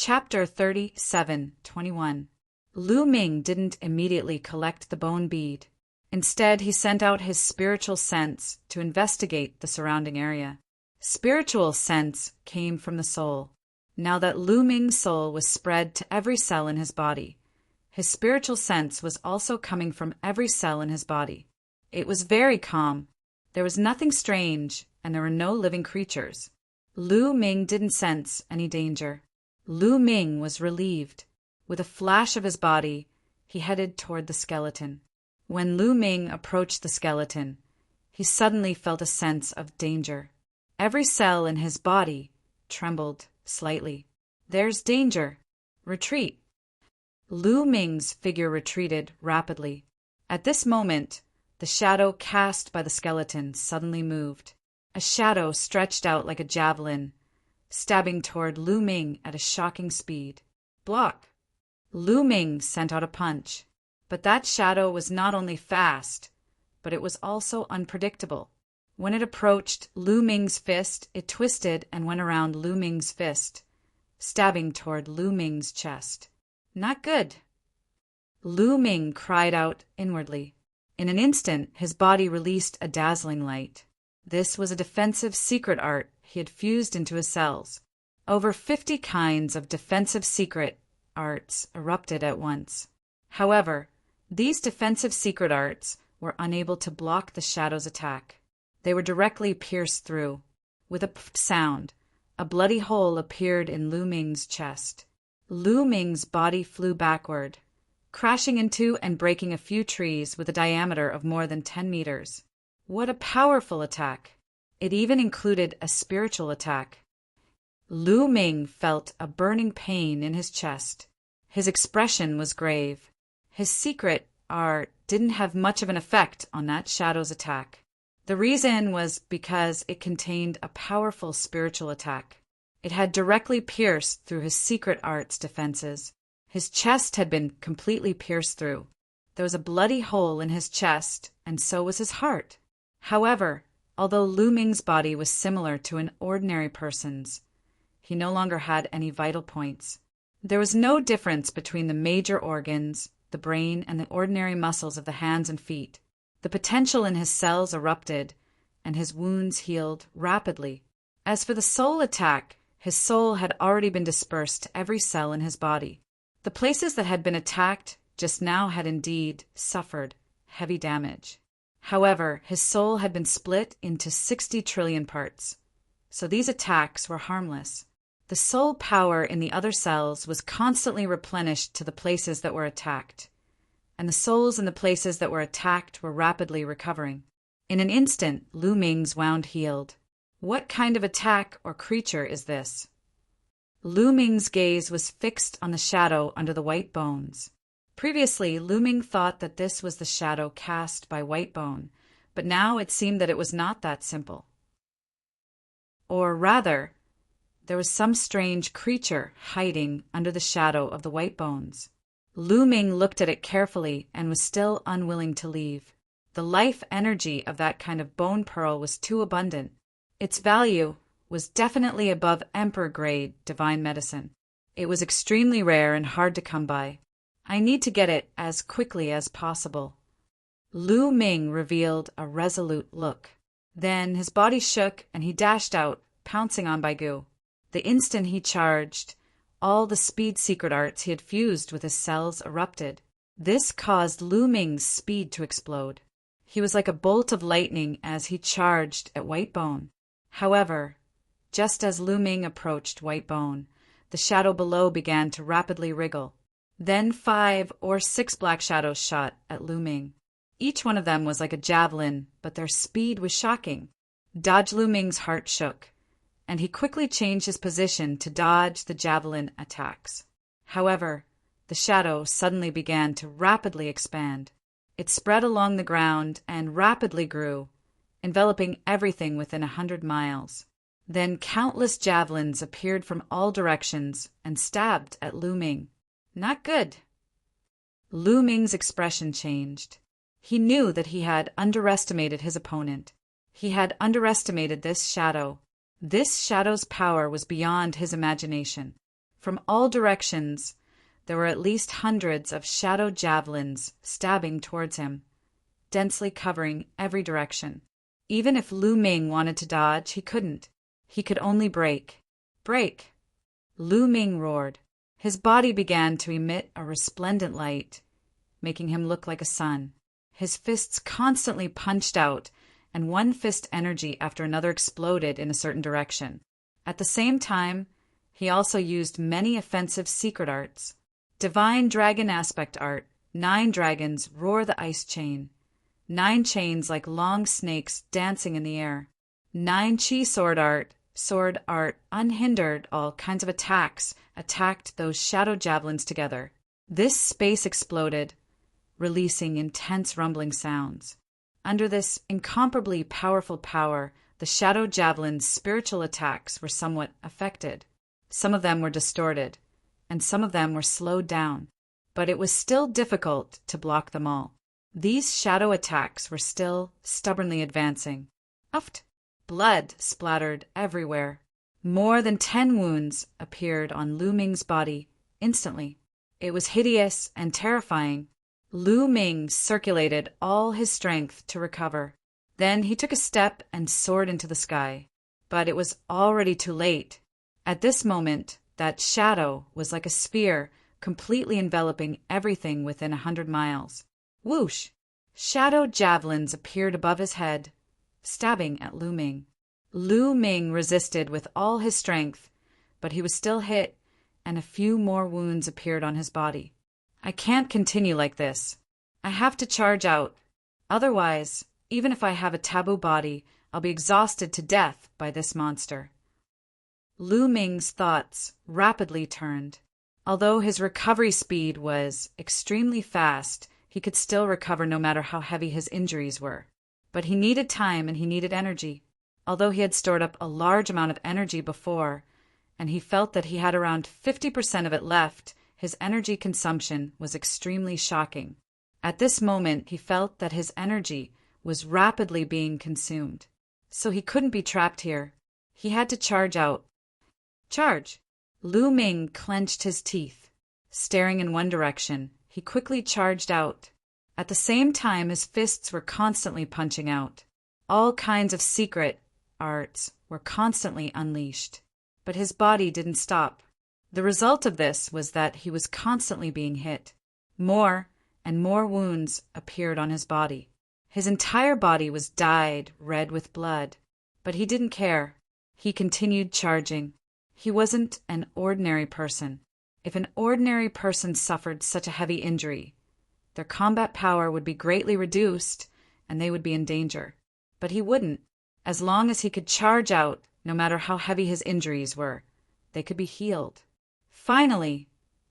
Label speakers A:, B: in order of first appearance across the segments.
A: Chapter 37:21. Lu Ming didn't immediately collect the bone bead. Instead, he sent out his spiritual sense to investigate the surrounding area. Spiritual sense came from the soul. Now that Lu Ming's soul was spread to every cell in his body, his spiritual sense was also coming from every cell in his body. It was very calm. There was nothing strange, and there were no living creatures. Lu Ming didn't sense any danger. Lu Ming was relieved. With a flash of his body, he headed toward the skeleton. When Lu Ming approached the skeleton, he suddenly felt a sense of danger. Every cell in his body trembled slightly. There's danger. Retreat. Lu Ming's figure retreated rapidly. At this moment, the shadow cast by the skeleton suddenly moved. A shadow stretched out like a javelin, stabbing toward Lu Ming at a shocking speed. Block! Lu Ming sent out a punch. But that shadow was not only fast, but it was also unpredictable. When it approached Lu Ming's fist, it twisted and went around Lu Ming's fist, stabbing toward Lu Ming's chest. Not good. Lu Ming cried out inwardly. In an instant, his body released a dazzling light. This was a defensive secret art he had fused into his cells. Over 50 kinds of defensive secret arts erupted at once. However, these defensive secret arts were unable to block the shadow's attack. They were directly pierced through. With a sound, a bloody hole appeared in Lu Ming's chest. Lu Ming's body flew backward, crashing into and breaking a few trees with a diameter of more than 10 meters. What a powerful attack! It even included a spiritual attack. Lu Ming felt a burning pain in his chest. His expression was grave. His secret art didn't have much of an effect on that shadow's attack. The reason was because it contained a powerful spiritual attack. It had directly pierced through his secret art's defenses. His chest had been completely pierced through. There was a bloody hole in his chest, and so was his heart. However, although Lu Ming's body was similar to an ordinary person's, he no longer had any vital points. There was no difference between the major organs, the brain, and the ordinary muscles of the hands and feet. The potential in his cells erupted, and his wounds healed rapidly. As for the soul attack, his soul had already been dispersed to every cell in his body. The places that had been attacked just now had indeed suffered heavy damage. However, his soul had been split into 60 trillion parts, so these attacks were harmless. The soul power in the other cells was constantly replenished to the places that were attacked, and the souls in the places that were attacked were rapidly recovering. In an instant, Lu Ming's wound healed. What kind of attack or creature is this? Lu Ming's gaze was fixed on the shadow under the white bones. Previously, Lu Ming thought that this was the shadow cast by White Bone, but now it seemed that it was not that simple. Or rather, there was some strange creature hiding under the shadow of the white bones. Lu Ming looked at it carefully and was still unwilling to leave. The life energy of that kind of bone pearl was too abundant. Its value was definitely above emperor-grade divine medicine. It was extremely rare and hard to come by. I need to get it as quickly as possible. Lu Ming revealed a resolute look. Then his body shook and he dashed out, pouncing on Baigu. The instant he charged, all the speed secret arts he had fused with his cells erupted. This caused Lu Ming's speed to explode. He was like a bolt of lightning as he charged at White Bone. However, just as Lu Ming approached White Bone, the shadow below began to rapidly wriggle. Then 5 or 6 black shadows shot at Lu Ming. Each one of them was like a javelin, but their speed was shocking. Dodge Lu Ming's heart shook, and he quickly changed his position to dodge the javelin attacks. However, the shadow suddenly began to rapidly expand. It spread along the ground and rapidly grew, enveloping everything within 100 miles. Then countless javelins appeared from all directions and stabbed at Lu Ming. Not good. Lu Ming's expression changed. He knew that he had underestimated his opponent. He had underestimated this shadow. This shadow's power was beyond his imagination. From all directions, there were at least hundreds of shadow javelins stabbing towards him, densely covering every direction. Even if Lu Ming wanted to dodge, he couldn't. He could only break. Break! Lu Ming roared. His body began to emit a resplendent light, making him look like a sun. His fists constantly punched out, and one fist energy after another exploded in a certain direction. At the same time, he also used many offensive secret arts. Divine Dragon Aspect Art. 9 dragons roar the ice chain. 9 chains like long snakes dancing in the air. 9 Chi Sword Art. Sword Art unhindered, all kinds of attacks attacked those shadow javelins together. This space exploded, releasing intense rumbling sounds. Under this incomparably powerful power, the shadow javelin's spiritual attacks were somewhat affected. Some of them were distorted, and some of them were slowed down, but it was still difficult to block them all. These shadow attacks were still stubbornly advancing. Uft! Blood splattered everywhere. More than 10 wounds appeared on Lu Ming's body instantly. It was hideous and terrifying. Lu Ming circulated all his strength to recover. Then he took a step and soared into the sky. But it was already too late. At this moment, that shadow was like a sphere completely enveloping everything within 100 miles. Whoosh! Shadow javelins appeared above his head, stabbing at Lu Ming. Lu Ming resisted with all his strength, but he was still hit, and a few more wounds appeared on his body. I can't continue like this. I have to charge out. Otherwise, even if I have a taboo body, I'll be exhausted to death by this monster. Lu Ming's thoughts rapidly turned. Although his recovery speed was extremely fast, he could still recover no matter how heavy his injuries were. But he needed time and he needed energy. Although he had stored up a large amount of energy before, and he felt that he had around 50% of it left, his energy consumption was extremely shocking. At this moment, he felt that his energy was rapidly being consumed. So he couldn't be trapped here. He had to charge out. Charge! Lu Ming clenched his teeth. Staring in one direction, he quickly charged out. At the same time, his fists were constantly punching out. All kinds of secret arts were constantly unleashed. But his body didn't stop. The result of this was that he was constantly being hit. More and more wounds appeared on his body. His entire body was dyed red with blood. But he didn't care. He continued charging. He wasn't an ordinary person. If an ordinary person suffered such a heavy injury, their combat power would be greatly reduced and they would be in danger. But he wouldn't. As long as he could charge out, no matter how heavy his injuries were, they could be healed. Finally,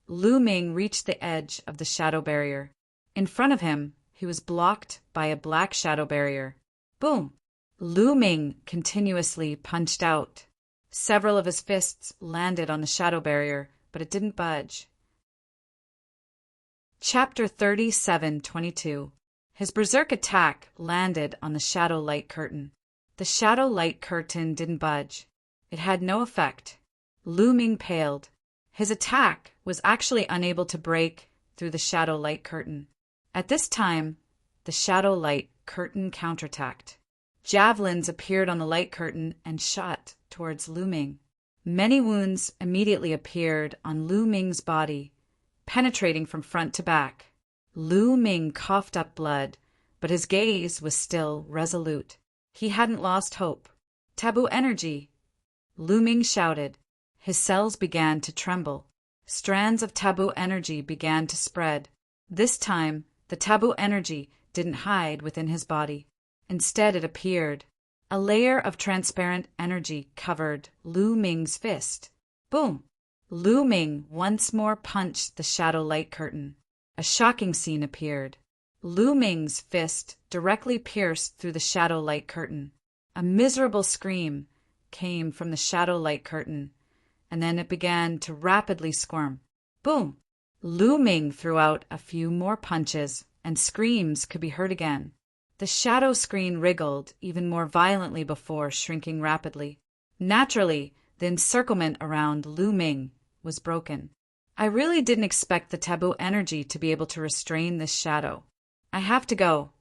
A: Lu Ming reached the edge of the shadow barrier. In front of him, he was blocked by a black shadow barrier. Boom! Lu Ming continuously punched out. Several of his fists landed on the shadow barrier, but it didn't budge. Chapter 37:22. His berserk attack landed on the shadow light curtain. The shadow light curtain didn't budge. It had no effect. Lu Ming paled. His attack was actually unable to break through the shadow light curtain. At this time, the shadow light curtain counterattacked. Javelins appeared on the light curtain and shot towards Lu Ming. Many wounds immediately appeared on Lu Ming's body, penetrating from front to back. Lu Ming coughed up blood, but his gaze was still resolute. He hadn't lost hope. Taboo energy! Lu Ming shouted. His cells began to tremble. Strands of taboo energy began to spread. This time, the taboo energy didn't hide within his body. Instead, it appeared. A layer of transparent energy covered Lu Ming's fist. Boom! Lu Ming once more punched the shadow light curtain. A shocking scene appeared. Lu Ming's fist directly pierced through the shadow light curtain. A miserable scream came from the shadow light curtain, and then it began to rapidly squirm. Boom! Lu Ming threw out a few more punches, and screams could be heard again. The shadow screen wriggled even more violently before shrinking rapidly. Naturally, the encirclement around Lu Ming was broken. I really didn't expect the taboo energy to be able to restrain this shadow. I have to go.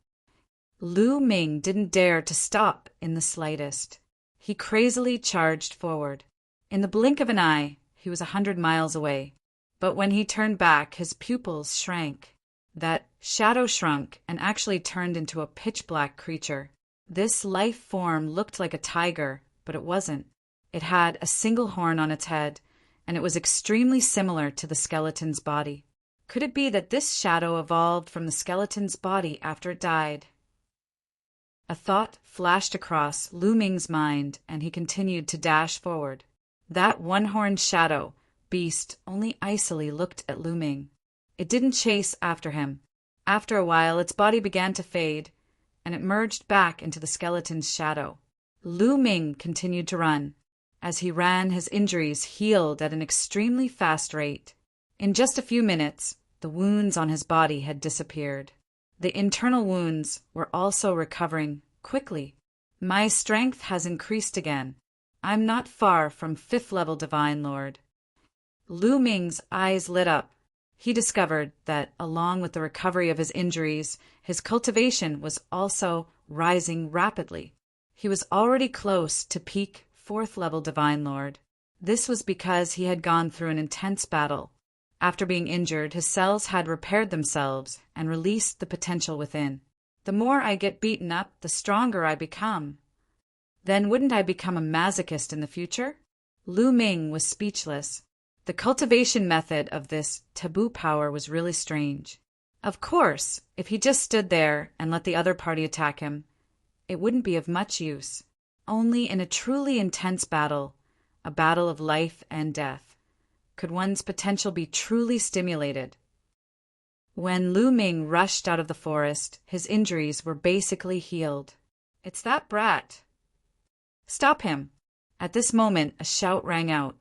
A: Lu Ming didn't dare to stop in the slightest. He crazily charged forward. In the blink of an eye, he was 100 miles away. But when he turned back, his pupils shrank. That shadow shrunk and actually turned into a pitch-black creature. This life form looked like a tiger, but it wasn't. It had a single horn on its head, and it was extremely similar to the skeleton's body. Could it be that this shadow evolved from the skeleton's body after it died? A thought flashed across Lu Ming's mind, and he continued to dash forward. That one-horned shadow beast only icily looked at Lu Ming. It didn't chase after him. After a while, its body began to fade, and it merged back into the skeleton's shadow. Lu Ming continued to run. As he ran, his injuries healed at an extremely fast rate. In just a few minutes, the wounds on his body had disappeared. The internal wounds were also recovering quickly. My strength has increased again. I'm not far from 5th level Divine Lord. Lu Ming's eyes lit up. He discovered that, along with the recovery of his injuries, his cultivation was also rising rapidly. He was already close to peak 4th level Divine Lord. This was because he had gone through an intense battle. After being injured, his cells had repaired themselves and released the potential within. The more I get beaten up, the stronger I become. Then wouldn't I become a masochist in the future? Lu Ming was speechless. The cultivation method of this taboo power was really strange. Of course, if he just stood there and let the other party attack him, it wouldn't be of much use. Only in a truly intense battle, a battle of life and death, could one's potential be truly stimulated. When Lu Ming rushed out of the forest, his injuries were basically healed. It's that brat. Stop him. At this moment, a shout rang out.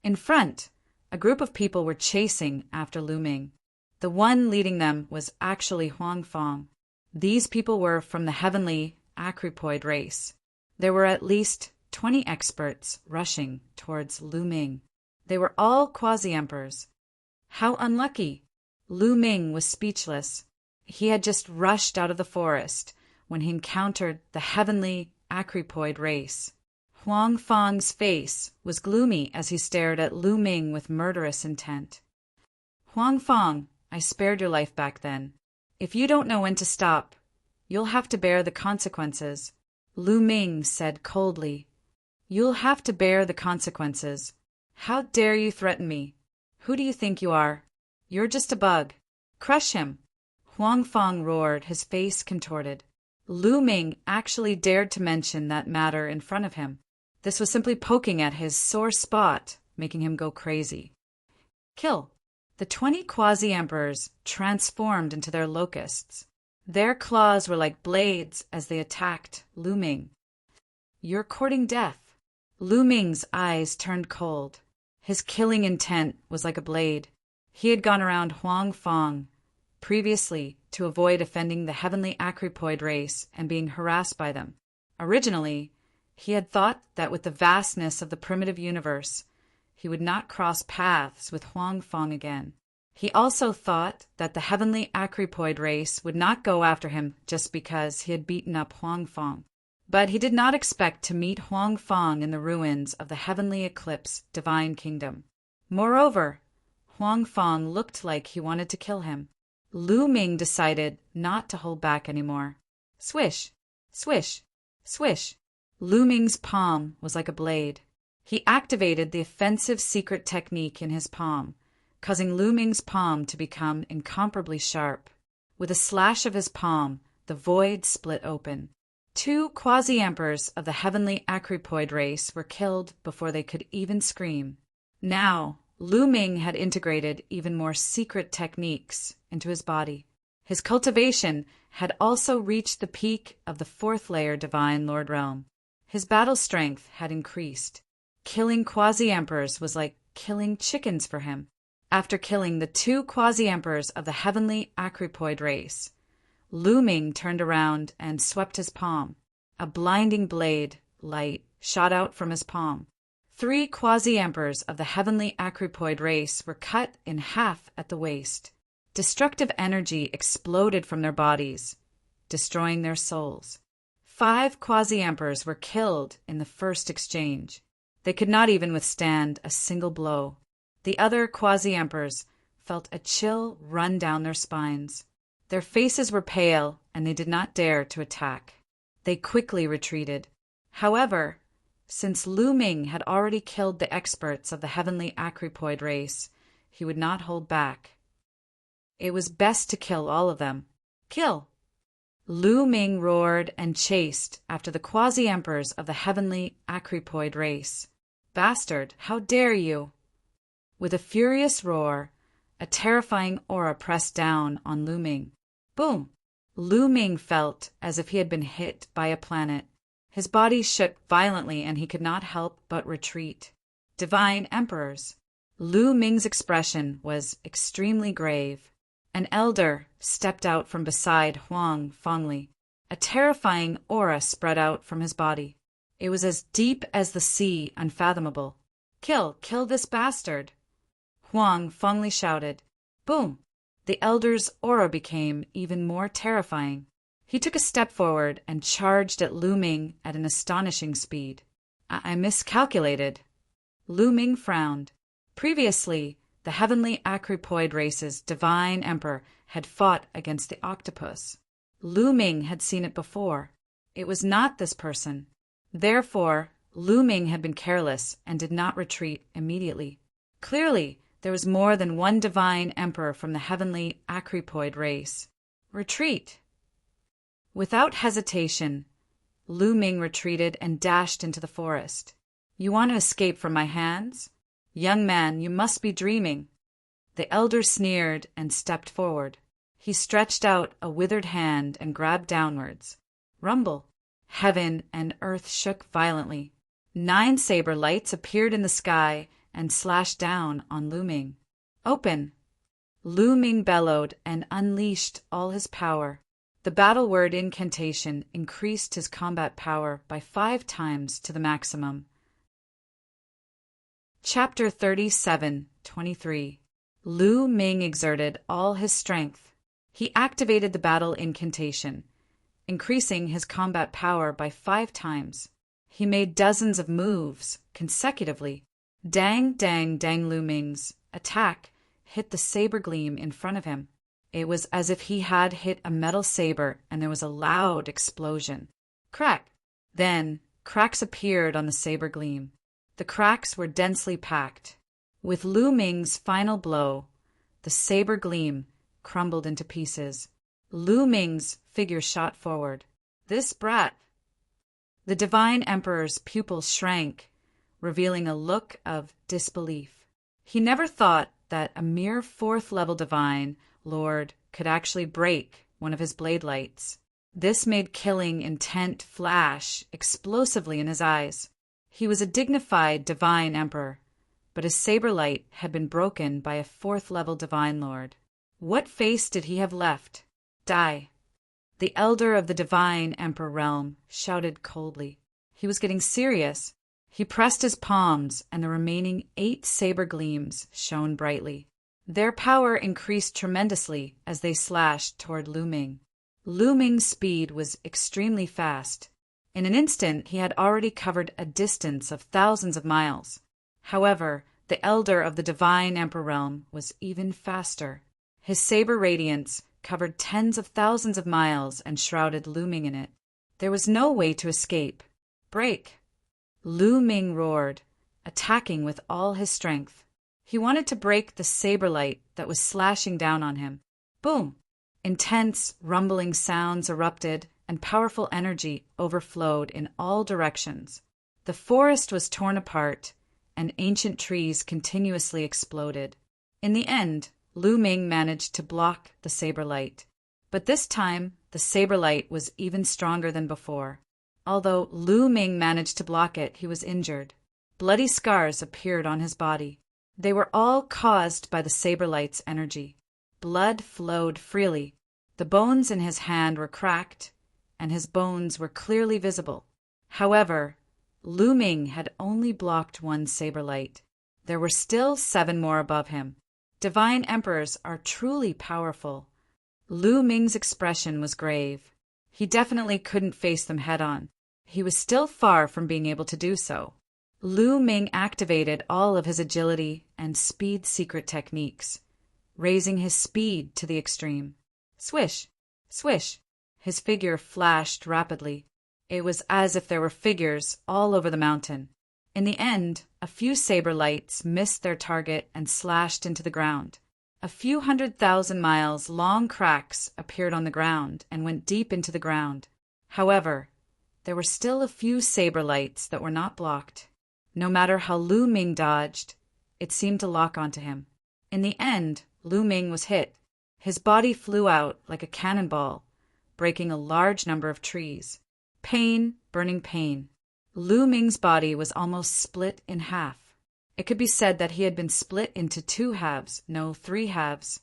A: In front, a group of people were chasing after Lu Ming. The one leading them was actually Huang Fong. These people were from the heavenly acrypoid race. There were at least 20 experts rushing towards Lu Ming. They were all quasi-emperors. How unlucky! Lu Ming was speechless. He had just rushed out of the forest when he encountered the heavenly acrypoid race. Huang Fong's face was gloomy as he stared at Lu Ming with murderous intent. Huang Fong, I spared your life back then. If you don't know when to stop, you'll have to bear the consequences. Lu Ming said coldly. You'll have to bear the consequences. How dare you threaten me? Who do you think you are? You're just a bug. Crush him. Huang Fong roared, his face contorted. Lu Ming actually dared to mention that matter in front of him. This was simply poking at his sore spot, making him go crazy. Kill. The 20 quasi-emperors transformed into their locusts. Their claws were like blades as they attacked Lu Ming. You're courting death. Lu Ming's eyes turned cold. His killing intent was like a blade. He had gone around Huang Fong previously to avoid offending the heavenly acrypoid race and being harassed by them. Originally, he had thought that with the vastness of the primitive universe, he would not cross paths with Huang Fong again. He also thought that the heavenly acrypoid race would not go after him just because he had beaten up Huang Fong. But he did not expect to meet Huang Fong in the ruins of the heavenly eclipse divine kingdom. Moreover, Huang Fong looked like he wanted to kill him. Lu Ming decided not to hold back anymore. Swish, swish, swish. Lu Ming's palm was like a blade. He activated the offensive secret technique in his palm, causing Lu Ming's palm to become incomparably sharp. With a slash of his palm, the void split open. 2 quasi-emperors of the heavenly acrypoid race were killed before they could even scream. Now, Lu Ming had integrated even more secret techniques into his body. His cultivation had also reached the peak of the 4th layer Divine Lord Realm. His battle strength had increased. Killing quasi-emperors was like killing chickens for him. After killing the 2 quasi-emperors of the heavenly acrypoid race, Lu Ming turned around and swept his palm. A blinding blade light shot out from his palm, 3 quasi-emperors of the heavenly acrypoid race were cut in half at the waist. Destructive energy exploded from their bodies, destroying their souls. 5 quasi-emperors were killed in the first exchange. They could not even withstand a single blow. The other quasi-emperors felt a chill run down their spines. Their faces were pale, and they did not dare to attack. They quickly retreated. However, since Lu Ming had already killed the experts of the heavenly acrypoid race, he would not hold back. It was best to kill all of them. Kill! Lu Ming roared and chased after the quasi-emperors of the heavenly acrypoid race. Bastard, how dare you! With a furious roar, a terrifying aura pressed down on Lu Ming. Boom! Lu Ming felt as if he had been hit by a planet. His body shook violently and he could not help but retreat. Divine Emperors. Lu Ming's expression was extremely grave. An elder stepped out from beside Huang Fengli. A terrifying aura spread out from his body. It was as deep as the sea, unfathomable. Kill this bastard! Huang Fengli shouted. Boom! The elder's aura became even more terrifying. He took a step forward and charged at Lu Ming at an astonishing speed. I miscalculated. Lu Ming frowned. Previously, the heavenly acrypoid race's divine emperor had fought against the octopus. Lu Ming had seen it before. It was not this person. Therefore, Lu Ming had been careless and did not retreat immediately. Clearly, there was more than one divine emperor from the heavenly acrypoid race. Retreat! Without hesitation, Lu Ming retreated and dashed into the forest. You want to escape from my hands? Young man, you must be dreaming. The elder sneered and stepped forward. He stretched out a withered hand and grabbed downwards. Rumble! Heaven and earth shook violently. 9 saber lights appeared in the sky and slashed down on Lu Ming. Open! Lu Ming bellowed and unleashed all his power. The battle word incantation increased his combat power by 5 times to the maximum. Chapter 37:23. Lu Ming exerted all his strength. He activated the battle incantation, increasing his combat power by 5 times. He made dozens of moves consecutively. Dang, dang, dang! Lu Ming's attack hit the saber gleam in front of him. It was as if he had hit a metal saber, and there was a loud explosion. Crack! Then cracks appeared on the saber gleam. The cracks were densely packed. With Lu Ming's final blow, the saber gleam crumbled into pieces. Lu Ming's figure shot forward. This brat! The divine emperor's pupils shrank, revealing a look of disbelief. He never thought that a mere 4th-level divine lord could actually break one of his blade lights. This made killing intent flash explosively in his eyes. He was a dignified divine emperor, but his saber light had been broken by a 4th-level divine lord. What face did he have left? Die! The elder of the divine emperor realm shouted coldly. He was getting serious. He pressed his palms, and the remaining 8 saber gleams shone brightly. Their power increased tremendously as they slashed toward Lu Ming. Lu Ming's speed was extremely fast. In an instant, he had already covered a distance of thousands of miles. However, the elder of the divine emperor realm was even faster. His saber radiance covered tens of thousands of miles and shrouded Lu Ming in it. There was no way to escape. Break! Lu Ming roared, attacking with all his strength. He wanted to break the saber light that was slashing down on him. Boom! Intense, rumbling sounds erupted, and powerful energy overflowed in all directions. The forest was torn apart, and ancient trees continuously exploded. In the end, Lu Ming managed to block the saber light. But this time, the saber light was even stronger than before. Although Lu Ming managed to block it, he was injured. Bloody scars appeared on his body. They were all caused by the saber light's energy. Blood flowed freely. The bones in his hand were cracked, and his bones were clearly visible. However, Lu Ming had only blocked one saber light. There were still 7 more above him. Divine Emperors are truly powerful. Lu Ming's expression was grave. He definitely couldn't face them head-on. He was still far from being able to do so. Lu Ming activated all of his agility and speed secret techniques, raising his speed to the extreme. Swish! Swish! His figure flashed rapidly. It was as if there were figures all over the mountain. In the end, a few saber lights missed their target and slashed into the ground. A few 100,000 miles long cracks appeared on the ground and went deep into the ground. However, there were still a few saber lights that were not blocked. No matter how Lu Ming dodged, it seemed to lock onto him. In the end, Lu Ming was hit. His body flew out like a cannonball, breaking a large number of trees. Pain, burning pain. Lu Ming's body was almost split in half. It could be said that he had been split into 2 halves, no, 3 halves.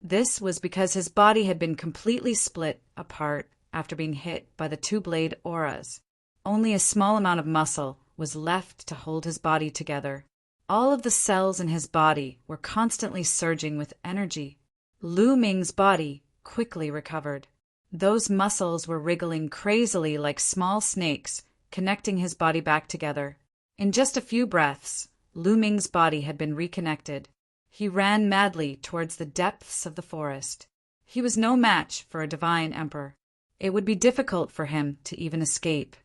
A: This was because his body had been completely split apart after being hit by the 2-blade auras. Only a small amount of muscle was left to hold his body together. All of the cells in his body were constantly surging with energy. Lu Ming's body quickly recovered. Those muscles were wriggling crazily like small snakes, connecting his body back together. In just a few breaths, Lu Ming's body had been reconnected. He ran madly towards the depths of the forest. He was no match for a divine emperor. It would be difficult for him to even escape.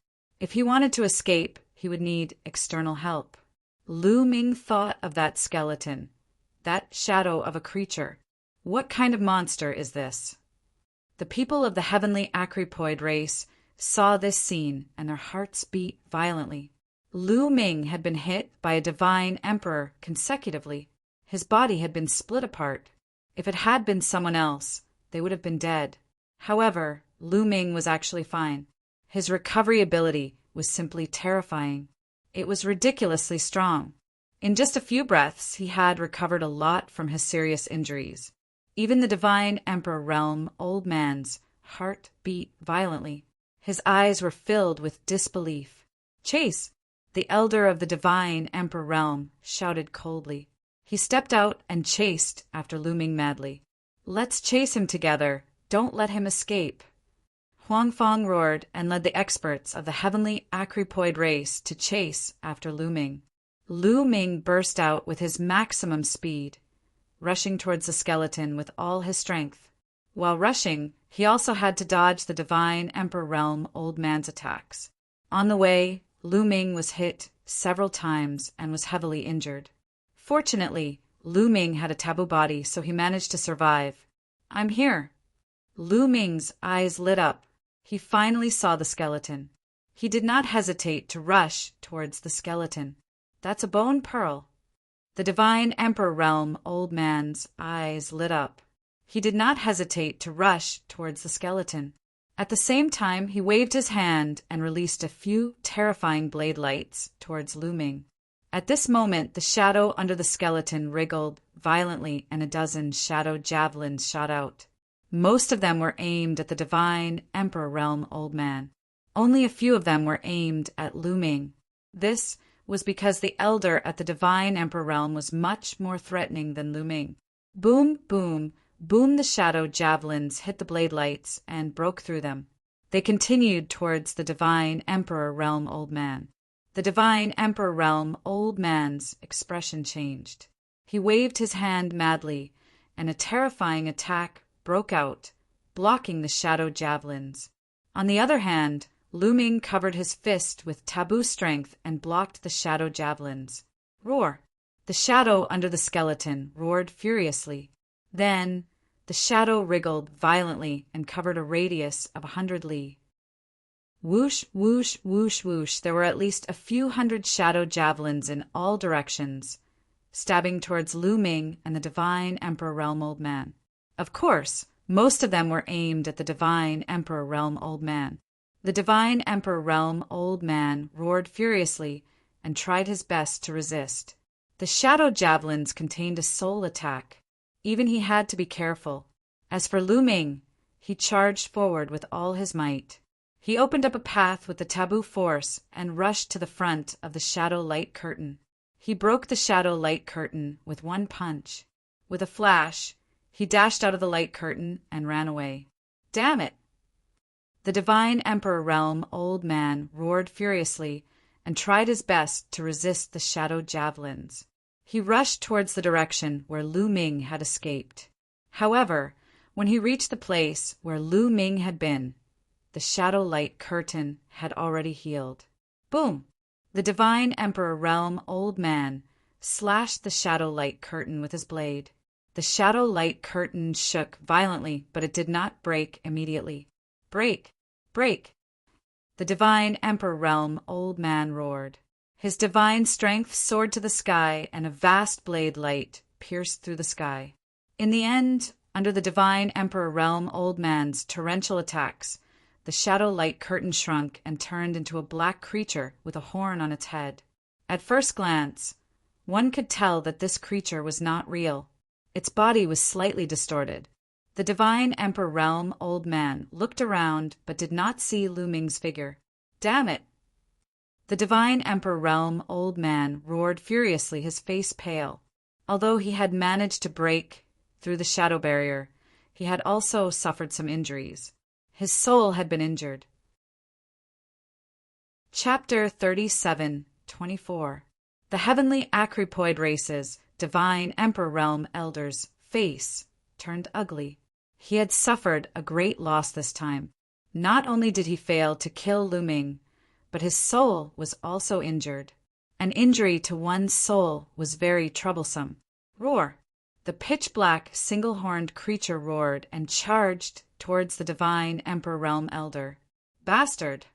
A: If he wanted to escape, he would need external help. Lu Ming thought of that skeleton, that shadow of a creature. What kind of monster is this? The people of the heavenly Acrypoid race saw this scene and their hearts beat violently. Lu Ming had been hit by a divine emperor consecutively. His body had been split apart. If it had been someone else, they would have been dead. However, Lu Ming was actually fine. His recovery ability was simply terrifying. It was ridiculously strong. In just a few breaths, he had recovered a lot from his serious injuries. Even the divine emperor realm old man's heart beat violently. His eyes were filled with disbelief. "Chase!" The elder of the divine emperor realm shouted coldly. He stepped out and chased after Lu Ming madly. "Let's chase him together. Don't let him escape." Huang Fong roared and led the experts of the heavenly Acrypoid race to chase after Lu Ming. Lu Ming burst out with his maximum speed, rushing towards the skeleton with all his strength. While rushing, he also had to dodge the divine emperor realm old man's attacks. On the way, Lu Ming was hit several times and was heavily injured. Fortunately, Lu Ming had a taboo body, so he managed to survive. "I'm here." Lu Ming's eyes lit up. He finally saw the skeleton. He did not hesitate to rush towards the skeleton. "That's a bone pearl." The divine emperor realm old man's eyes lit up. He did not hesitate to rush towards the skeleton. At the same time, he waved his hand and released a few terrifying blade lights towards Lu Ming. At this moment, the shadow under the skeleton wriggled violently and a dozen shadow javelins shot out. Most of them were aimed at the divine emperor realm old man. Only a few of them were aimed at Lu Ming. This was because the elder at the divine emperor realm was much more threatening than Lu Ming. Boom, boom, boom, the shadow javelins hit the blade lights and broke through them. They continued towards the divine emperor realm old man. The divine emperor realm old man's expression changed. He waved his hand madly, and a terrifying attack broke out, blocking the shadow javelins. On the other hand, Lu Ming covered his fist with taboo strength and blocked the shadow javelins. Roar! The shadow under the skeleton roared furiously. Then, the shadow wriggled violently and covered a radius of 100 li. Whoosh, whoosh, whoosh, whoosh. There were at least a few hundred shadow javelins in all directions, stabbing towards Lu Ming and the divine emperor realm old man. Of course, most of them were aimed at the divine emperor realm old man. The divine emperor realm old man roared furiously and tried his best to resist. The shadow javelins contained a soul attack. Even he had to be careful. As for Lu Ming, he charged forward with all his might. He opened up a path with the taboo force and rushed to the front of the shadow light curtain. He broke the shadow light curtain with one punch. With a flash, he dashed out of the light curtain and ran away. Damn it! The Divine Emperor Realm Old Man roared furiously and tried his best to resist the shadow javelins. He rushed towards the direction where Lu Ming had escaped. However, when he reached the place where Lu Ming had been, the shadow light curtain had already healed. Boom! The Divine Emperor Realm Old Man slashed the shadow light curtain with his blade. The shadow light curtain shook violently, but it did not break immediately. Break! Break! The Divine Emperor Realm Old Man roared. His divine strength soared to the sky, and a vast blade light pierced through the sky. In the end, under the Divine Emperor Realm Old Man's torrential attacks, the shadow light curtain shrunk and turned into a black creature with a horn on its head. At first glance, one could tell that this creature was not real. Its body was slightly distorted. The Divine Emperor Realm Old Man looked around but did not see Lu Ming's figure. Damn it! The Divine Emperor Realm Old Man roared furiously, his face pale. Although he had managed to break through the shadow barrier, he had also suffered some injuries. His soul had been injured. Chapter 37:24. The Heavenly Acrypoid Race's Divine Emperor Realm Elder's face turned ugly. He had suffered a great loss this time. Not only did he fail to kill Lu Ming, but his soul was also injured. An injury to one's soul was very troublesome. Roar! The pitch-black, single-horned creature roared and charged towards the Divine Emperor Realm Elder. Bastard!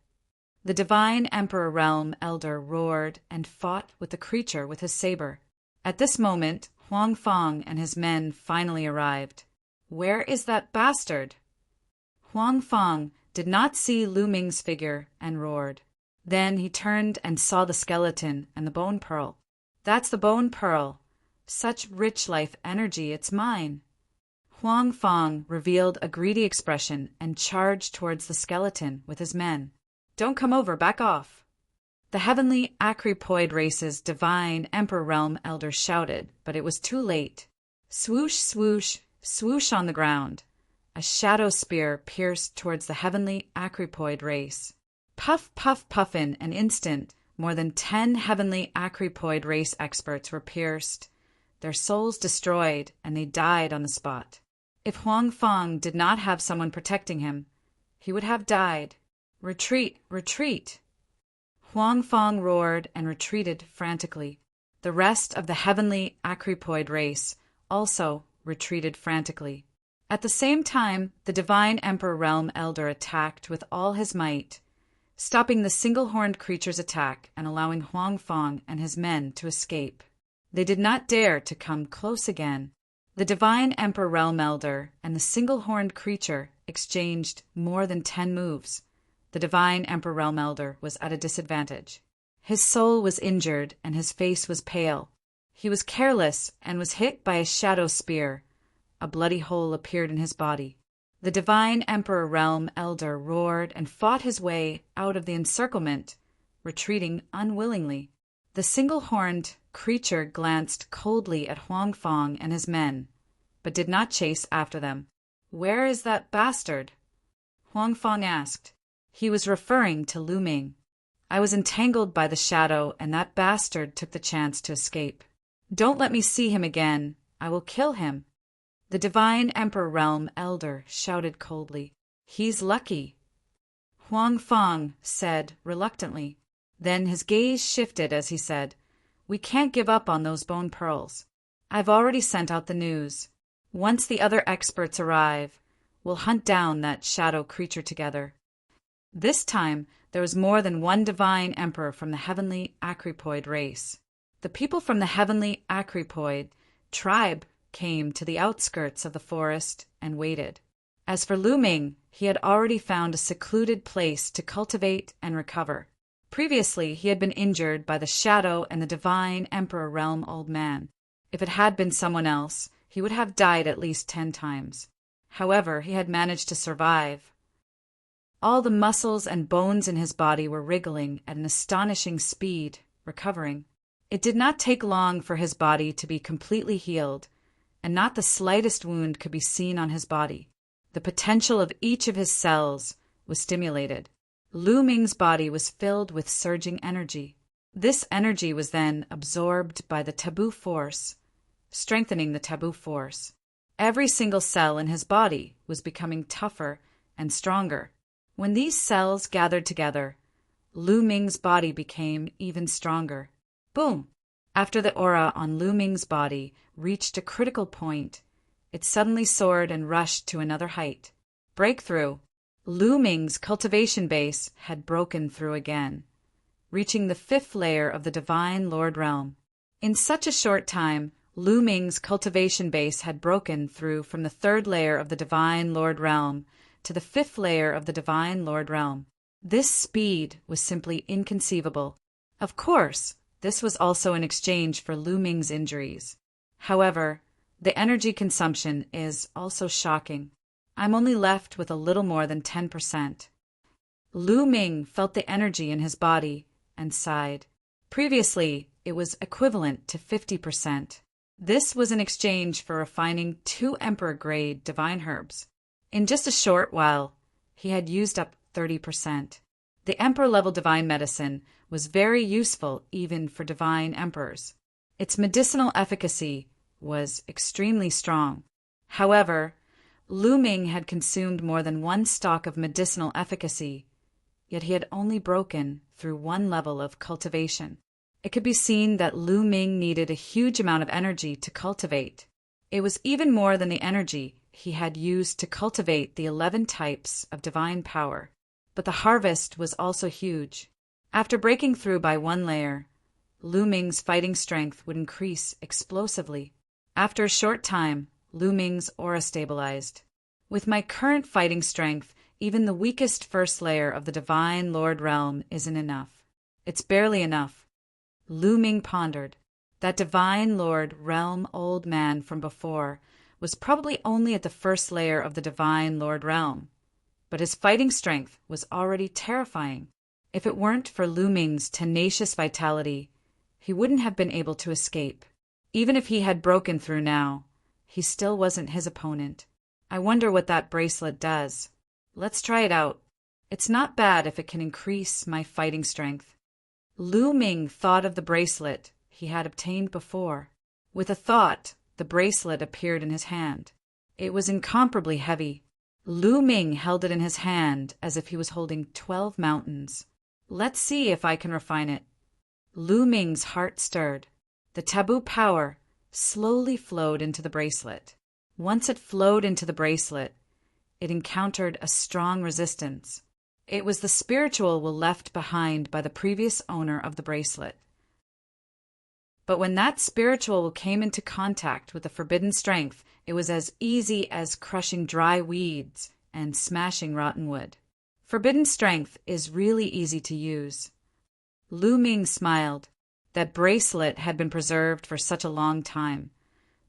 A: The Divine Emperor Realm Elder roared and fought with the creature with his saber. At this moment, Huang Fong and his men finally arrived. Where is that bastard? Huang Fong did not see Lu Ming's figure and roared. Then he turned and saw the skeleton and the bone pearl. That's the bone pearl. Such rich life energy, it's mine. Huang Fong revealed a greedy expression and charged towards the skeleton with his men. Don't come over, back off. The Heavenly Acrypoid Race's Divine Emperor Realm Elder shouted, but it was too late. Swoosh, swoosh, swoosh on the ground. A shadow spear pierced towards the Heavenly Acrypoid Race. Puff, puff, puff. In an instant, more than 10 Heavenly Acrypoid Race experts were pierced, their souls destroyed, and they died on the spot. If Huang Fong did not have someone protecting him, he would have died. Retreat, retreat! Huang Fong roared and retreated frantically. The rest of the Heavenly Acrypoid Race also retreated frantically. At the same time, the Divine Emperor Realm Elder attacked with all his might, stopping the single-horned creature's attack and allowing Huang Fong and his men to escape. They did not dare to come close again. The Divine Emperor Realm Elder and the single-horned creature exchanged more than 10 moves. The Divine Emperor Realm Elder was at a disadvantage. His soul was injured and his face was pale. He was careless and was hit by a shadow spear. A bloody hole appeared in his body. The Divine Emperor Realm Elder roared and fought his way out of the encirclement, retreating unwillingly. The single-horned creature glanced coldly at Huang Fong and his men, but did not chase after them. Where is that bastard? Huang Fong asked. He was referring to Lu Ming. I was entangled by the shadow, and that bastard took the chance to escape. Don't let me see him again. I will kill him. The Divine Emperor Realm Elder shouted coldly. He's lucky. Huang Fong said reluctantly. Then his gaze shifted as he said, We can't give up on those bone pearls. I've already sent out the news. Once the other experts arrive, we'll hunt down that shadow creature together. This time, there was more than one Divine Emperor from the Heavenly Acrypoid Race. The people from the Heavenly Acrypoid tribe came to the outskirts of the forest and waited. As for Lu Ming, he had already found a secluded place to cultivate and recover. Previously, he had been injured by the Shadow and the Divine Emperor Realm Old Man. If it had been someone else, he would have died at least 10 times. However, he had managed to survive. All the muscles and bones in his body were wriggling at an astonishing speed, recovering. It did not take long for his body to be completely healed, and not the slightest wound could be seen on his body. The potential of each of his cells was stimulated. Lu Ming's body was filled with surging energy. This energy was then absorbed by the taboo force, strengthening the taboo force. Every single cell in his body was becoming tougher and stronger. When these cells gathered together, Lu Ming's body became even stronger. Boom! After the aura on Lu Ming's body reached a critical point, it suddenly soared and rushed to another height. Breakthrough! Lu Ming's cultivation base had broken through again, reaching the 5th layer of the Divine Lord Realm. In such a short time, Lu Ming's cultivation base had broken through from the 3rd layer of the Divine Lord Realm to the 5th layer of the Divine Lord Realm. This speed was simply inconceivable. Of course, this was also in exchange for Lu Ming's injuries. However, the energy consumption is also shocking. I'm only left with a little more than 10%. Lu Ming felt the energy in his body and sighed. Previously, it was equivalent to 50%. This was in exchange for refining 2 Emperor-grade divine herbs. In just a short while, he had used up 30%. The Emperor-level divine medicine was very useful even for divine emperors. Its medicinal efficacy was extremely strong. However, Lu Ming had consumed more than 1 stalk of medicinal efficacy, yet he had only broken through 1 level of cultivation. It could be seen that Lu Ming needed a huge amount of energy to cultivate. It was even more than the energy he had used to cultivate the 11 types of divine power. But the harvest was also huge. After breaking through by 1 layer, Lu Ming's fighting strength would increase explosively. After a short time, Lu Ming's aura stabilized. With my current fighting strength, even the weakest 1st layer of the Divine Lord Realm isn't enough. It's barely enough. Lu Ming pondered. That Divine Lord Realm old man from before was probably only at the 1st layer of the Divine Lord Realm, but his fighting strength was already terrifying. If it weren't for Lu Ming's tenacious vitality, he wouldn't have been able to escape. Even if he had broken through now, he still wasn't his opponent. I wonder what that bracelet does. Let's try it out. It's not bad if it can increase my fighting strength. Lu Ming thought of the bracelet he had obtained before. With a thought, the bracelet appeared in his hand. It was incomparably heavy. Lu Ming held it in his hand as if he was holding 12 mountains. Let's see if I can refine it. Lu Ming's heart stirred. The taboo power slowly flowed into the bracelet. Once it flowed into the bracelet, it encountered a strong resistance. It was the spiritual will left behind by the previous owner of the bracelet. But when that spiritual came into contact with the forbidden strength, it was as easy as crushing dry weeds and smashing rotten wood. Forbidden strength is really easy to use. Lu Ming smiled. That bracelet had been preserved for such a long time,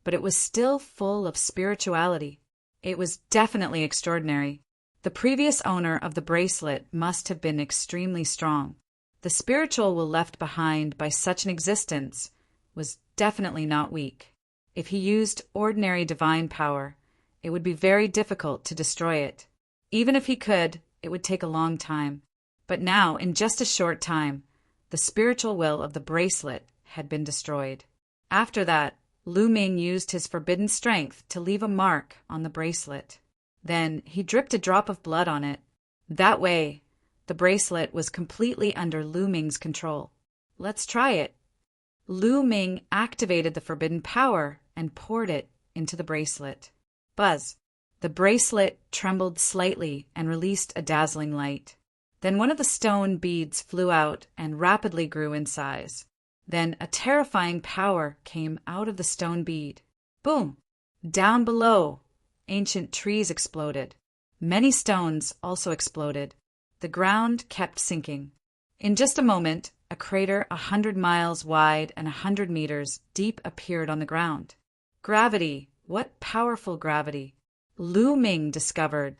A: but it was still full of spirituality. It was definitely extraordinary. The previous owner of the bracelet must have been extremely strong. The spiritual will left behind by such an existence was definitely not weak. If he used ordinary divine power, it would be very difficult to destroy it. Even if he could, it would take a long time. But now, in just a short time, the spiritual will of the bracelet had been destroyed. After that, Lu Ming used his forbidden strength to leave a mark on the bracelet. Then he dripped a drop of blood on it. That way, the bracelet was completely under Lu Ming's control. Let's try it. Lu Ming activated the forbidden power and poured it into the bracelet. Buzz. The bracelet trembled slightly and released a dazzling light. Then one of the stone beads flew out and rapidly grew in size. Then a terrifying power came out of the stone bead. Boom! Down below, ancient trees exploded. Many stones also exploded. The ground kept sinking. In just a moment, a crater 100 miles wide and 100 meters deep appeared on the ground. Gravity! What powerful gravity! Lu Ming discovered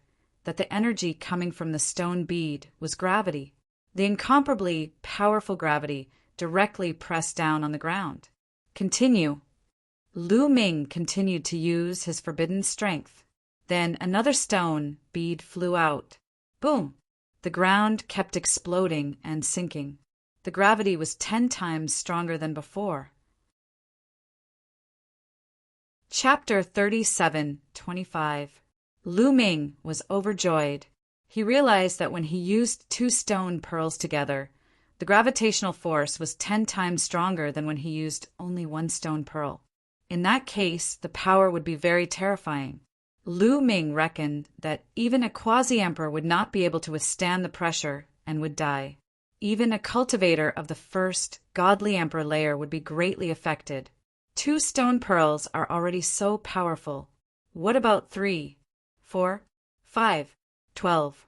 A: that the energy coming from the stone bead was gravity. The incomparably powerful gravity directly pressed down on the ground. Continue. Lu Ming continued to use his forbidden strength. Then another stone bead flew out. Boom! The ground kept exploding and sinking. The gravity was 10 times stronger than before. Chapter 37:25. Lu Ming was overjoyed. He realized that when he used 2 stone pearls together, the gravitational force was 10 times stronger than when he used only 1 stone pearl. In that case, the power would be very terrifying. Lu Ming reckoned that even a quasi-emperor would not be able to withstand the pressure and would die. Even a cultivator of the first godly emperor layer would be greatly affected. 2 stone pearls are already so powerful. What about 3, 4, 5, 12?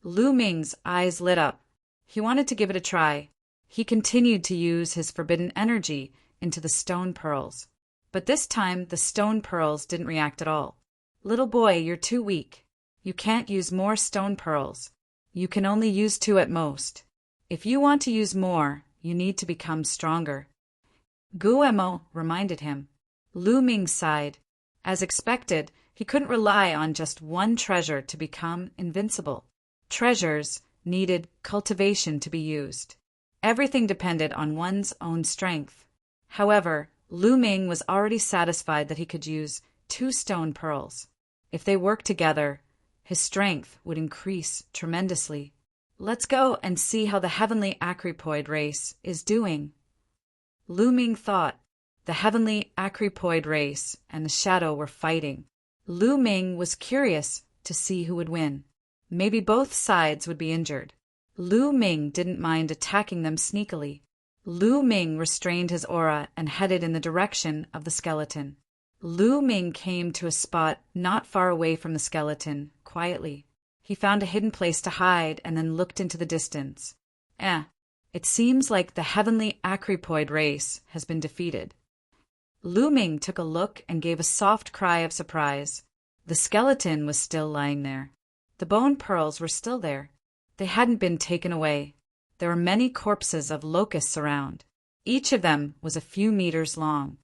A: Lu Ming's eyes lit up. He wanted to give it a try. He continued to use his forbidden energy into the stone pearls. But this time the stone pearls didn't react at all. Little boy, you're too weak. You can't use more stone pearls. You can only use 2 at most. If you want to use more, you need to become stronger. Guemo reminded him. Lu Ming sighed. As expected, he couldn't rely on just one treasure to become invincible. Treasures needed cultivation to be used. Everything depended on one's own strength. However, Lu Ming was already satisfied that he could use 2 stone pearls. If they worked together, his strength would increase tremendously. Let's go and see how the heavenly Acrypoid race is doing. Lu Ming thought. The heavenly Acrypoid race and the shadow were fighting. Lu Ming was curious to see who would win. Maybe both sides would be injured. Lu Ming didn't mind attacking them sneakily. Lu Ming restrained his aura and headed in the direction of the skeleton. Lu Ming came to a spot not far away from the skeleton, quietly. He found a hidden place to hide and then looked into the distance. It seems like the heavenly Acrypoid race has been defeated. Lu Ming took a look and gave a soft cry of surprise. The skeleton was still lying there. The bone pearls were still there. They hadn't been taken away. There were many corpses of locusts around. Each of them was a few meters long.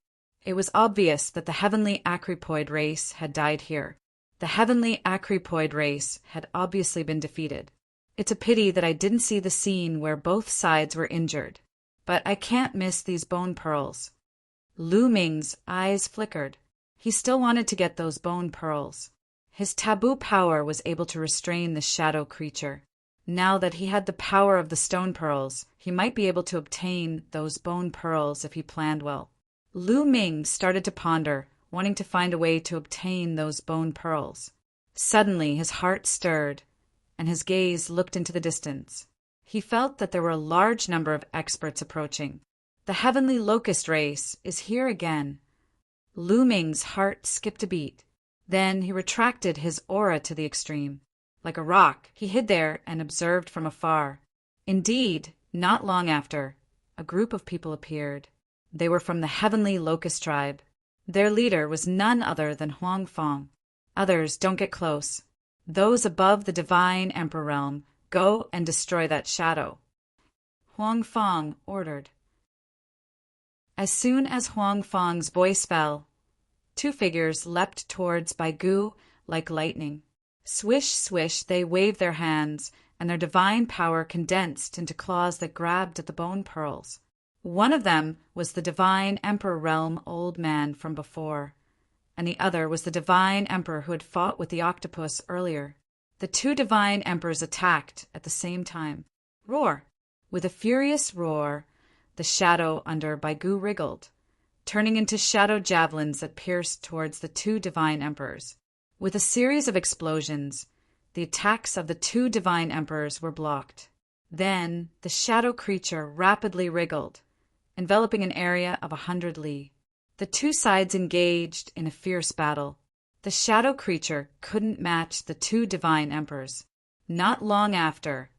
A: It was obvious that the heavenly Acrypoid race had died here. The heavenly Acrypoid race had obviously been defeated. It's a pity that I didn't see the scene where both sides were injured. But I can't miss these bone pearls. Lu Ming's eyes flickered. He still wanted to get those bone pearls. His taboo power was able to restrain the shadow creature. Now that he had the power of the stone pearls, he might be able to obtain those bone pearls if he planned well. Lu Ming started to ponder, wanting to find a way to obtain those bone pearls. Suddenly his heart stirred, and his gaze looked into the distance. He felt that there were a large number of experts approaching. The heavenly locust race is here again. Lu Ming's heart skipped a beat. Then he retracted his aura to the extreme. Like a rock, he hid there and observed from afar. Indeed, not long after, a group of people appeared. They were from the heavenly locust tribe. Their leader was none other than Huang Fong. Others, don't get close. Those above the divine emperor realm, go and destroy that shadow. Huang Fong ordered. As soon as Huang Fong's voice fell, 2 figures leapt towards Baigu like lightning. Swish, swish, they waved their hands, and their divine power condensed into claws that grabbed at the bone pearls. One of them was the divine emperor realm old man from before, and the other was the divine emperor who had fought with the octopus earlier. The 2 divine emperors attacked at the same time. Roar! With a furious roar, the shadow under Baigu wriggled, turning into shadow javelins that pierced towards the 2 divine emperors. With a series of explosions, the attacks of the 2 divine emperors were blocked. Then the shadow creature rapidly wriggled, enveloping an area of 100 li. The 2 sides engaged in a fierce battle. The shadow creature couldn't match the 2 divine emperors. Not long after,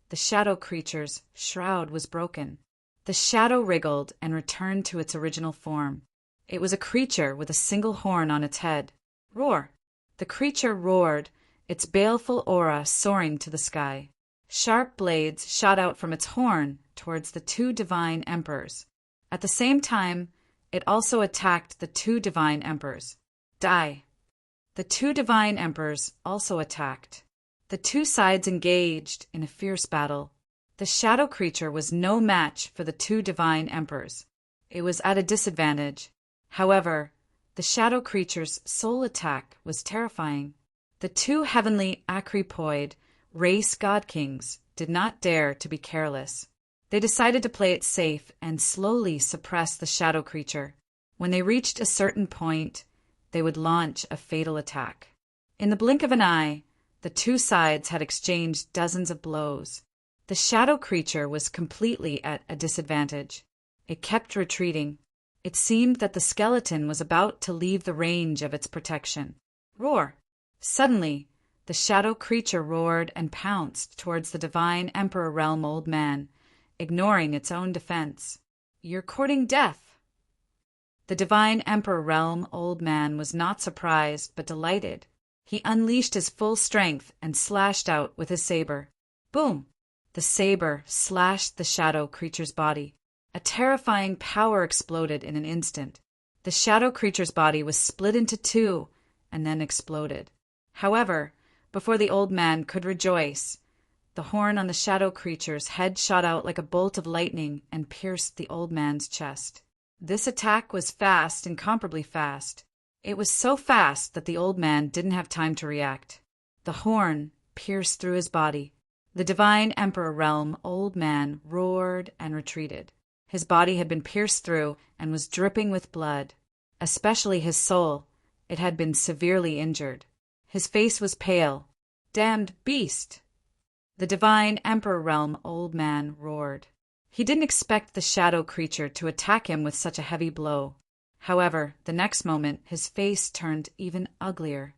A: the shadow creature's shroud was broken. The shadow wriggled and returned to its original form. It was a creature with a single horn on its head. Roar! The creature roared, its baleful aura soaring to the sky. Sharp blades shot out from its horn towards the two divine emperors. At the same time, it also attacked the two divine emperors. Die! The two divine emperors also attacked. The two sides engaged in a fierce battle. The shadow creature was no match for the two divine emperors. It was at a disadvantage. However, the shadow creature's sole attack was terrifying. The two heavenly Acripoid race god kings did not dare to be careless. They decided to play it safe and slowly suppress the shadow creature. When they reached a certain point, they would launch a fatal attack. In the blink of an eye, the two sides had exchanged dozens of blows. The shadow creature was completely at a disadvantage. It kept retreating. It seemed that the skeleton was about to leave the range of its protection. Roar! Suddenly, the shadow creature roared and pounced towards the divine Emperor Realm Old Man, ignoring its own defense. You're courting death! The divine Emperor Realm Old Man was not surprised but delighted. He unleashed his full strength and slashed out with his saber. Boom! The saber slashed the shadow creature's body. A terrifying power exploded in an instant. The shadow creature's body was split into two and then exploded. However, before the old man could rejoice, the horn on the shadow creature's head shot out like a bolt of lightning and pierced the old man's chest. This attack was fast, incomparably fast. It was so fast that the old man didn't have time to react. The horn pierced through his body. The divine Emperor Realm Old Man roared and retreated. His body had been pierced through and was dripping with blood. Especially his soul. It had been severely injured. His face was pale. Damned beast! The divine Emperor Realm Old Man roared. He didn't expect the shadow creature to attack him with such a heavy blow. However, the next moment his face turned even uglier.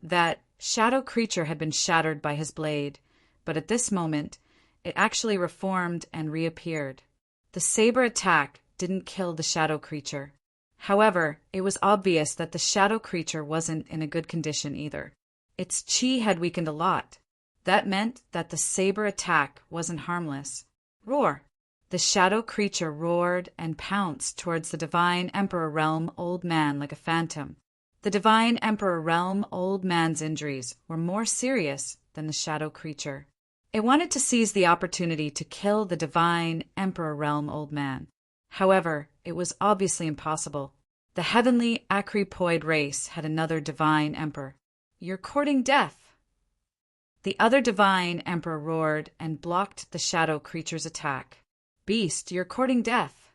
A: That shadow creature had been shattered by his blade, but at this moment it actually reformed and reappeared. The saber attack didn't kill the shadow creature. However, it was obvious that the shadow creature wasn't in a good condition either. Its chi had weakened a lot. That meant that the saber attack wasn't harmless. Roar! The shadow creature roared and pounced towards the divine Emperor Realm Old Man like a phantom. The divine Emperor Realm Old Man's injuries were more serious than the shadow creature. It wanted to seize the opportunity to kill the divine Emperor Realm Old Man. However, it was obviously impossible. The heavenly Acripoid race had another divine emperor. You're courting death! The other divine emperor roared and blocked the shadow creature's attack. Beast, you're courting death!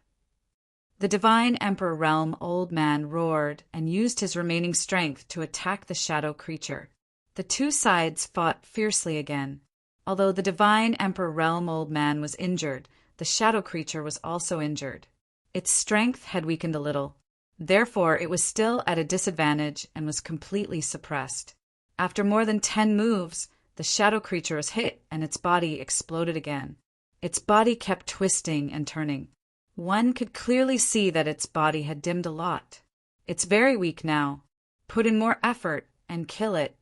A: The divine Emperor Realm Old Man roared and used his remaining strength to attack the shadow creature. The two sides fought fiercely again. Although the divine Emperor Realm Old Man was injured, the shadow creature was also injured. Its strength had weakened a little. Therefore, it was still at a disadvantage and was completely suppressed. After more than 10 moves, the shadow creature was hit and its body exploded again. Its body kept twisting and turning. One could clearly see that its body had dimmed a lot. It's very weak now. Put in more effort and kill it.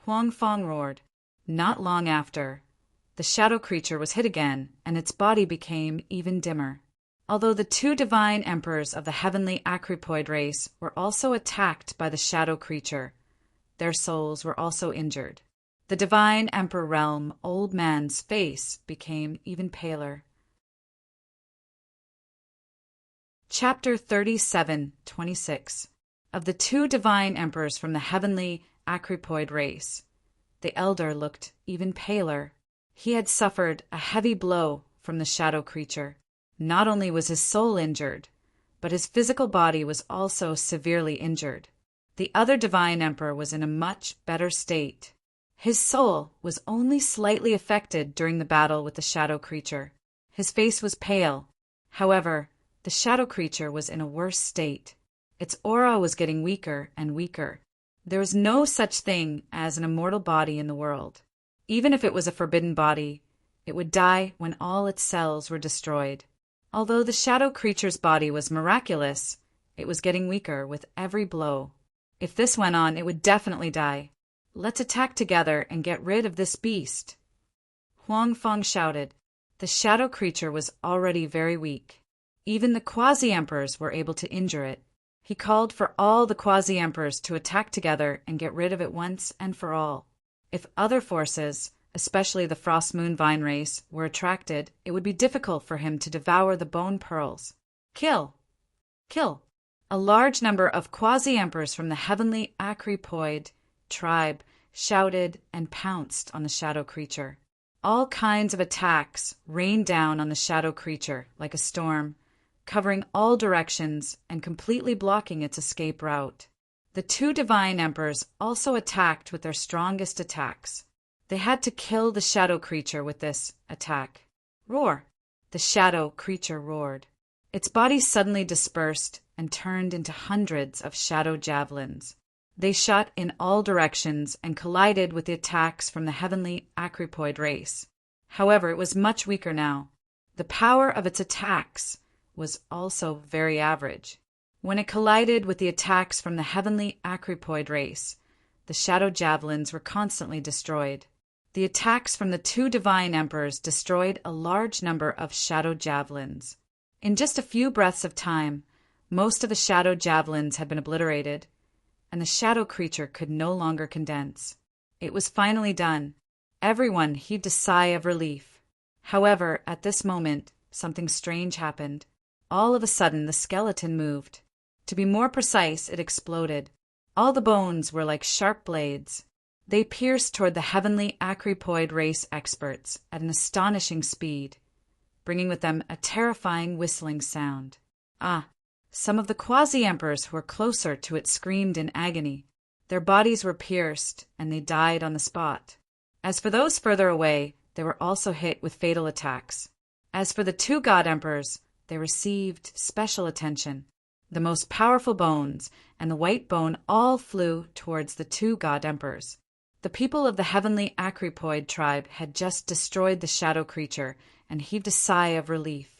A: Huang Fong roared. Not long after, the shadow creature was hit again, and its body became even dimmer. Although the two divine emperors of the heavenly Acripoid race were also attacked by the shadow creature, their souls were also injured. The divine Emperor Realm Old Man's face became even paler. Chapter 37:26. Of the two divine emperors from the heavenly Acripoid race, the elder looked even paler. He had suffered a heavy blow from the shadow creature. Not only was his soul injured, but his physical body was also severely injured. The other divine emperor was in a much better state. His soul was only slightly affected during the battle with the shadow creature. His face was pale. However, the shadow creature was in a worse state. Its aura was getting weaker and weaker. There was no such thing as an immortal body in the world. Even if it was a forbidden body, it would die when all its cells were destroyed. Although the shadow creature's body was miraculous, it was getting weaker with every blow. If this went on, it would definitely die. Let's attack together and get rid of this beast. Huang Fong shouted. The shadow creature was already very weak. Even the quasi-emperors were able to injure it. He called for all the quasi-emperors to attack together and get rid of it once and for all. If other forces, especially the Frost Moon Vine race, were attracted, it would be difficult for him to devour the bone pearls. Kill! Kill! A large number of quasi-emperors from the heavenly Acrypoid tribe shouted and pounced on the shadow creature. All kinds of attacks rained down on the shadow creature like a storm, covering all directions and completely blocking its escape route. The two divine emperors also attacked with their strongest attacks. They had to kill the shadow creature with this attack. Roar! The shadow creature roared. Its body suddenly dispersed and turned into hundreds of shadow javelins. They shot in all directions and collided with the attacks from the heavenly Acrypoid race. However, it was much weaker now. The power of its attacks was also very average. When it collided with the attacks from the heavenly Acrypoid race, the shadow javelins were constantly destroyed. The attacks from the two divine emperors destroyed a large number of shadow javelins. In just a few breaths of time, most of the shadow javelins had been obliterated, and the shadow creature could no longer condense. It was finally done. Everyone heaved a sigh of relief. However, at this moment, something strange happened. All of a sudden, the skeleton moved. To be more precise, it exploded. All the bones were like sharp blades. They pierced toward the heavenly Acrypoid race experts at an astonishing speed, bringing with them a terrifying whistling sound. Some of the quasi-emperors who were closer to it screamed in agony. Their bodies were pierced, and they died on the spot. As for those further away, they were also hit with fatal attacks. As for the two god emperors, they received special attention. The most powerful bones and the white bone all flew towards the two god emperors. The people of the heavenly Acrypoid tribe had just destroyed the shadow creature and heaved a sigh of relief.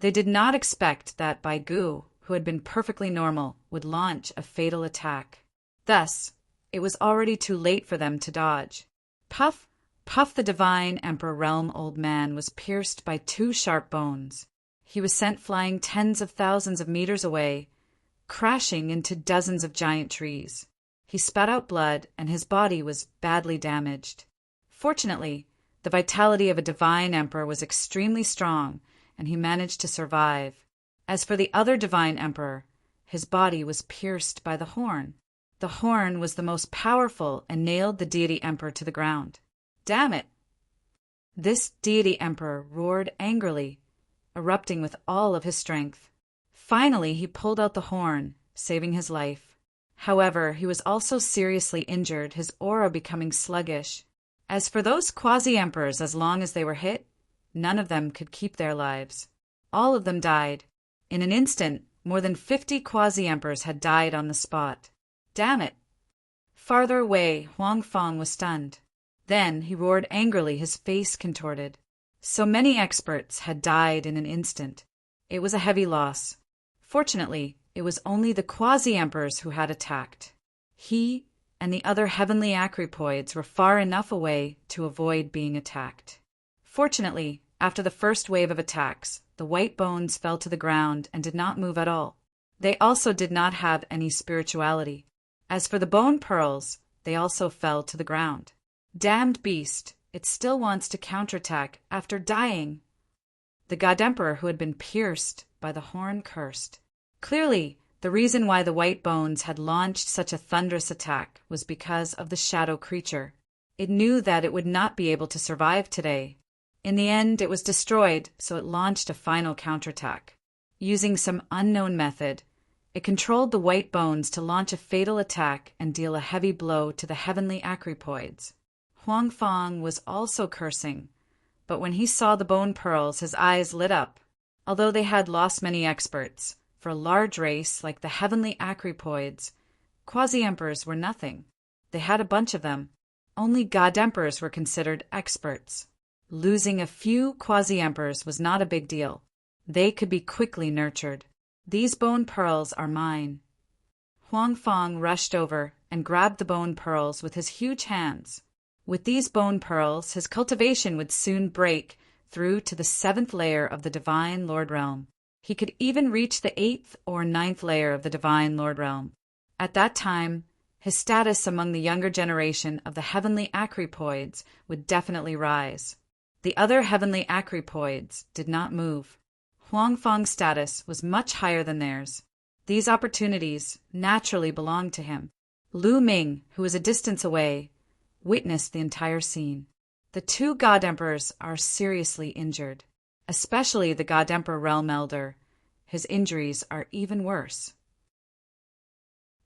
A: They did not expect that Bai Gu, who had been perfectly normal, would launch a fatal attack. Thus, it was already too late for them to dodge. Puff, Puff the divine Emperor Realm Old Man was pierced by two sharp bones. He was sent flying tens of thousands of meters away, crashing into dozens of giant trees. He spat out blood, and his body was badly damaged. Fortunately, the vitality of a divine emperor was extremely strong, and he managed to survive. As for the other divine emperor, his body was pierced by the horn. The horn was the most powerful and nailed the deity emperor to the ground. Damn it! This deity emperor roared angrily, erupting with all of his strength. Finally, he pulled out the horn, saving his life. However, he was also seriously injured, his aura becoming sluggish. As for those quasi-emperors, as long as they were hit, none of them could keep their lives. All of them died. In an instant, more than 50 quasi-emperors had died on the spot. Damn it! Farther away, Huang Fong was stunned. Then he roared angrily, his face contorted. So many experts had died in an instant. It was a heavy loss. Fortunately, it was only the quasi-emperors who had attacked. He and the other heavenly Acrypoids were far enough away to avoid being attacked. Fortunately, after the first wave of attacks, the white bones fell to the ground and did not move at all. They also did not have any spirituality. As for the bone pearls, they also fell to the ground. Damned beast, it still wants to counterattack after dying. The god emperor who had been pierced by the horn cursed. Clearly, the reason why the white bones had launched such a thunderous attack was because of the shadow creature. It knew that it would not be able to survive today. In the end, it was destroyed, so it launched a final counterattack. Using some unknown method, it controlled the white bones to launch a fatal attack and deal a heavy blow to the heavenly Acrypoids. Huang Fong was also cursing, but when he saw the bone pearls, his eyes lit up. Although they had lost many experts, for a large race like the heavenly Acrypoids, quasi-emperors were nothing. They had a bunch of them. Only god-emperors were considered experts. Losing a few quasi-emperors was not a big deal. They could be quickly nurtured. These bone pearls are mine. Huang Fong rushed over and grabbed the bone pearls with his huge hands. With these bone pearls, his cultivation would soon break through to the 7th layer of the Divine Lord Realm. He could even reach the 8th or 9th layer of the Divine Lord Realm. At that time, his status among the younger generation of the heavenly acrypoids would definitely rise. The other heavenly acrypoids did not move. Huangfang's status was much higher than theirs. These opportunities naturally belonged to him. Lu Ming, who was a distance away, witnessed the entire scene. The 2 God Emperors are seriously injured, especially the God Emperor Realm Elder. His injuries are even worse.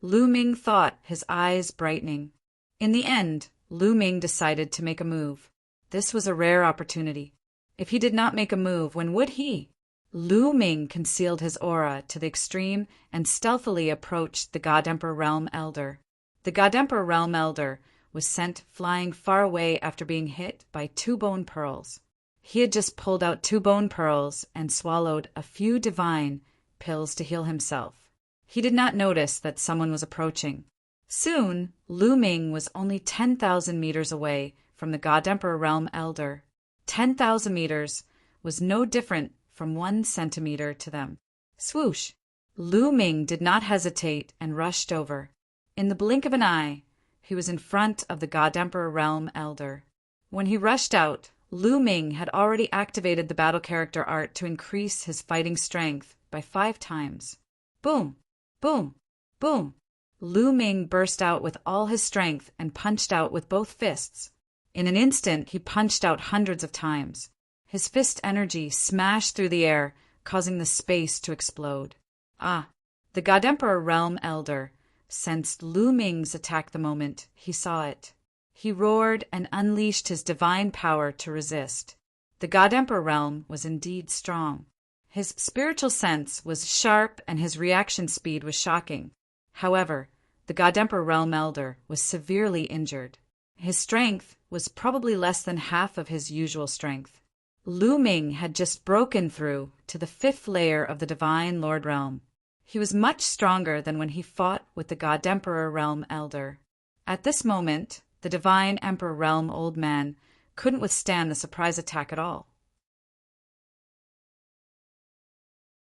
A: Lu Ming thought, his eyes brightening. In the end, Lu Ming decided to make a move. This was a rare opportunity. If he did not make a move, when would he? Lu Ming concealed his aura to the extreme and stealthily approached the God Emperor Realm Elder. The God Emperor Realm Elder was sent flying far away after being hit by 2 bone pearls. He had just pulled out 2 bone pearls and swallowed a few divine pills to heal himself. He did not notice that someone was approaching. Soon, Lu Ming was only 10,000 meters away from the God Emperor Realm Elder. 10,000 meters was no different from 1 centimeter to them. Swoosh! Lu Ming did not hesitate and rushed over. In the blink of an eye, he was in front of the God Emperor Realm Elder. When he rushed out, Lu Ming had already activated the battle character art to increase his fighting strength by 5 times. Boom! Boom! Boom! Lu Ming burst out with all his strength and punched out with both fists. In an instant, he punched out hundreds of times. His fist energy smashed through the air, causing the space to explode. The God Emperor Realm Elder sensed Lu Ming's attack the moment he saw it. He roared and unleashed his divine power to resist. The God Emperor Realm was indeed strong. His spiritual sense was sharp and his reaction speed was shocking. However, the God Emperor Realm Elder was severely injured. His strength was probably less than half of his usual strength. Lu Ming had just broken through to the 5th layer of the Divine Lord Realm. He was much stronger than when he fought with the God Emperor Realm Elder. At this moment, the Divine Emperor Realm Old Man couldn't withstand the surprise attack at all.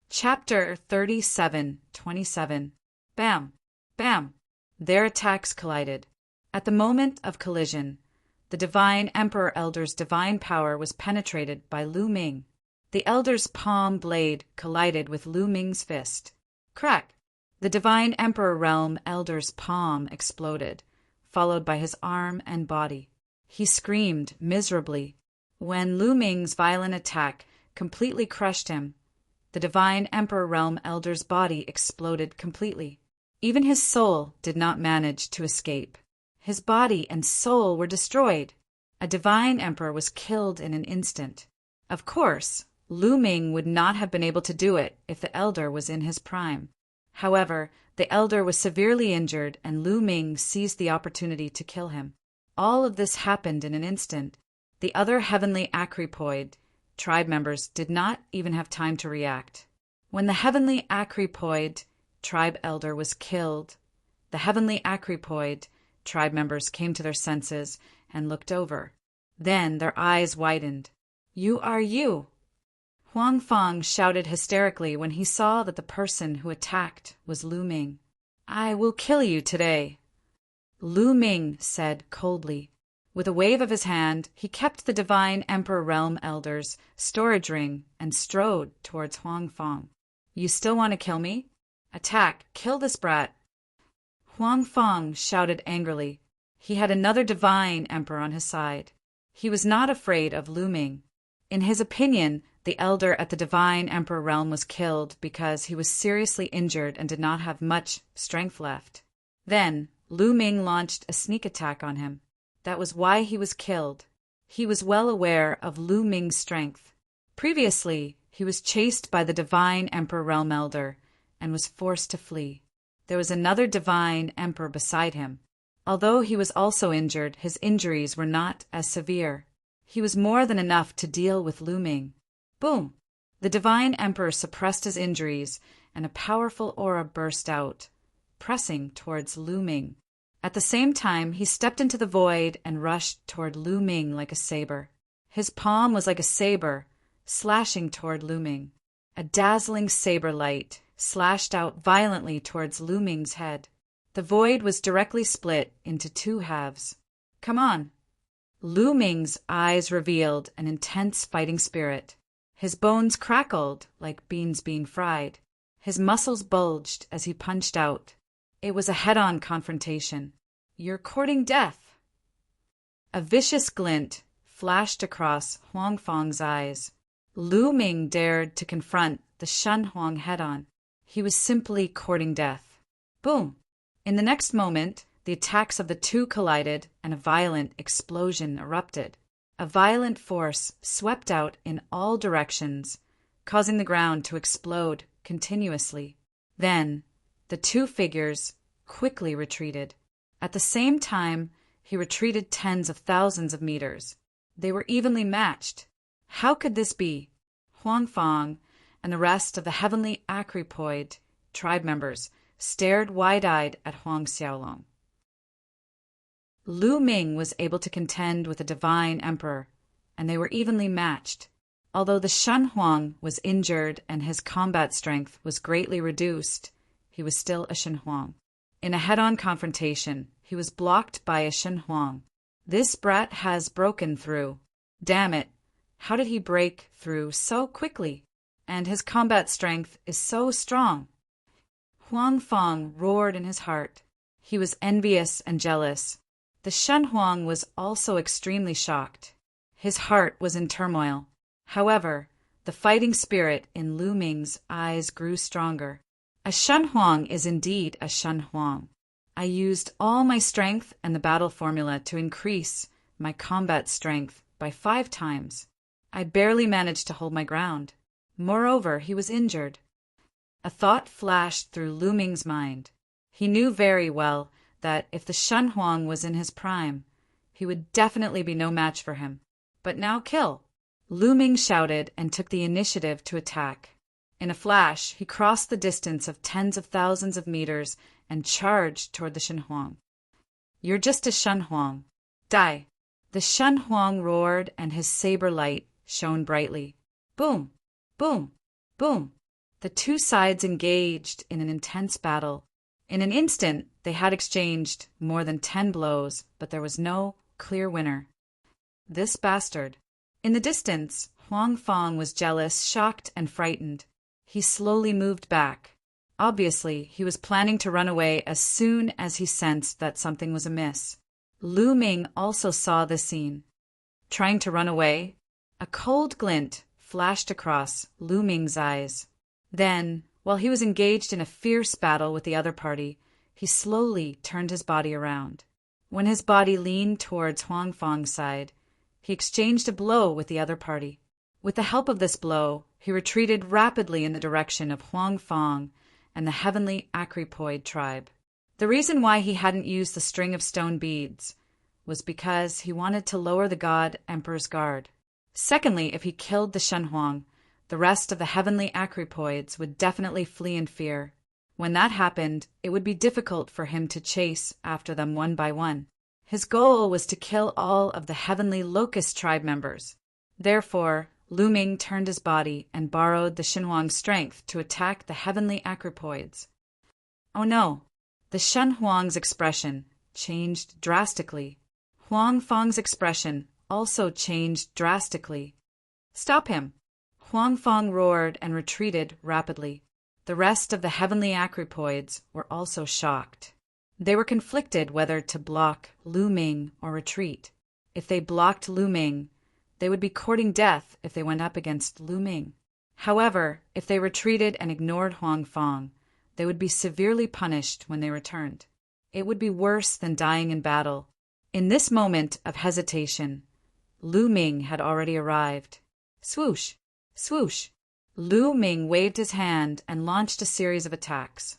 A: Chapter 37:27. Bam! Bam! Their attacks collided. At the moment of collision, the Divine Emperor Elder's divine power was penetrated by Lu Ming. The Elder's palm blade collided with Lu Ming's fist. Crack! The Divine Emperor Realm Elder's palm exploded, followed by his arm and body. He screamed miserably. When Lu Ming's violent attack completely crushed him, the Divine Emperor Realm Elder's body exploded completely. Even his soul did not manage to escape. His body and soul were destroyed. A Divine Emperor was killed in an instant. Of course, Lu Ming would not have been able to do it if the Elder was in his prime. However, the Elder was severely injured and Lu Ming seized the opportunity to kill him. All of this happened in an instant. The other heavenly acrypoid tribe members did not even have time to react. When the heavenly acrypoid tribe elder was killed, the heavenly acrypoid tribe members came to their senses and looked over. Then their eyes widened. "You are you!" Huangfang shouted hysterically when he saw that the person who attacked was Lu Ming. "I will kill you today," Lu Ming said coldly. With a wave of his hand, he kept the Divine Emperor Realm Elder's storage ring and strode towards Huangfang. "You still want to kill me? Attack! Kill this brat!" Huangfang shouted angrily. He had another Divine Emperor on his side. He was not afraid of Lu Ming. In his opinion, the Elder at the Divine Emperor Realm was killed because he was seriously injured and did not have much strength left. Then, Lu Ming launched a sneak attack on him. That was why he was killed. He was well aware of Lu Ming's strength. Previously, he was chased by the Divine Emperor Realm Elder and was forced to flee. There was another Divine Emperor beside him. Although he was also injured, his injuries were not as severe. He was more than enough to deal with Lu Ming. Boom! The Divine Emperor suppressed his injuries, and a powerful aura burst out, pressing towards Lu Ming. At the same time, he stepped into the void and rushed toward Lu Ming like a saber. His palm was like a saber, slashing toward Lu Ming. A dazzling saber light slashed out violently towards Lu Ming's head. The void was directly split into two halves. Come on! Lu Ming's eyes revealed an intense fighting spirit. His bones crackled like beans being fried. His muscles bulged as he punched out. It was a head-on confrontation. You're courting death! A vicious glint flashed across Huang Fang's eyes. Lu Ming dared to confront the Shen Huang head-on. He was simply courting death. Boom! In the next moment, the attacks of the two collided and a violent explosion erupted. A violent force swept out in all directions, causing the ground to explode continuously. Then, the two figures quickly retreated. At the same time, he retreated tens of thousands of meters. They were evenly matched. How could this be? Huang Fang and the rest of the heavenly Acrypoid tribe members stared wide-eyed at Huang Xiaolong. Lu Ming was able to contend with a divine emperor, and they were evenly matched. Although the Shen Huang was injured and his combat strength was greatly reduced, he was still a Shen Huang. In a head-on confrontation, he was blocked by a Shen Huang. This brat has broken through. Damn it, how did he break through so quickly? And his combat strength is so strong. Huang Fang roared in his heart. He was envious and jealous. The Shen Huang was also extremely shocked. His heart was in turmoil. However, the fighting spirit in Lu Ming's eyes grew stronger. A Shen Huang is indeed a Shen Huang. I used all my strength and the battle formula to increase my combat strength by 5 times. I barely managed to hold my ground. Moreover, he was injured. A thought flashed through Lu Ming's mind. He knew very well that if the Shen Huang was in his prime, he would definitely be no match for him. But now kill! Lu Ming shouted and took the initiative to attack. In a flash, he crossed the distance of tens of thousands of meters and charged toward the Shen Huang. You're just a Shen Huang. Die! The Shen Huang roared and his saber light shone brightly. Boom! Boom! Boom! The two sides engaged in an intense battle. In an instant, they had exchanged more than 10 blows, but there was no clear winner. This bastard. In the distance, Huang Fang was jealous, shocked, and frightened. He slowly moved back. Obviously, he was planning to run away as soon as he sensed that something was amiss. Lu Ming also saw this scene. Trying to run away, a cold glint flashed across Lu Ming's eyes. Then, while he was engaged in a fierce battle with the other party, he slowly turned his body around. When his body leaned towards Huang Fang's side, he exchanged a blow with the other party. With the help of this blow, he retreated rapidly in the direction of Huang Fang and the heavenly Acrypoid tribe. The reason why he hadn't used the string of stone beads was because he wanted to lower the god emperor's guard. Secondly, if he killed the Shen Huang, the rest of the heavenly Acrypoids would definitely flee in fear. When that happened, it would be difficult for him to chase after them one by one. His goal was to kill all of the heavenly Locust tribe members. Therefore, Lu Ming turned his body and borrowed the Shen Huang's strength to attack the heavenly Acrypoids. Oh no! The Shen Huang's expression changed drastically. Huang Fang's expression also changed drastically. Stop him! Huang Fang roared and retreated rapidly. The rest of the heavenly Acrypoids were also shocked. They were conflicted whether to block Lu Ming or retreat. If they blocked Lu Ming, they would be courting death if they went up against Lu Ming. However, if they retreated and ignored Huang Fang, they would be severely punished when they returned. It would be worse than dying in battle. In this moment of hesitation, Lu Ming had already arrived. Swoosh! Swoosh! Lu Ming waved his hand and launched a series of attacks.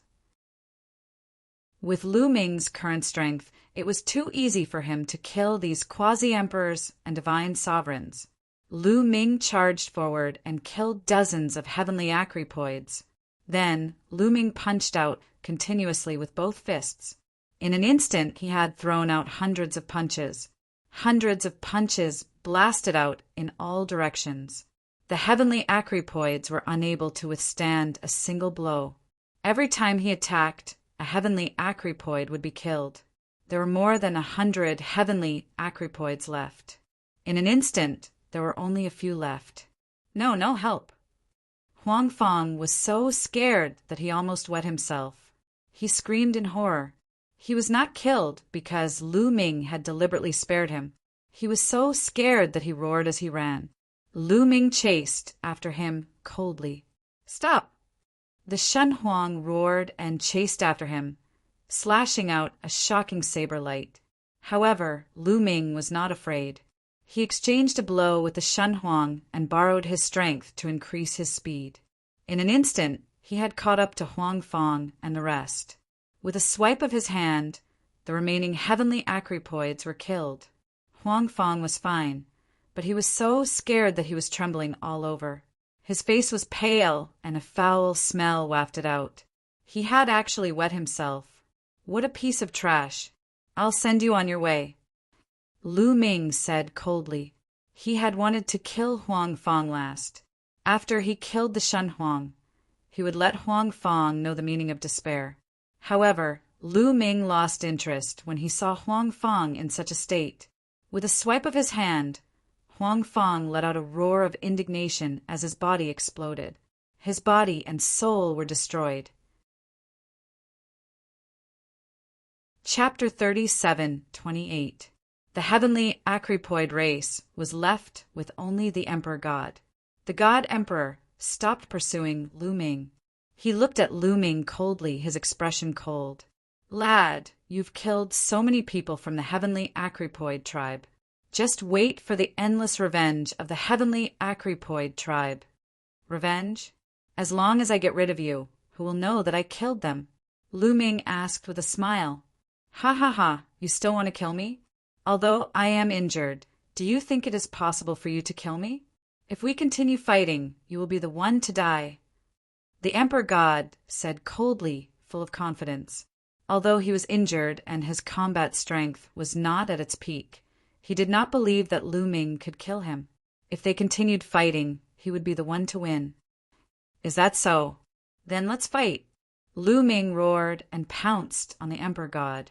A: With Lu Ming's current strength, it was too easy for him to kill these quasi-emperors and divine sovereigns. Lu Ming charged forward and killed dozens of heavenly Acrypoids. Then, Lu Ming punched out continuously with both fists. In an instant, he had thrown out hundreds of punches. Hundreds of punches blasted out in all directions. The heavenly acrypoids were unable to withstand a single blow. Every time he attacked, a heavenly acrypoid would be killed. There were more than 100 heavenly acrypoids left. In an instant, there were only a few left. No help. Huang Fong was so scared that he almost wet himself. He screamed in horror. He was not killed because Lu Ming had deliberately spared him. He was so scared that he roared as he ran. Lu Ming chased after him coldly. "Stop!" The Shen Huang roared and chased after him, slashing out a shocking saber light. However, Lu Ming was not afraid. He exchanged a blow with the Shen Huang and borrowed his strength to increase his speed. In an instant, he had caught up to Huang Fong and the rest. With a swipe of his hand, the remaining heavenly acrypoids were killed. Huang Fong was fine, but he was so scared that he was trembling all over. His face was pale, and a foul smell wafted out. He had actually wet himself. What a piece of trash. "I'll send you on your way," Lu Ming said coldly. He had wanted to kill Huang Fong last. After he killed the Shen Huang, he would let Huang Fong know the meaning of despair. However, Lu Ming lost interest when he saw Huang Fong in such a state. With a swipe of his hand, Huang Fong let out a roar of indignation as his body exploded. His body and soul were destroyed. Chapter 37:28. The heavenly acrypoid race was left with only the Emperor God. The God Emperor stopped pursuing Lu Ming. He looked at Lu Ming coldly, his expression cold. "Lad, you've killed so many people from the heavenly acrypoid tribe. Just wait for the endless revenge of the heavenly acrypoid tribe." "Revenge? As long as I get rid of you, who will know that I killed them?" Lu Ming asked with a smile. Ha, you still want to kill me? Although I am injured, do you think it is possible for you to kill me? If we continue fighting, you will be the one to die." The Emperor God said coldly, full of confidence. Although he was injured and his combat strength was not at its peak, he did not believe that Lu Ming could kill him. If they continued fighting, he would be the one to win. "Is that so? Then let's fight." Lu Ming roared and pounced on the Emperor God.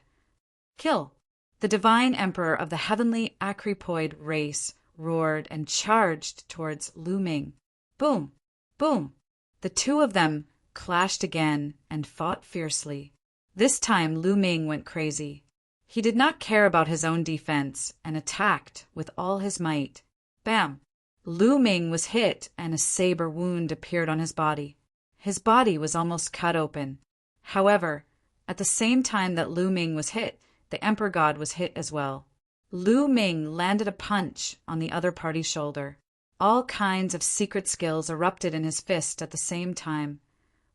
A: "Kill!" The divine emperor of the heavenly acrypoid race roared and charged towards Lu Ming. Boom! Boom! The two of them clashed again and fought fiercely. This time Lu Ming went crazy. He did not care about his own defense and attacked with all his might. Bam! Lu Ming was hit and a saber wound appeared on his body. His body was almost cut open. However, at the same time that Lu Ming was hit, the Emperor God was hit as well. Lu Ming landed a punch on the other party's shoulder. All kinds of secret skills erupted in his fist at the same time,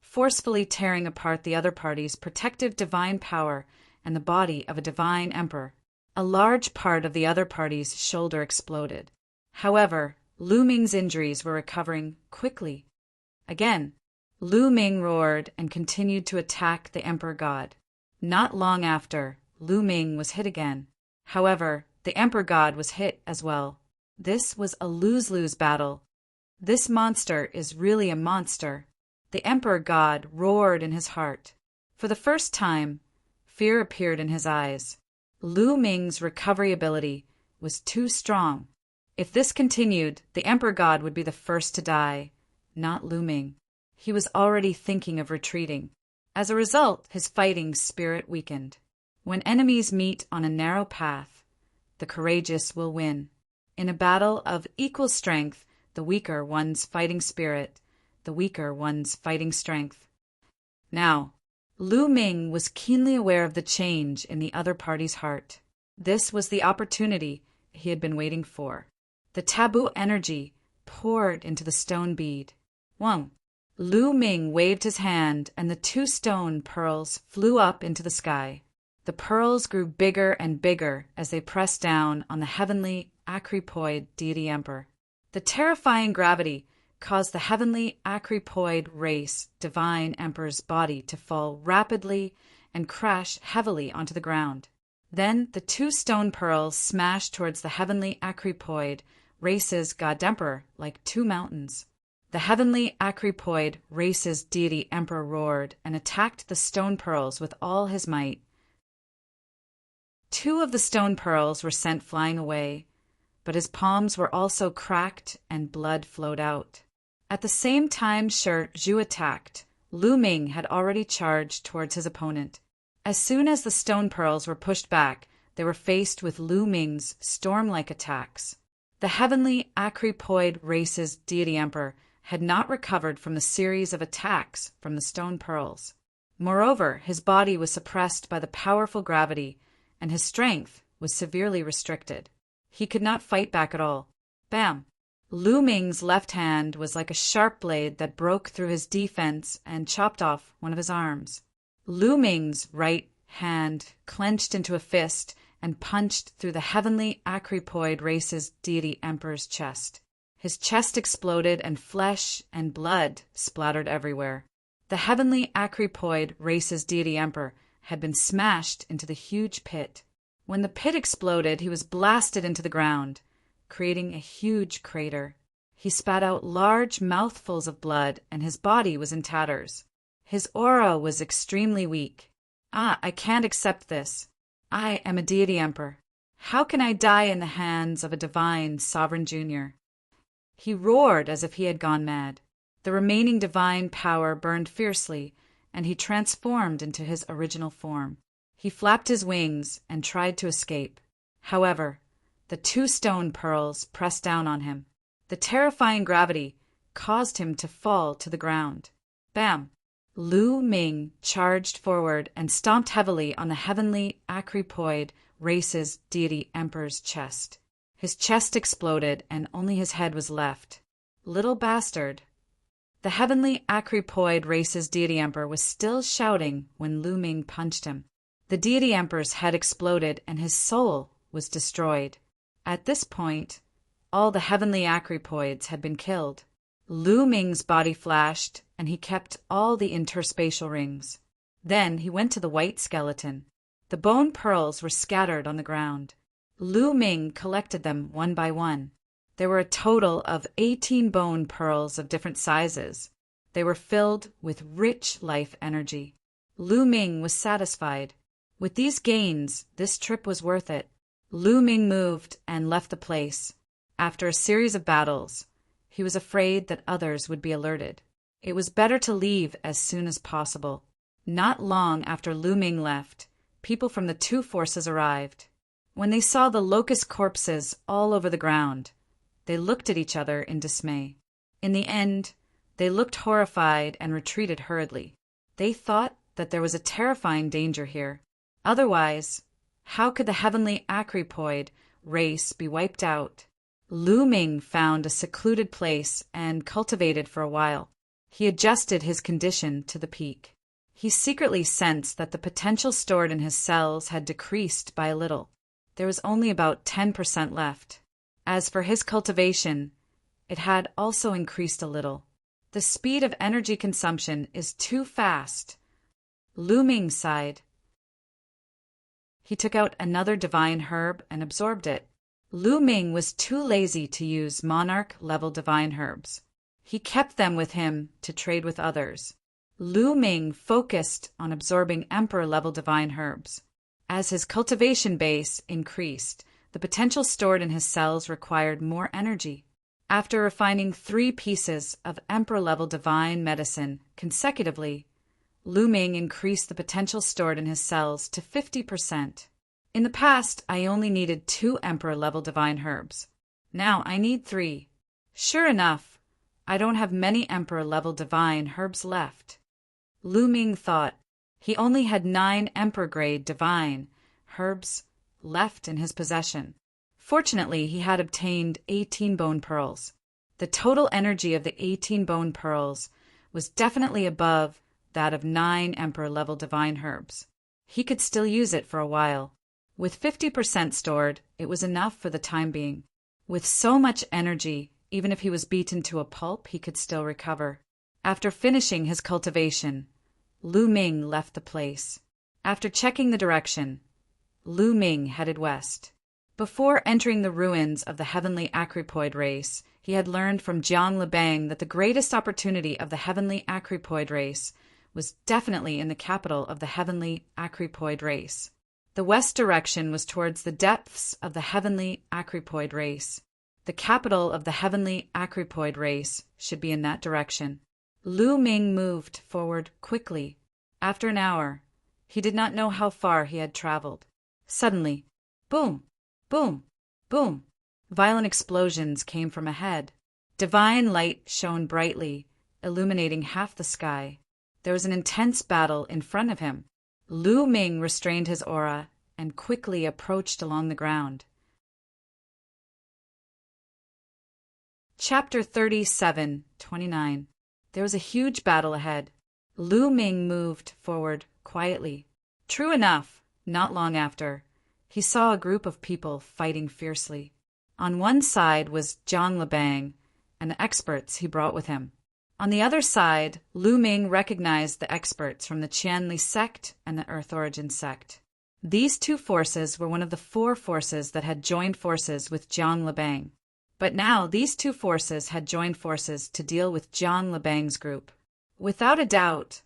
A: forcefully tearing apart the other party's protective divine power and the body of a divine emperor. A large part of the other party's shoulder exploded. However, Lu Ming's injuries were recovering quickly. Again, Lu Ming roared and continued to attack the Emperor God. Not long after, Lu Ming was hit again. However, the Emperor God was hit as well. This was a lose-lose battle. This monster is really a monster. The Emperor God roared in his heart. For the first time, fear appeared in his eyes. Lu Ming's recovery ability was too strong. If this continued, the Emperor God would be the first to die, not Lu Ming. He was already thinking of retreating. As a result, his fighting spirit weakened. When enemies meet on a narrow path, the courageous will win. In a battle of equal strength, the weaker one's fighting spirit, the weaker one's fighting strength. Now, Lu Ming was keenly aware of the change in the other party's heart. This was the opportunity he had been waiting for. The taboo energy poured into the stone bead. Wang! Lu Ming waved his hand, and the two stone pearls flew up into the sky. The pearls grew bigger and bigger as they pressed down on the heavenly acrypoid deity emperor. The terrifying gravity caused the heavenly acrypoid race divine emperor's body to fall rapidly and crash heavily onto the ground. Then the two stone pearls smashed towards the heavenly Acripoid, Race's God Emperor, like two mountains. The heavenly Acripoid, Race's deity emperor roared and attacked the stone pearls with all his might. Two of the stone pearls were sent flying away, but his palms were also cracked and blood flowed out. At the same time Zhu attacked, Lu Ming had already charged towards his opponent. As soon as the stone pearls were pushed back, they were faced with Lu Ming's storm-like attacks. The heavenly Acripoid Race's deity emperor had not recovered from the series of attacks from the stone pearls. Moreover, his body was suppressed by the powerful gravity, and his strength was severely restricted. He could not fight back at all. Bam! Lu Ming's left hand was like a sharp blade that broke through his defense and chopped off one of his arms. Lu Ming's right hand clenched into a fist and punched through the heavenly Acripoid Race's deity emperor's chest. His chest exploded and flesh and blood splattered everywhere. The heavenly Acripoid Race's deity emperor had been smashed into the huge pit. When the pit exploded, he was blasted into the ground, creating a huge crater. He spat out large mouthfuls of blood, and his body was in tatters. His aura was extremely weak. I can't accept this. I am a deity emperor. How can I die in the hands of a divine sovereign junior? He roared as if he had gone mad. The remaining divine power burned fiercely, and he transformed into his original form. He flapped his wings and tried to escape. However, the two stone pearls pressed down on him. The terrifying gravity caused him to fall to the ground. Bam! Lu Ming charged forward and stomped heavily on the heavenly Acripoid Race's deity emperor's chest. His chest exploded and only his head was left. Little bastard! The heavenly Acripoid Race's deity emperor was still shouting when Lu Ming punched him. The deity emperor's head exploded and his soul was destroyed. At this point, all the heavenly Acripoids had been killed. Lu Ming's body flashed, and he kept all the interspatial rings. Then he went to the white skeleton. The bone pearls were scattered on the ground. Lu Ming collected them one by one. There were a total of 18 bone pearls of different sizes. They were filled with rich life energy. Lu Ming was satisfied. With these gains, this trip was worth it. Lu Ming moved and left the place. After a series of battles, he was afraid that others would be alerted. It was better to leave as soon as possible. Not long after Lu Ming left, people from the two forces arrived. When they saw the locust corpses all over the ground, they looked at each other in dismay. In the end, they looked horrified and retreated hurriedly. They thought that there was a terrifying danger here. Otherwise, how could the heavenly Acripoid race be wiped out? Lu Ming found a secluded place and cultivated for a while. He adjusted his condition to the peak. He secretly sensed that the potential stored in his cells had decreased by a little. There was only about 10% left. As for his cultivation, it had also increased a little. The speed of energy consumption is too fast. Lu Ming sighed. He took out another divine herb and absorbed it. Lu Ming was too lazy to use monarch-level divine herbs. He kept them with him to trade with others. Lu Ming focused on absorbing emperor-level divine herbs. As his cultivation base increased, the potential stored in his cells required more energy. After refining 3 pieces of emperor-level divine medicine consecutively, Lu Ming increased the potential stored in his cells to 50%. In the past, I only needed 2 emperor-level divine herbs. Now I need 3. Sure enough, I don't have many emperor-level divine herbs left. Lu Ming thought. He only had 9 emperor-grade divine herbs left in his possession. Fortunately, he had obtained 18 bone pearls. The total energy of the 18 bone pearls was definitely above that of 9 emperor-level divine herbs. He could still use it for a while. With 50% stored, it was enough for the time being. With so much energy, even if he was beaten to a pulp, he could still recover. After finishing his cultivation, Lu Ming left the place. After checking the direction, Lu Ming headed west. Before entering the ruins of the heavenly Acrypoid race, he had learned from Jiang Libang that the greatest opportunity of the heavenly Acrypoid race was definitely in the capital of the heavenly Acrypoid race. The west direction was towards the depths of the heavenly Acrypoid race. The capital of the heavenly Acrypoid race should be in that direction. Lu Ming moved forward quickly. After an hour, he did not know how far he had traveled. Suddenly, boom, boom, boom, violent explosions came from ahead. Divine light shone brightly, illuminating half the sky. There was an intense battle in front of him. Lu Ming restrained his aura and quickly approached along the ground. Chapter 37:29. There was a huge battle ahead. Lu Ming moved forward quietly. True enough, not long after, he saw a group of people fighting fiercely. On one side was Jiang Libang and the experts he brought with him. On the other side, Lu Ming recognized the experts from the Qianli sect and the Earth Origin sect. These two forces were one of the 4 forces that had joined forces with Jiang Libang. But now these 2 forces had joined forces to deal with Jiang Libang's group. Without a doubt,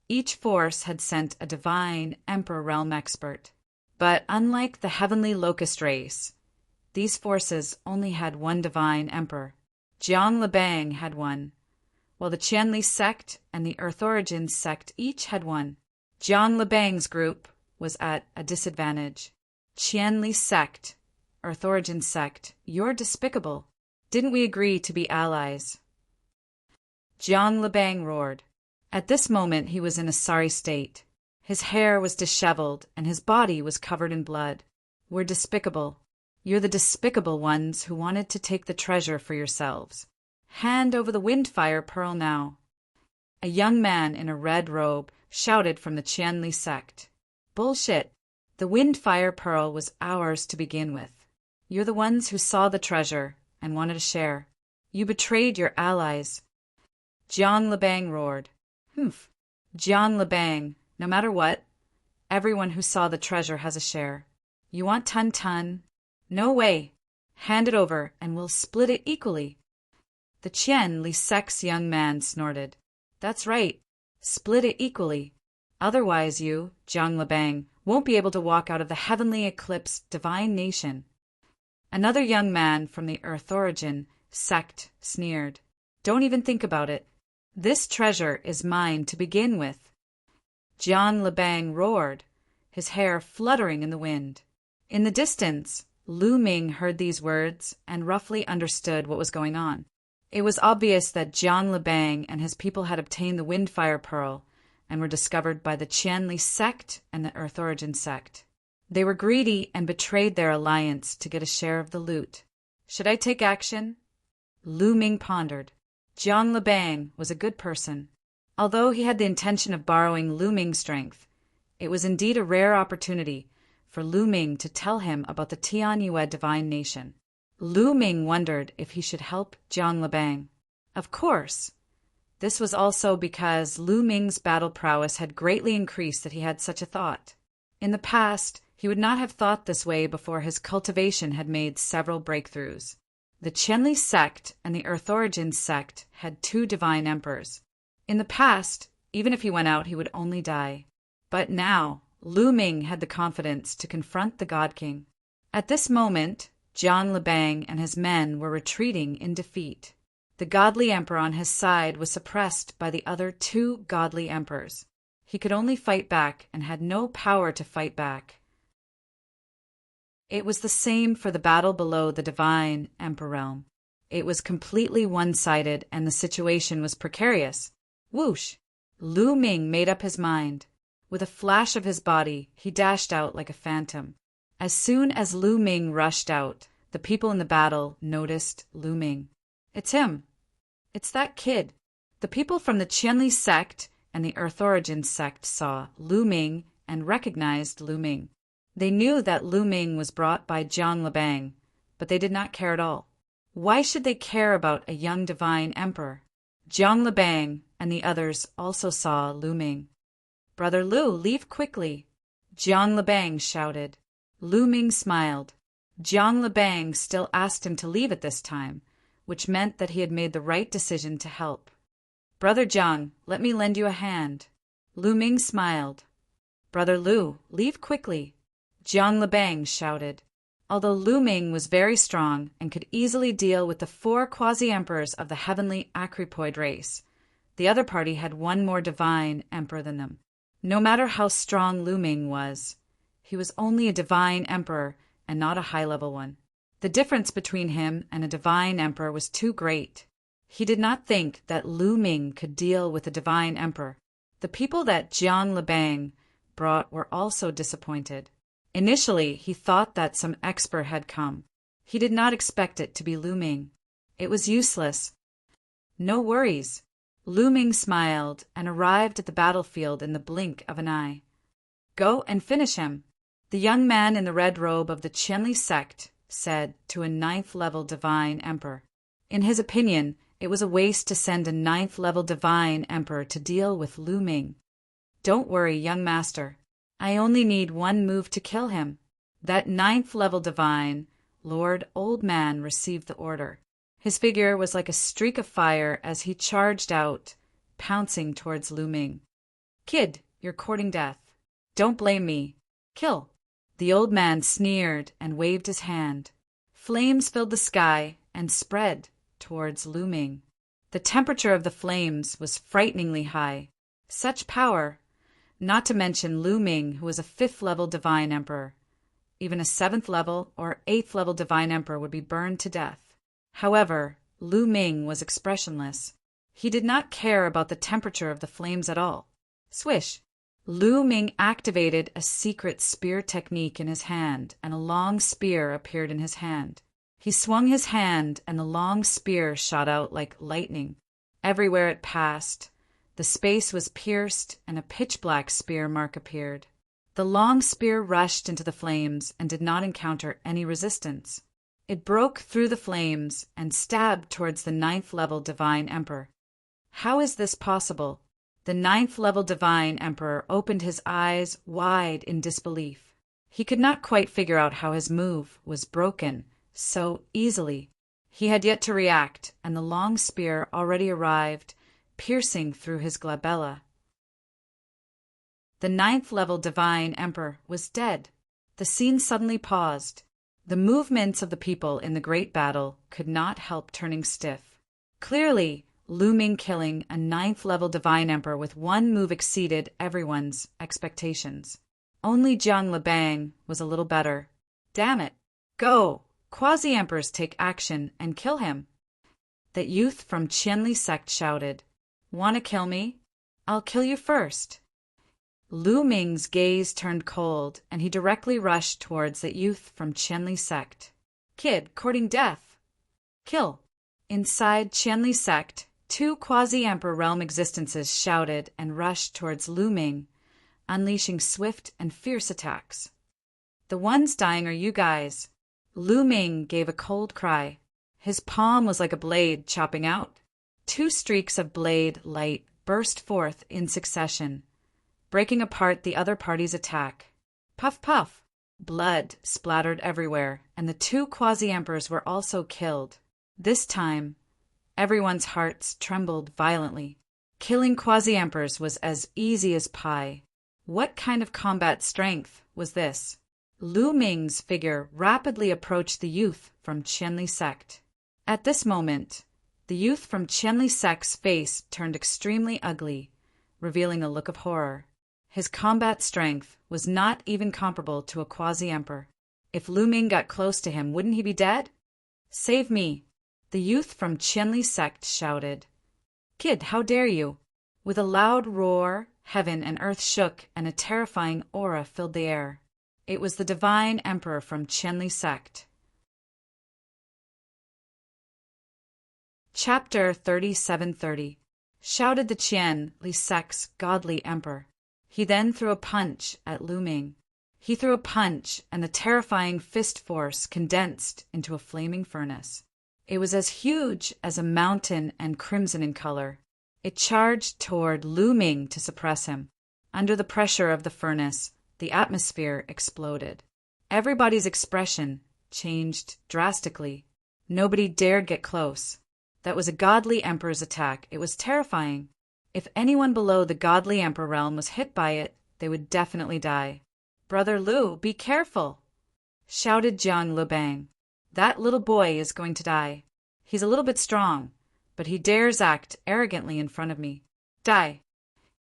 A: each force had sent a divine Emperor Realm expert. But unlike the heavenly locust race, these forces only had one divine emperor. Jiang Libang had one, while the Qianli sect and the Earth Origin sect each had one. Jiang Libang's group was at a disadvantage. Qianli sect, Earth Origin sect, you're despicable. Didn't we agree to be allies? Jiang Libang roared. At this moment he was in a sorry state. His hair was disheveled and his body was covered in blood. We're despicable. You're the despicable ones who wanted to take the treasure for yourselves. Hand over the Windfire Pearl now. A young man in a red robe shouted from the Qianli sect. Bullshit. The Windfire Pearl was ours to begin with. You're the ones who saw the treasure and wanted a share. You betrayed your allies. Jiang Libang roared. Humph. Jiang Libang, no matter what, everyone who saw the treasure has a share. You want Tun? No way. Hand it over and we'll split it equally. The Qianli sect's young man snorted. That's right. Split it equally. Otherwise you, Jiang Libang, won't be able to walk out of the heavenly eclipse divine nation. Another young man from the Earth Origin sect sneered. Don't even think about it. This treasure is mine to begin with. Jiang Libang roared, his hair fluttering in the wind. In the distance, Lu Ming heard these words and roughly understood what was going on. It was obvious that Jiang Libang and his people had obtained the Windfire Pearl and were discovered by the Qianli sect and the Earth Origin sect. They were greedy and betrayed their alliance to get a share of the loot. Should I take action? Lu Ming pondered. Jiang Libang was a good person. Although he had the intention of borrowing Lu Ming's strength, it was indeed a rare opportunity for Lu Ming to tell him about the Tianyue divine nation. Lu Ming wondered if he should help Jiang Libang. Of course. This was also because Lu Ming's battle prowess had greatly increased that he had such a thought. In the past, he would not have thought this way before his cultivation had made several breakthroughs. The Qianli sect and the Earth Origin sect had 2 divine emperors. In the past, even if he went out, he would only die. But now, Lu Ming had the confidence to confront the God King. At this moment, Jiang Libang and his men were retreating in defeat. The godly emperor on his side was suppressed by the other 2 godly emperors. He could only fight back and had no power to fight back. It was the same for the battle below the divine emperor realm. It was completely one-sided and the situation was precarious. Whoosh! Lu Ming made up his mind. With a flash of his body, he dashed out like a phantom. As soon as Lu Ming rushed out, the people in the battle noticed Lu Ming. It's him. It's that kid. The people from the Qianli sect and the Earth Origin sect saw Lu Ming and recognized Lu Ming. They knew that Lu Ming was brought by Jiang Libang, but they did not care at all. Why should they care about a young divine emperor? Jiang Libang and the others also saw Lu Ming. Brother Lu, leave quickly. Jiang Libang shouted. Lu Ming smiled. Jiang Libang still asked him to leave at this time, which meant that he had made the right decision to help. Brother Jiang, let me lend you a hand. Lu Ming smiled. Brother Lu, leave quickly, Jiang Libang shouted. Although Lu Ming was very strong and could easily deal with the 4 quasi-emperors of the heavenly Acrypoid race, the other party had one more divine emperor than them. No matter how strong Lu Ming was, he was only a divine emperor and not a high-level one. The difference between him and a divine emperor was too great. He did not think that Lu Ming could deal with a divine emperor. The people that Jiang Libang brought were also disappointed. Initially, he thought that some expert had come. He did not expect it to be Lu Ming. It was useless. No worries. Lu Ming smiled and arrived at the battlefield in the blink of an eye. Go and finish him, the young man in the red robe of the Qianli sect said to a 9th-level divine emperor. In his opinion, it was a waste to send a 9th-level divine emperor to deal with Lu Ming. Don't worry, young master. I only need one move to kill him. That 9th-level divine, Lord Old Man, received the order. His figure was like a streak of fire as he charged out, pouncing towards Lu Ming. Kid, you're courting death. Don't blame me. Kill. The old man sneered and waved his hand. Flames filled the sky and spread towards Lu Ming. The temperature of the flames was frighteningly high. Such power, not to mention Lu Ming, who was a 5th-level divine emperor. Even a 7th-level or 8th-level divine emperor would be burned to death. However, Lu Ming was expressionless. He did not care about the temperature of the flames at all. Swish! Lu Ming activated a secret spear technique in his hand, and a long spear appeared in his hand. He swung his hand, and the long spear shot out like lightning. Everywhere it passed, the space was pierced, and a pitch-black spear mark appeared. The long spear rushed into the flames and did not encounter any resistance. It broke through the flames and stabbed towards the 9th-level divine emperor. How is this possible? The 9th-level divine emperor opened his eyes wide in disbelief. He could not quite figure out how his move was broken so easily. He had yet to react, and the long spear already arrived, piercing through his glabella. The 9th-level divine emperor was dead. The scene suddenly paused. The movements of the people in the great battle could not help turning stiff. Clearly, Lu Ming killing a 9th-level divine emperor with one move exceeded everyone's expectations. Only Jiang Libang was a little better. Damn it! Go! Quasi-emperors take action and kill him. That youth from Qianli sect shouted. Wanna kill me? I'll kill you first. Lu Ming's gaze turned cold, and he directly rushed towards that youth from Qianli sect. Kid, courting death. Kill. Inside Qianli sect, 2 quasi-emperor realm existences shouted and rushed towards Lu Ming, unleashing swift and fierce attacks. The ones dying are you guys. Lu Ming gave a cold cry. His palm was like a blade chopping out. 2 streaks of blade light burst forth in succession, breaking apart the other party's attack. Puff, puff! Blood splattered everywhere, and the 2 quasi-emperors were also killed. This time, everyone's hearts trembled violently. Killing quasi-emperors was as easy as pie. What kind of combat strength was this? Lu Ming's figure rapidly approached the youth from Qianli sect. At this moment, the youth from Qianli sect's face turned extremely ugly, revealing a look of horror. His combat strength was not even comparable to a quasi-emperor. If Lu Ming got close to him, wouldn't he be dead? Save me! The youth from Qianli sect shouted. Kid, how dare you! With a loud roar, heaven and earth shook, and a terrifying aura filled the air. It was the divine emperor from Qianli sect. Chapter 3730. Shouted the Qianli sect's godly emperor. He then threw a punch at Lu Ming. He threw a punch, and the terrifying fist force condensed into a flaming furnace. It was as huge as a mountain and crimson in color. It charged toward Lu Ming to suppress him. Under the pressure of the furnace, the atmosphere exploded. Everybody's expression changed drastically. Nobody dared get close. That was a godly emperor's attack. It was terrifying. If anyone below the godly emperor realm was hit by it, they would definitely die. "Brother Lu, be careful!" shouted Jiang Lubang. "That little boy is going to die. He's a little bit strong, but he dares act arrogantly in front of me." "Die!"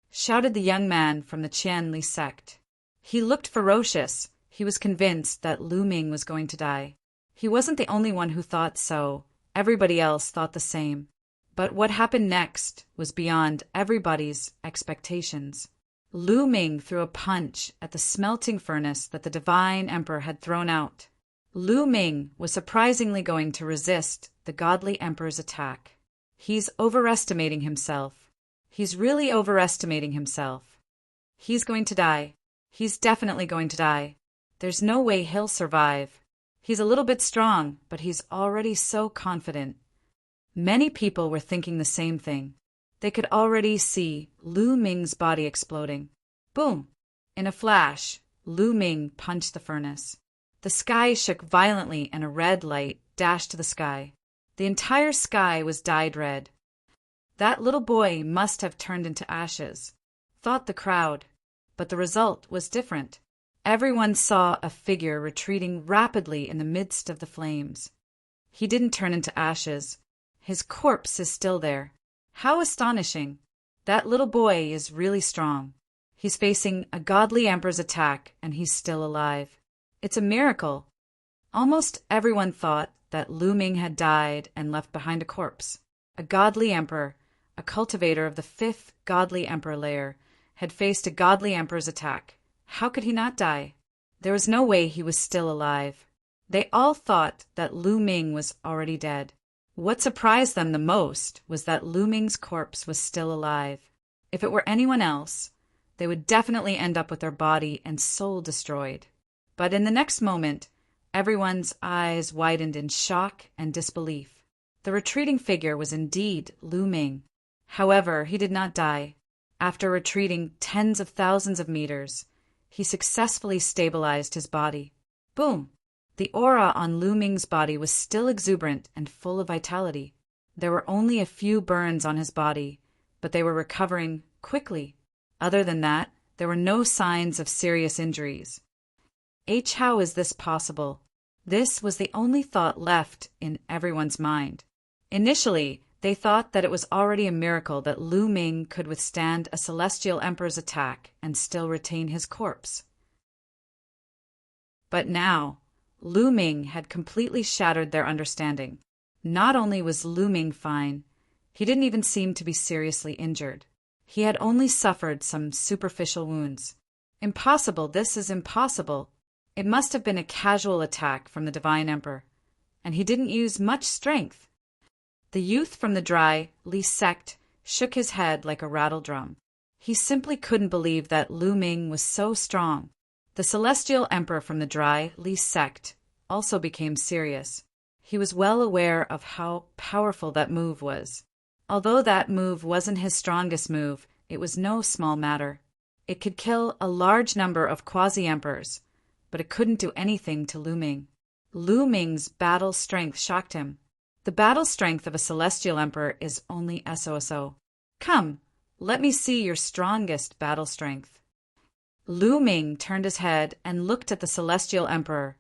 A: shouted the young man from the Qianli sect. He looked ferocious. He was convinced that Lu Ming was going to die. He wasn't the only one who thought so. Everybody else thought the same. But what happened next was beyond everybody's expectations. Lu Ming threw a punch at the smelting furnace that the divine emperor had thrown out. Lu Ming was surprisingly going to resist the godly emperor's attack. He's overestimating himself. He's really overestimating himself. He's going to die. He's definitely going to die. There's no way he'll survive. He's a little bit strong, but he's already so confident. Many people were thinking the same thing. They could already see Lu Ming's body exploding. Boom! In a flash, Lu Ming punched the furnace. The sky shook violently and a red light dashed to the sky. The entire sky was dyed red. That little boy must have turned into ashes, thought the crowd. But the result was different. Everyone saw a figure retreating rapidly in the midst of the flames. He didn't turn into ashes. His corpse is still there. How astonishing! That little boy is really strong. He's facing a godly emperor's attack, and he's still alive. It's a miracle. Almost everyone thought that Lu Ming had died and left behind a corpse. A godly emperor, a cultivator of the 5th godly emperor layer, had faced a godly emperor's attack. How could he not die? There was no way he was still alive. They all thought that Lu Ming was already dead. What surprised them the most was that Lu Ming's corpse was still alive. If it were anyone else, they would definitely end up with their body and soul destroyed. But in the next moment, everyone's eyes widened in shock and disbelief. The retreating figure was indeed Lu Ming. However, he did not die. After retreating tens of thousands of meters, he successfully stabilized his body. Boom! The aura on Lu Ming's body was still exuberant and full of vitality. There were only a few burns on his body, but they were recovering quickly. Other than that, there were no signs of serious injuries. How is this possible? This was the only thought left in everyone's mind. Initially, they thought that it was already a miracle that Lu Ming could withstand a celestial emperor's attack and still retain his corpse. But now, Lu Ming had completely shattered their understanding. Not only was Lu Ming fine, he didn't even seem to be seriously injured. He had only suffered some superficial wounds. Impossible, this is impossible. It must have been a casual attack from the Divine Emperor, and he didn't use much strength. The youth from the Dry Li sect shook his head like a rattle drum. He simply couldn't believe that Lu Ming was so strong. The Celestial Emperor from the Dry Li sect also became serious. He was well aware of how powerful that move was. Although that move wasn't his strongest move, it was no small matter. It could kill a large number of quasi-emperors, but it couldn't do anything to Lu Ming. Lu Ming's battle strength shocked him. The battle strength of a celestial emperor is only SOSO. Come, let me see your strongest battle strength. Lu Ming turned his head and looked at the celestial emperor,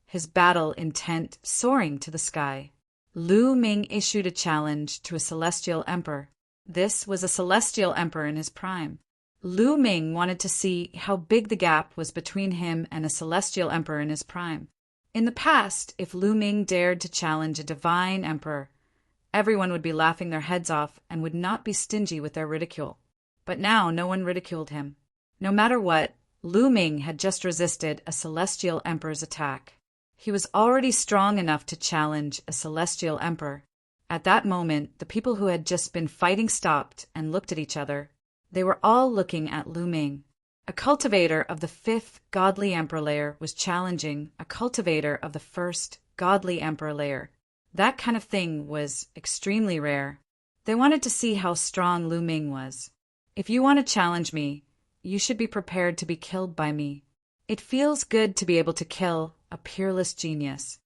A: his battle intent soaring to the sky. Lu Ming issued a challenge to a celestial emperor. This was a celestial emperor in his prime. Lu Ming wanted to see how big the gap was between him and a celestial emperor in his prime. In the past, if Lu Ming dared to challenge a divine emperor, everyone would be laughing their heads off and would not be stingy with their ridicule. But now no one ridiculed him. No matter what, Lu Ming had just resisted a celestial emperor's attack. He was already strong enough to challenge a celestial emperor. At that moment, the people who had just been fighting stopped and looked at each other. They were all looking at Lu Ming. A cultivator of the 5th godly emperor layer was challenging a cultivator of the 1st godly emperor layer. That kind of thing was extremely rare. They wanted to see how strong Lu Ming was. If you want to challenge me, you should be prepared to be killed by me, It feels good to be able to kill a peerless genius.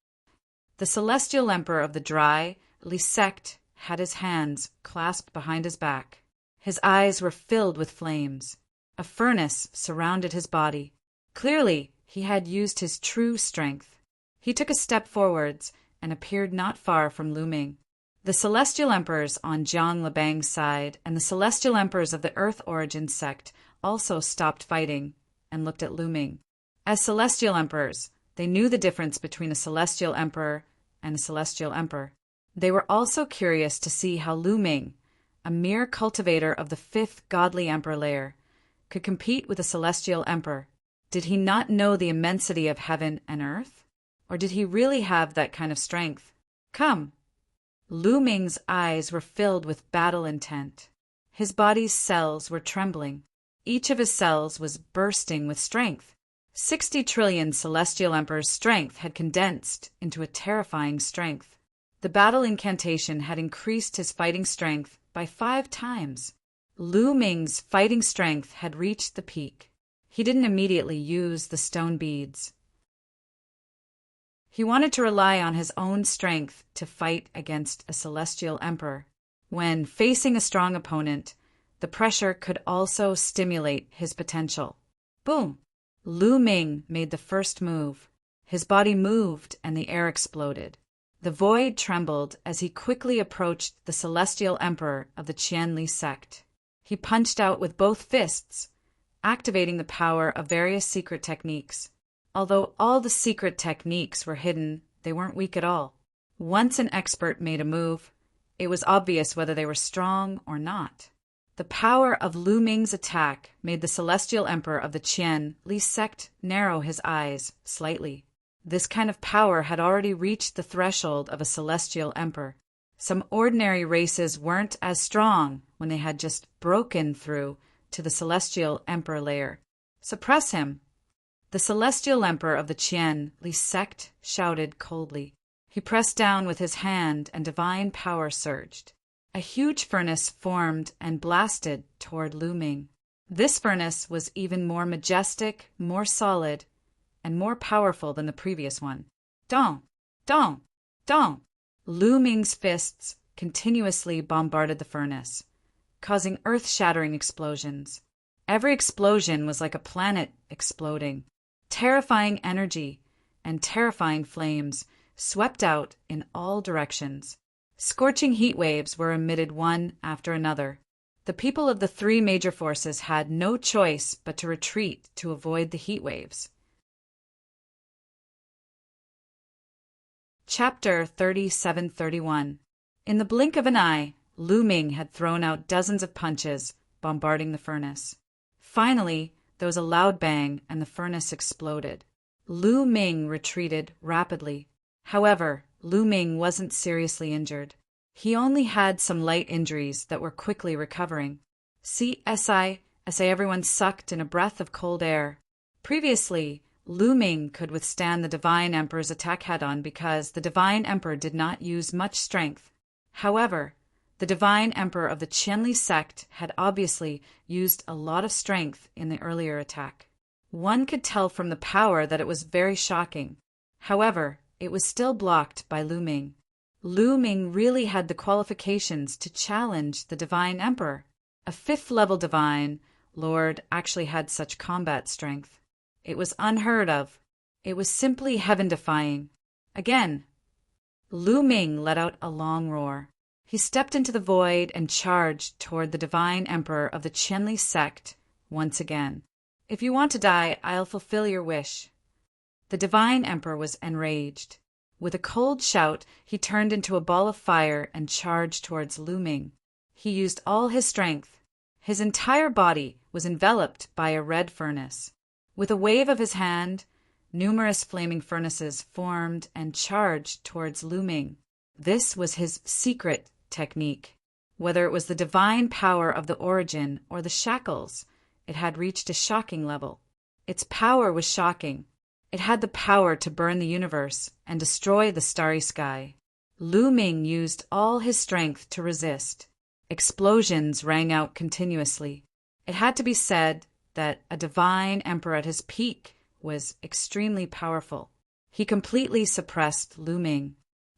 A: The celestial emperor of the dry, sect had his hands clasped behind his back. His eyes were filled with flames. A furnace surrounded his body. Clearly, he had used his true strength. He took a step forwards and appeared not far from Lu Ming. The celestial emperors on Jiang Libang's side and the celestial emperors of the Earth Origin sect also stopped fighting and looked at Lu Ming. As celestial emperors, they knew the difference between a celestial emperor and a celestial emperor. They were also curious to see how Lu Ming, a mere cultivator of the fifth godly emperor layer, could compete with a celestial emperor. Did he not know the immensity of heaven and earth? Or did he really have that kind of strength? Come! Lu Ming's eyes were filled with battle intent. His body's cells were trembling. Each of his cells was bursting with strength. 60 trillion celestial emperors' strength had condensed into a terrifying strength. The battle incantation had increased his fighting strength by 5 times. Lu Ming's fighting strength had reached the peak. He didn't immediately use the stone beads. He wanted to rely on his own strength to fight against a celestial emperor. When facing a strong opponent, the pressure could also stimulate his potential. Boom! Lu Ming made the first move. His body moved and the air exploded. The void trembled as he quickly approached the celestial emperor of the Qianli sect. He punched out with both fists, activating the power of various secret techniques. Although all the secret techniques were hidden, they weren't weak at all. Once an expert made a move, it was obvious whether they were strong or not. The power of Lu Ming's attack made the celestial emperor of the Qianli sect narrow his eyes slightly. This kind of power had already reached the threshold of a celestial emperor. Some ordinary races weren't as strong when they had just broken through to the celestial emperor layer. Suppress him! The celestial emperor of the Qianli sect shouted coldly. He pressed down with his hand and divine power surged. A huge furnace formed and blasted toward Lu Ming. This furnace was even more majestic, more solid, and more powerful than the previous one. Dong! Dong! Dong! Lu Ming's fists continuously bombarded the furnace, causing earth-shattering explosions. Every explosion was like a planet exploding. Terrifying energy and terrifying flames swept out in all directions. Scorching heat waves were emitted one after another. The people of the 3 major forces had no choice but to retreat to avoid the heat waves. Chapter 37-31. In the blink of an eye, Lu Ming had thrown out dozens of punches, bombarding the furnace. Finally, there was a loud bang and the furnace exploded. Lu Ming retreated rapidly. However, Lu Ming wasn't seriously injured. He only had some light injuries that were quickly recovering. Sigh, everyone sucked in a breath of cold air. Previously, Lu Ming could withstand the Divine Emperor's attack head-on because the Divine Emperor did not use much strength. However, the Divine Emperor of the Qianli sect had obviously used a lot of strength in the earlier attack. One could tell from the power that it was very shocking. However, it was still blocked by Lu Ming. Lu Ming really had the qualifications to challenge the Divine Emperor. A 5th-level Divine Lord actually had such combat strength. It was unheard of. It was simply heaven-defying. Again, Lu Ming let out a long roar. He stepped into the void and charged toward the Divine Emperor of the Qianli sect once again. If you want to die, I'll fulfill your wish. The Divine Emperor was enraged. With a cold shout, he turned into a ball of fire and charged towards Lu Ming. He used all his strength. His entire body was enveloped by a red furnace. With a wave of his hand, numerous flaming furnaces formed and charged towards Lu Ming. This was his secret technique. Whether it was the divine power of the origin or the shackles, it had reached a shocking level. Its power was shocking. It had the power to burn the universe and destroy the starry sky. Lu Ming used all his strength to resist. Explosions rang out continuously. It had to be said that a divine emperor at his peak was extremely powerful. He completely suppressed Lu Ming.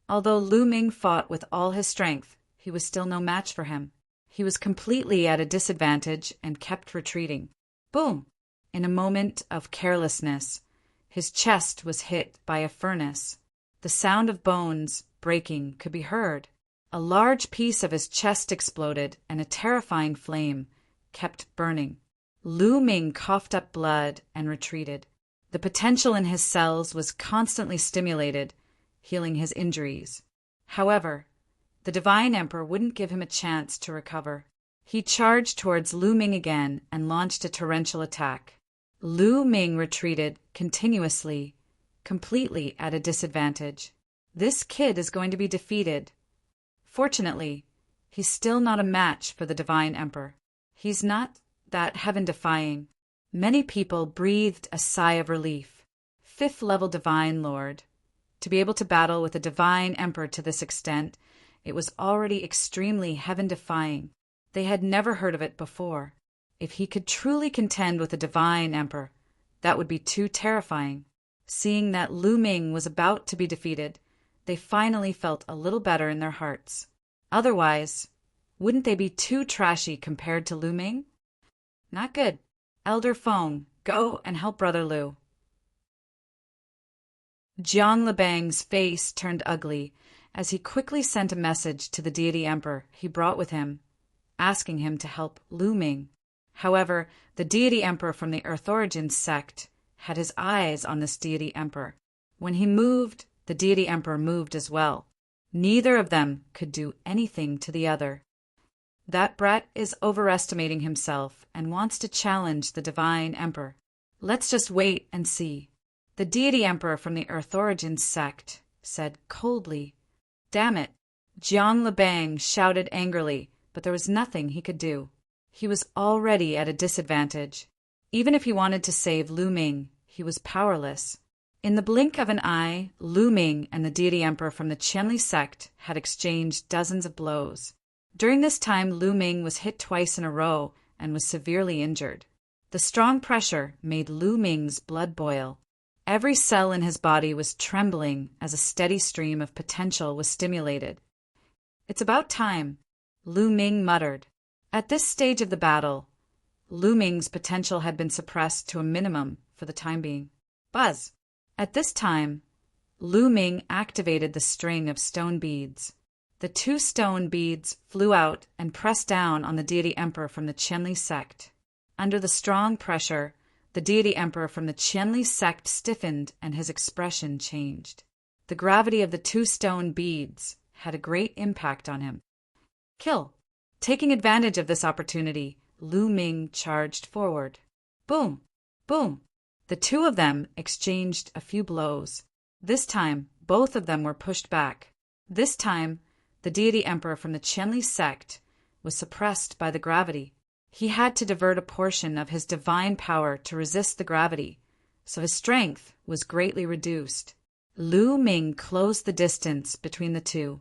A: Although Lu Ming fought with all his strength, he was still no match for him. He was completely at a disadvantage and kept retreating. Boom! In a moment of carelessness, his chest was hit by a furnace. The sound of bones breaking could be heard. A large piece of his chest exploded, and a terrifying flame kept burning. Lu Ming coughed up blood and retreated. The potential in his cells was constantly stimulated, healing his injuries. However, the Divine Emperor wouldn't give him a chance to recover. He charged towards Lu Ming again and launched a torrential attack. Lu Ming retreated continuously, completely at a disadvantage. This kid is going to be defeated. Fortunately, he's still not a match for the Divine Emperor. He's not that heaven-defying. Many people breathed a sigh of relief. 5th-level Divine Lord. To be able to battle with a Divine Emperor to this extent, it was already extremely heaven-defying. They had never heard of it before. If he could truly contend with a Divine Emperor, that would be too terrifying. Seeing that Lu Ming was about to be defeated, they finally felt a little better in their hearts. Otherwise, wouldn't they be too trashy compared to Lu Ming? Not good. Elder Feng, go and help Brother Lu. Jiang Libang's face turned ugly as he quickly sent a message to the deity emperor he brought with him, asking him to help Lu Ming. However, the deity emperor from the Earth Origins sect had his eyes on this deity emperor. When he moved, the deity emperor moved as well. Neither of them could do anything to the other. That brat is overestimating himself and wants to challenge the divine emperor. Let's just wait and see. The deity emperor from the Earth Origins sect said coldly. Damn it! Jiang Libang shouted angrily, but there was nothing he could do. He was already at a disadvantage. Even if he wanted to save Lu Ming, he was powerless. In the blink of an eye, Lu Ming and the deity emperor from the Qianli sect had exchanged dozens of blows. During this time, Lu Ming was hit twice in a row and was severely injured. The strong pressure made Lu Ming's blood boil. Every cell in his body was trembling as a steady stream of potential was stimulated. It's about time, Lu Ming muttered. At this stage of the battle, Lu Ming's potential had been suppressed to a minimum for the time being. Buzz! At this time, Lu Ming activated the string of stone beads. The 2 stone beads flew out and pressed down on the deity emperor from the Qianli sect. Under the strong pressure, the deity emperor from the Qianli sect stiffened and his expression changed. The gravity of the 2 stone beads had a great impact on him. Kill! Taking advantage of this opportunity, Lu Ming charged forward. Boom! Boom! The 2 of them exchanged a few blows. This time, both of them were pushed back. This time, the deity emperor from the Qianli sect was suppressed by the gravity. He had to divert a portion of his divine power to resist the gravity, so his strength was greatly reduced. Lu Ming closed the distance between the 2.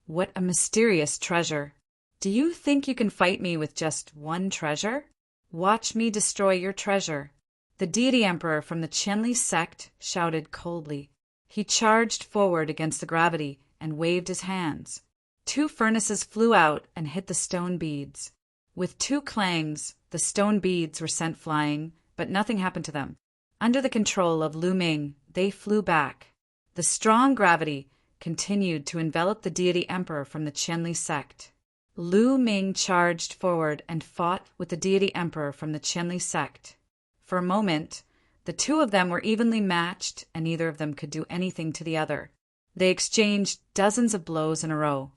A: What a mysterious treasure! Do you think you can fight me with just 1 treasure? Watch me destroy your treasure. The deity emperor from the Qianli sect shouted coldly. He charged forward against the gravity and waved his hands. 2 furnaces flew out and hit the stone beads. With 2 clangs, the stone beads were sent flying, but nothing happened to them. Under the control of Lu Ming, they flew back. The strong gravity continued to envelop the deity emperor from the Qianli sect. Lu Ming charged forward and fought with the deity emperor from the Qianli sect. For a moment, the 2 of them were evenly matched and neither of them could do anything to the other. They exchanged dozens of blows in a row.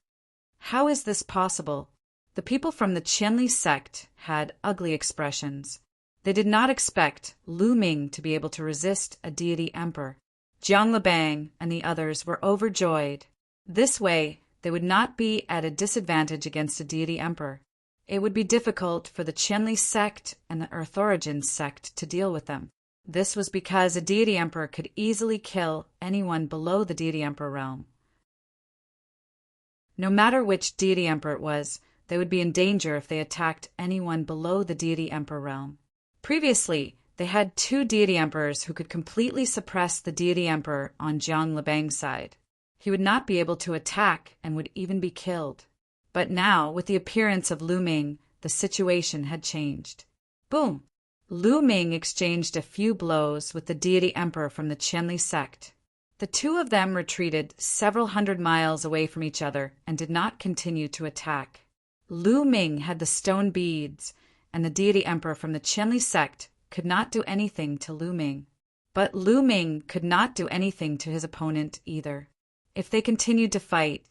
A: How is this possible? The people from the Qianli sect had ugly expressions. They did not expect Lu Ming to be able to resist a deity emperor. Jiang Libang and the others were overjoyed. This way, they would not be at a disadvantage against a deity emperor. It would be difficult for the Qianli sect and the Earth Origins sect to deal with them. This was because a deity emperor could easily kill anyone below the deity emperor realm. No matter which deity emperor it was, they would be in danger if they attacked anyone below the deity emperor realm. Previously, They had two deity emperors who could completely suppress the deity emperor on Jiang Libang's side. He would not be able to attack and would even be killed. But now, with the appearance of Lu Ming, the situation had changed. Boom! Lu Ming exchanged a few blows with the deity emperor from the Qianli sect. The two of them retreated several hundred miles away from each other and did not continue to attack. Lu Ming had the stone beads, and the deity emperor from the Qianli sect could not do anything to Lu Ming. But Lu Ming could not do anything to his opponent either. If they continued to fight,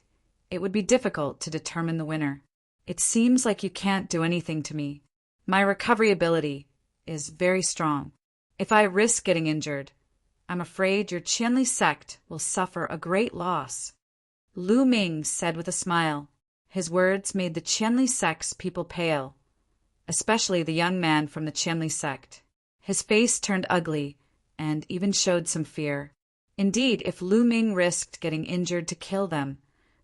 A: it would be difficult to determine the winner. It seems like you can't do anything to me. My recovery ability is very strong. If I risk getting injured, I'm afraid your Qianli sect will suffer a great loss. Lu Ming said with a smile. His words made the Qianli sect's people pale, especially the young man from the Qianli sect. His face turned ugly and even showed some fear. Indeed, if Lu Ming risked getting injured to kill them,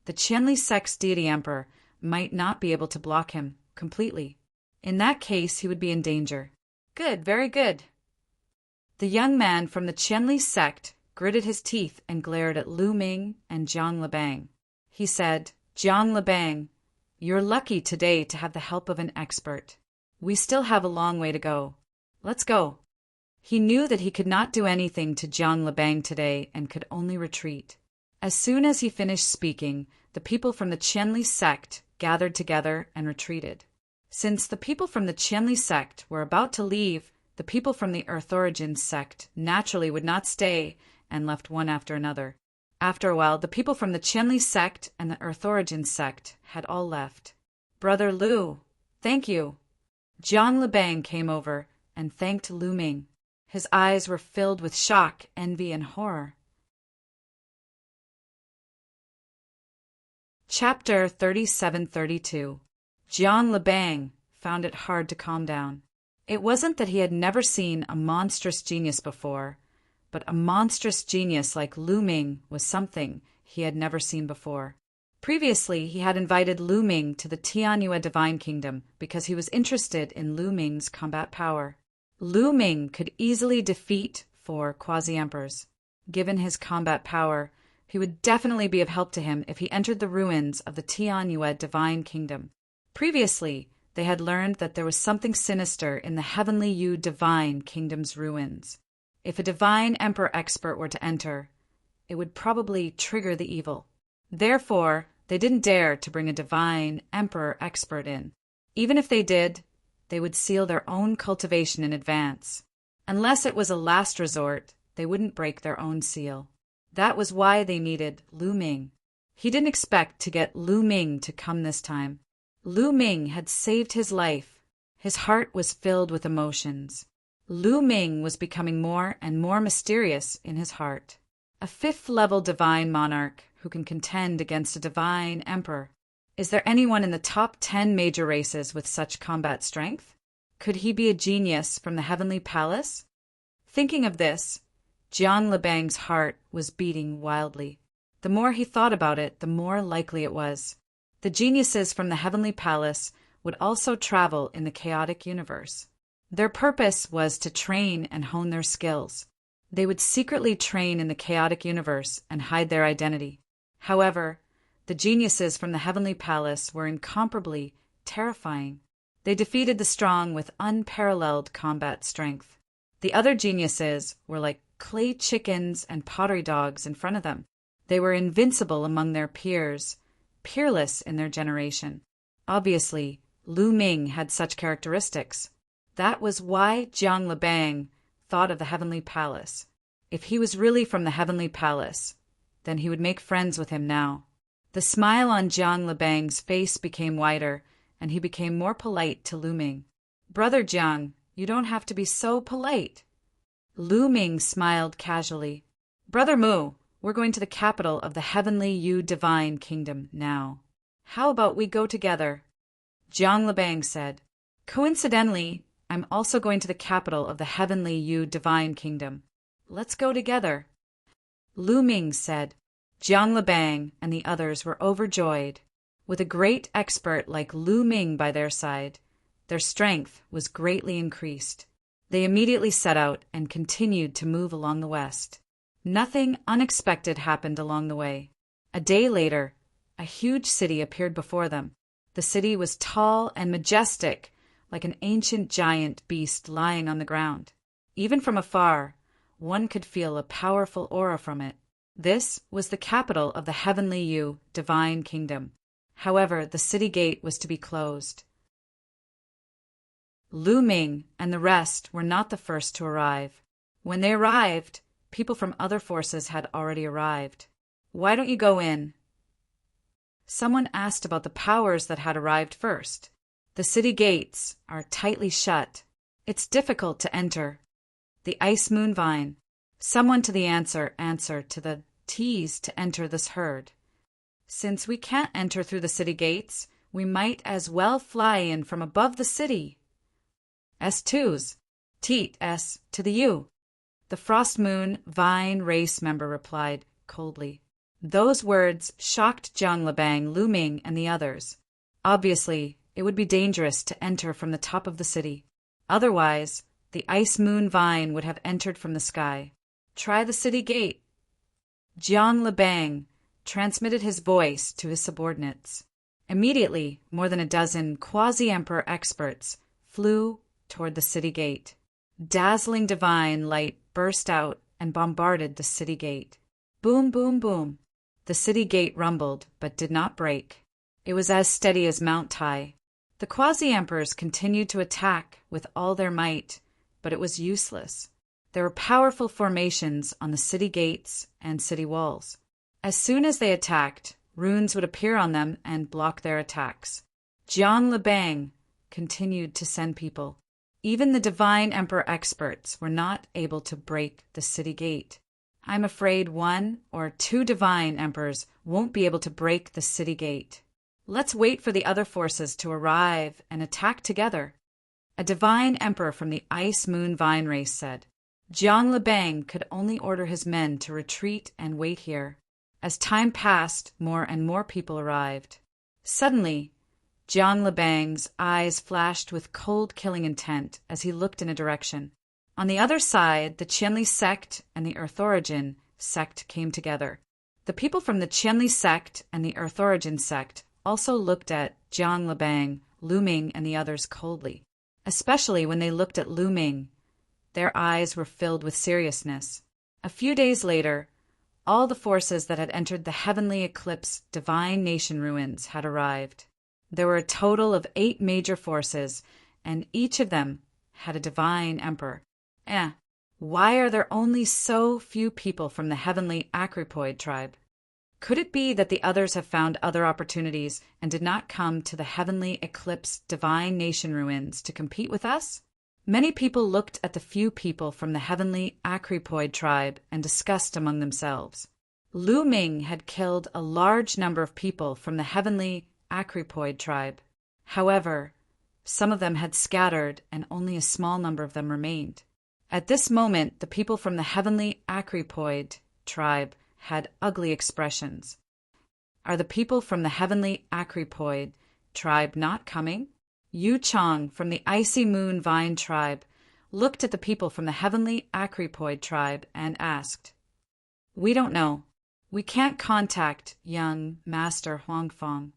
A: the Qianli sect's deity emperor might not be able to block him completely. In that case, he would be in danger. Good, very good. The young man from the Qianli sect gritted his teeth and glared at Lu Ming and Jiang Libang. He said, Jiang Libang, you're lucky today to have the help of an expert. We still have a long way to go. Let's go. He knew that he could not do anything to Jiang Libang today and could only retreat. As soon as he finished speaking, the people from the Qianli sect gathered together and retreated. Since the people from the Qianli sect were about to leave, the people from the Earth Origin sect naturally would not stay and left one after another. After a while, the people from the Qianli sect and the Earth Origin sect had all left. Brother Lu, thank you. Jiang Libang came over and thanked Lu Ming. His eyes were filled with shock, envy, and horror. Chapter 37-32. Jiang Libang found it hard to calm down. It wasn't that he had never seen a monstrous genius before, but a monstrous genius like Lu Ming was something he had never seen before. Previously, he had invited Lu Ming to the Tianyue Divine Kingdom because he was interested in Lu Ming's combat power. Lu Ming could easily defeat 4 quasi-emperors. Given his combat power, he would definitely be of help to him if he entered the ruins of the Tianyue Divine Kingdom. Previously, they had learned that there was something sinister in the Heavenly Yu Divine Kingdom's ruins. If a divine emperor expert were to enter, it would probably trigger the evil. Therefore, they didn't dare to bring a divine emperor expert in. Even if they did, they would seal their own cultivation in advance. Unless it was a last resort, they wouldn't break their own seal. That was why they needed Lu Ming. He didn't expect to get Lu Ming to come this time. Lu Ming had saved his life. His heart was filled with emotions. Lu Ming was becoming more and more mysterious in his heart. A 5th-level divine monarch who can contend against a divine emperor. Is there anyone in the top 10 major races with such combat strength? Could he be a genius from the Heavenly Palace? Thinking of this, Jiang Libang's heart was beating wildly. The more he thought about it, the more likely it was. The geniuses from the Heavenly Palace would also travel in the chaotic universe. Their purpose was to train and hone their skills. They would secretly train in the chaotic universe and hide their identity. However, the geniuses from the Heavenly Palace were incomparably terrifying. They defeated the strong with unparalleled combat strength. The other geniuses were like clay chickens and pottery dogs in front of them. They were invincible among their peers, peerless in their generation. Obviously, Lu Ming had such characteristics. That was why Jiang Libang thought of the Heavenly Palace. If he was really from the Heavenly Palace, then he would make friends with him now. The smile on Jiang Libang's face became wider, and he became more polite to Lu Ming. Brother Jiang, you don't have to be so polite. Lu Ming smiled casually. Brother Mu, we're going to the capital of the Heavenly Yu Divine Kingdom now. How about we go together? Jiang Libang said. Coincidentally, I'm also going to the capital of the Heavenly Yu Divine Kingdom. Let's go together. Lu Ming said. Jiang Libang and the others were overjoyed. With a great expert like Lu Ming by their side, their strength was greatly increased. They immediately set out and continued to move along the west. Nothing unexpected happened along the way. A day later, a huge city appeared before them. The city was tall and majestic, like an ancient giant beast lying on the ground. Even from afar, one could feel a powerful aura from it. This was the capital of the Heavenly Yu Divine Kingdom. However, the city gate was to be closed. Lu Ming and the rest were not the first to arrive. When they arrived, people from other forces had already arrived. "Why don't you go in?" Someone asked about the powers that had arrived first. "The city gates are tightly shut. It's difficult to enter." The Ice Moon Vine. Someone to the answer to the T's to enter this herd. "Since we can't enter through the city gates, we might as well fly in from above the city." S2's. Teat S to the U. The Frost Moon Vine race member replied coldly. Those words shocked Jiang Lebang, Lu Ming, and the others. Obviously, it would be dangerous to enter from the top of the city. Otherwise, the Ice Moon Vine would have entered from the sky. "Try the city gate." Jiang Lebang transmitted his voice to his subordinates. Immediately, more than a dozen quasi-emperor experts flew toward the city gate. Dazzling divine light burst out and bombarded the city gate. Boom, boom, boom. The city gate rumbled, but did not break. It was as steady as Mount Tai. The quasi-emperors continued to attack with all their might, but it was useless. There were powerful formations on the city gates and city walls. As soon as they attacked, runes would appear on them and block their attacks. Jiang Lebang continued to send people. Even the Divine Emperor experts were not able to break the city gate. I'm afraid 1 or 2 Divine Emperors won't be able to break the city gate. Let's wait for the other forces to arrive and attack together. A Divine Emperor from the Ice Moon Vine race said. Jiang Lebang could only order his men to retreat and wait here. As time passed, more and more people arrived. Suddenly, Jiang Lebang's eyes flashed with cold killing intent as he looked in a direction. On the other side, the Qianli sect and the Earth Origin sect came together. The people from the Qianli sect and the Earth Origin sect also looked at Jiang Lebang, Lu Ming, and the others coldly, especially when they looked at Lu Ming. Their eyes were filled with seriousness. A few days later, all the forces that had entered the Heavenly Eclipse Divine Nation ruins had arrived. There were a total of 8 major forces, and each of them had a Divine Emperor. Why are there only so few people from the Heavenly Acrypoid tribe? Could it be that the others have found other opportunities and did not come to the Heavenly Eclipse Divine Nation ruins to compete with us? Many people looked at the few people from the Heavenly Acrypoid tribe and discussed among themselves. Lu Ming had killed a large number of people from the Heavenly Acrypoid tribe. However, some of them had scattered and only a small number of them remained. At this moment, the people from the Heavenly Acrypoid tribe had ugly expressions. Are the people from the Heavenly Acrypoid tribe not coming? Yu Chong from the Icy Moon Vine tribe looked at the people from the Heavenly Acrypoid tribe and asked, "We don't know. We can't contact young Master Huangfang.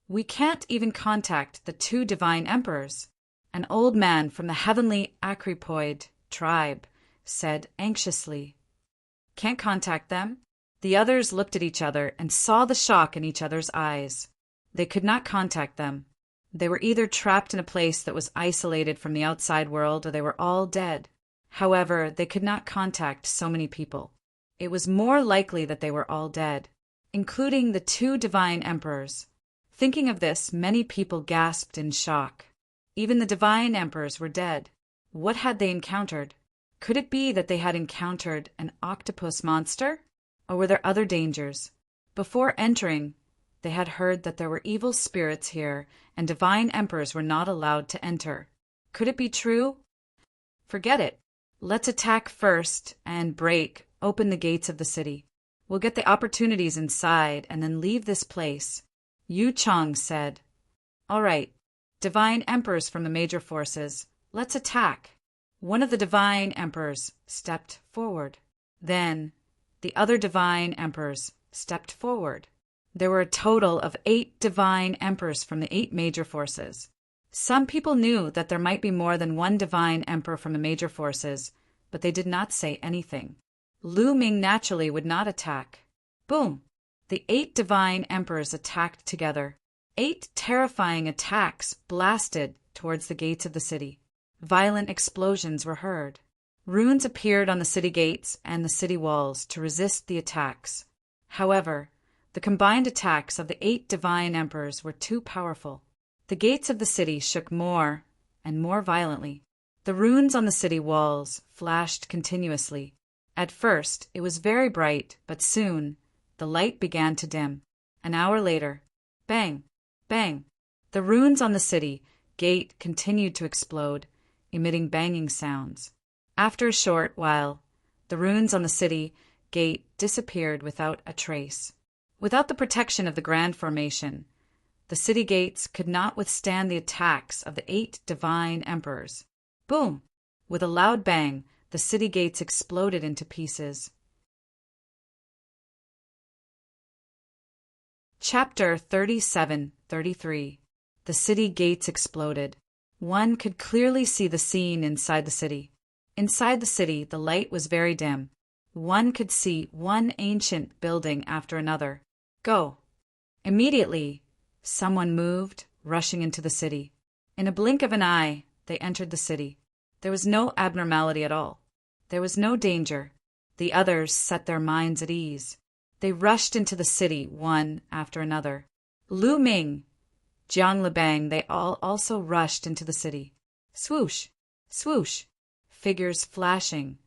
A: We can't even contact the 2 Divine Emperors." An old man from the Heavenly Acrypoid tribe said anxiously, "Can't contact them?" The others looked at each other and saw the shock in each other's eyes. They could not contact them. They were either trapped in a place that was isolated from the outside world or they were all dead. However, they could not contact so many people. It was more likely that they were all dead, including the 2 Divine Emperors. Thinking of this, many people gasped in shock. Even the Divine Emperors were dead. What had they encountered? Could it be that they had encountered an octopus monster? Or were there other dangers? Before entering, they had heard that there were evil spirits here and Divine Emperors were not allowed to enter. Could it be true? Forget it. Let's attack first and break open the gates of the city. We'll get the opportunities inside and then leave this place. Yu Chong said. All right. Divine Emperors from the major forces, let's attack. One of the divine emperors stepped forward. Then the other divine emperors stepped forward. There were a total of 8 divine emperors from the 8 major forces. Some people knew that there might be more than one divine emperor from the major forces, but they did not say anything. Lu Ming naturally would not attack. Boom! The 8 divine emperors attacked together. 8 terrifying attacks blasted towards the gates of the city. Violent explosions were heard. Runes appeared on the city gates and the city walls to resist the attacks. However, the combined attacks of the 8 divine emperors were too powerful. The gates of the city shook more and more violently. The runes on the city walls flashed continuously. At first, it was very bright, but soon the light began to dim. An hour later, bang, bang, the runes on the city gate continued to explode, emitting banging sounds. After a short while, the runes on the city gate disappeared without a trace. Without the protection of the Grand Formation, the city gates could not withstand the attacks of the 8 divine emperors. Boom! With a loud bang, the city gates exploded into pieces. Chapter 37-33. The city gates exploded. One could clearly see the scene inside the city. Inside the city, the light was very dim. One could see one ancient building after another. Go! Immediately, someone moved, rushing into the city. In a blink of an eye, they entered the city. There was no abnormality at all. There was no danger. The others set their minds at ease. They rushed into the city, one after another. Lu Ming, Jiang Libang, they all also rushed into the city. Swoosh! Swoosh! Figures flashing.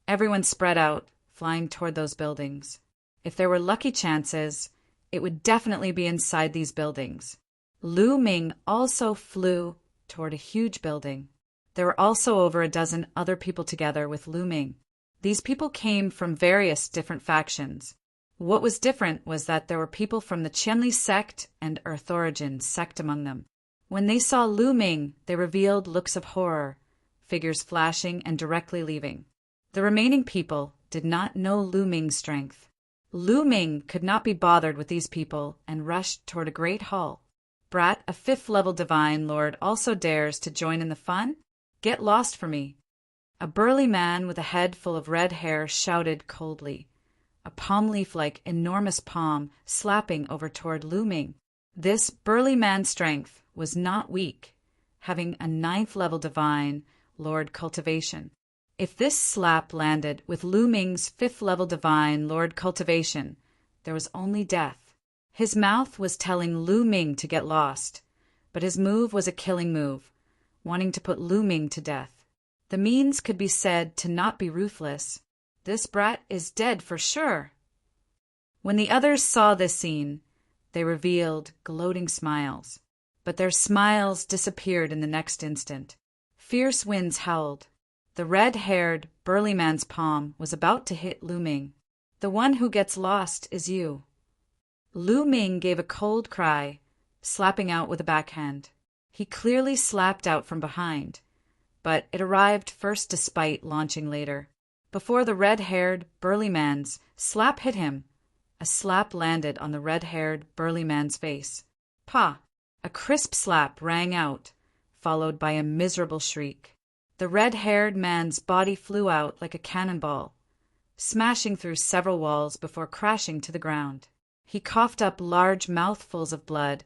A: Everyone spread out, flying toward those buildings. If there were lucky chances, it would definitely be inside these buildings. Lu Ming also flew toward a huge building. There were also over a dozen other people together with Lu Ming. These people came from various different factions. What was different was that there were people from the Qianli sect and Earth Origin sect among them. When they saw Lu Ming, they revealed looks of horror, figures flashing and directly leaving. The remaining people did not know Lu Ming's strength. Lu Ming could not be bothered with these people and rushed toward a great hall. Brat, a 5th-level divine lord, also dares to join in the fun? Get lost for me. A burly man with a head full of red hair shouted coldly, a palm leaf-like enormous palm slapping over toward Lu Ming. This burly man's strength was not weak, having a 9th-level divine lord cultivation. If this slap landed with Lu Ming's 5th-level divine lord cultivation, there was only death. His mouth was telling Lu Ming to get lost, but his move was a killing move, wanting to put Lu Ming to death. The means could be said to not be ruthless. This brat is dead for sure. When the others saw this scene, they revealed gloating smiles, but their smiles disappeared in the next instant. Fierce winds howled. The red-haired, burly man's palm was about to hit Lu Ming. The one who gets lost is you. Lu Ming gave a cold cry, slapping out with a backhand. He clearly slapped out from behind, but it arrived first despite launching later. Before the red-haired, burly man's slap hit him, a slap landed on the red-haired, burly man's face. Pa! A crisp slap rang out, followed by a miserable shriek. The red-haired man's body flew out like a cannonball, smashing through several walls before crashing to the ground. He coughed up large mouthfuls of blood,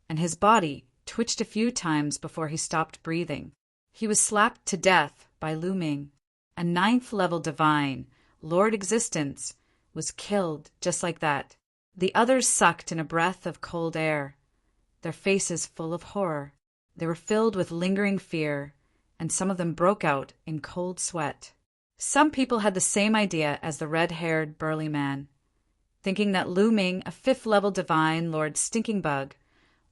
A: and his body twitched a few times before he stopped breathing. He was slapped to death by Lu Ming. A 9th-level divine, Lord Existence, was killed just like that. The others sucked in a breath of cold air, their faces full of horror. They were filled with lingering fear, and some of them broke out in cold sweat. Some people had the same idea as the red-haired, burly man, thinking that Lu Ming, a 5th-level divine, Lord Stinking Bug,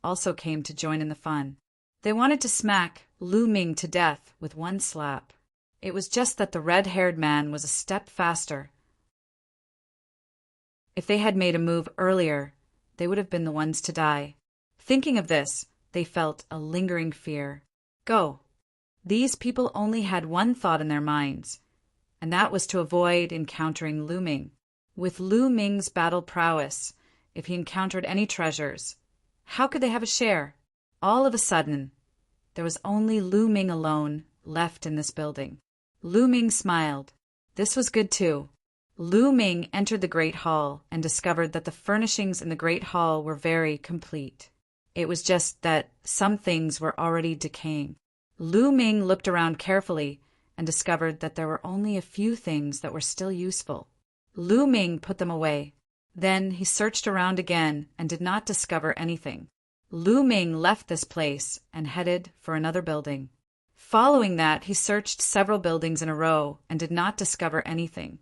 A: also came to join in the fun. They wanted to smack Lu Ming to death with one slap. It was just that the red-haired man was a step faster. If they had made a move earlier, they would have been the ones to die. Thinking of this, they felt a lingering fear. Go! These people only had one thought in their minds, and that was to avoid encountering Lu Ming. With Lu Ming's battle prowess, if he encountered any treasures, how could they have a share? All of a sudden, there was only Lu Ming alone left in this building. Lu Ming smiled. This was good too. Lu Ming entered the Great Hall and discovered that the furnishings in the Great Hall were very complete. It was just that some things were already decaying. Lu Ming looked around carefully and discovered that there were only a few things that were still useful. Lu Ming put them away. Then he searched around again and did not discover anything. Lu Ming left this place and headed for another building. Following that, he searched several buildings in a row and did not discover anything.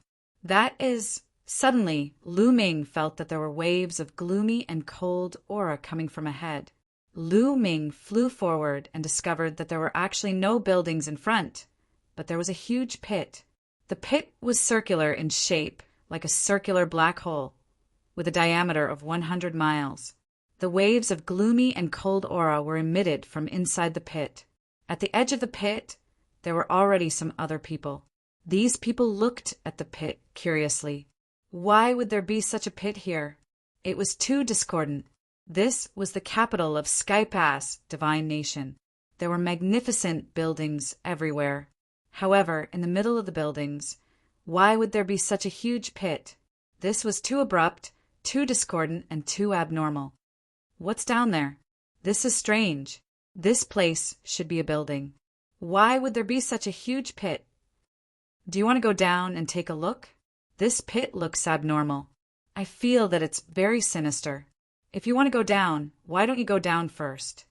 A: Suddenly, Lu Ming felt that there were waves of gloomy and cold aura coming from ahead. Lu Ming flew forward and discovered that there were actually no buildings in front, but there was a huge pit. The pit was circular in shape, like a circular black hole, with a diameter of 100 miles. The waves of gloomy and cold aura were emitted from inside the pit. At the edge of the pit, there were already some other people. These people looked at the pit curiously. Why would there be such a pit here? It was too discordant. This was the capital of Skypass, Divine Nation. There were magnificent buildings everywhere. However, in the middle of the buildings, why would there be such a huge pit? This was too abrupt, too discordant, and too abnormal. What's down there? This is strange. This place should be a building. Why would there be such a huge pit? Do you want to go down and take a look? This pit looks abnormal. I feel that it's very sinister. If you want to go down, why don't you go down first?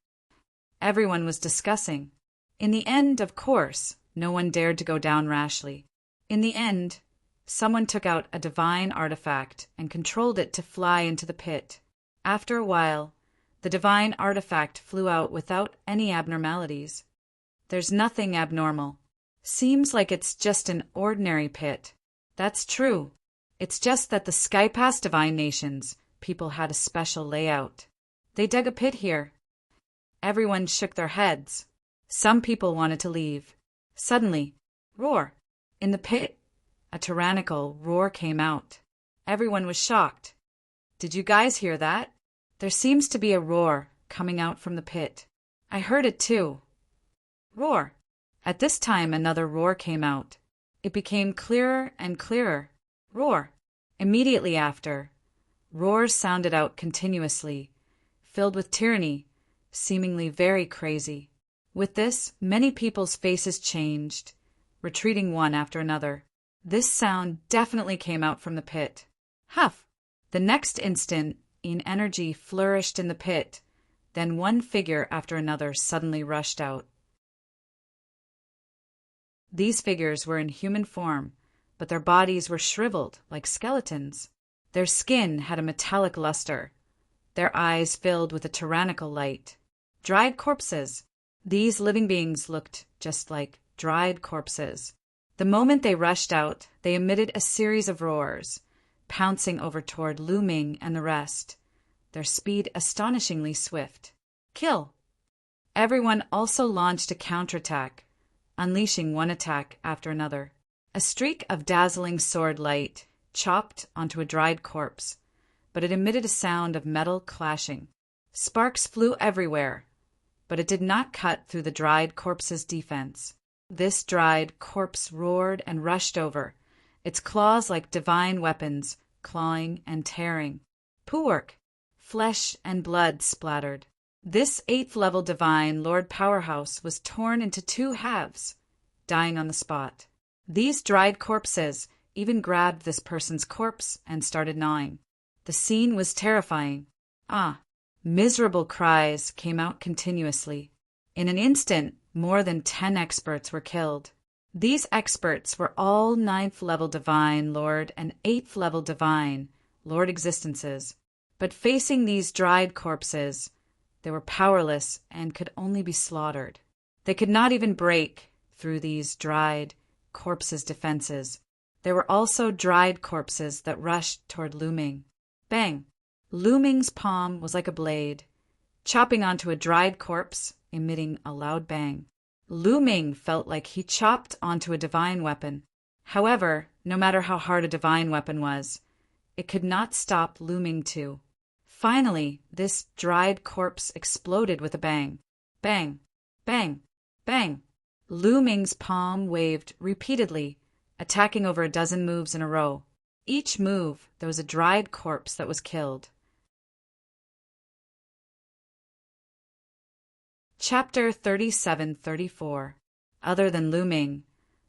A: Everyone was discussing. In the end, of course, no one dared to go down rashly. In the end, someone took out a divine artifact and controlled it to fly into the pit. After a while, the divine artifact flew out without any abnormalities. There's nothing abnormal. Seems like it's just an ordinary pit. That's true. It's just that the Skypass Divine Nations people had a special layout. They dug a pit here. Everyone shook their heads. Some people wanted to leave. Suddenly, roar! In the pit, a tyrannical roar came out. Everyone was shocked. Did you guys hear that? There seems to be a roar coming out from the pit. I heard it too. Roar! At this time, another roar came out. It became clearer and clearer. Roar! Immediately after, roars sounded out continuously, filled with tyranny, seemingly very crazy. With this, many people's faces changed, retreating one after another. This sound definitely came out from the pit. Huff! The next instant, an energy flourished in the pit. Then one figure after another suddenly rushed out. These figures were in human form, but their bodies were shriveled like skeletons. Their skin had a metallic luster. Their eyes filled with a tyrannical light. Dried corpses. These living beings looked just like dried corpses. The moment they rushed out, they emitted a series of roars, pouncing over toward Lu Ming and the rest, their speed astonishingly swift. Kill! Everyone also launched a counterattack, unleashing one attack after another. A streak of dazzling sword light chopped onto a dried corpse, but it emitted a sound of metal clashing. Sparks flew everywhere, but it did not cut through the dried corpse's defense. This dried corpse roared and rushed over, its claws like divine weapons, clawing and tearing. Poowork! Flesh and blood splattered. This 8th-level divine Lord Powerhouse was torn into 2 halves, dying on the spot. These dried corpses even grabbed this person's corpse and started gnawing. The scene was terrifying. Miserable cries came out continuously. In an instant, more than 10 experts were killed. These experts were all 9th-level divine Lord and 8th-level divine Lord existences. But facing these dried corpses, they were powerless and could only be slaughtered. They could not even break through these dried corpses' defenses. There were also dried corpses that rushed toward Lu Ming. Bang! Lu Ming's palm was like a blade, chopping onto a dried corpse, emitting a loud bang. Lu Ming felt like he chopped onto a divine weapon. However, no matter how hard a divine weapon was, it could not stop Lu Ming too. Finally, this dried corpse exploded with a bang. Bang, bang, bang. Lu Ming's palm waved repeatedly, attacking over a dozen moves in a row. Each move, there was a dried corpse that was killed. Chapter 37-34. Other than Lu Ming,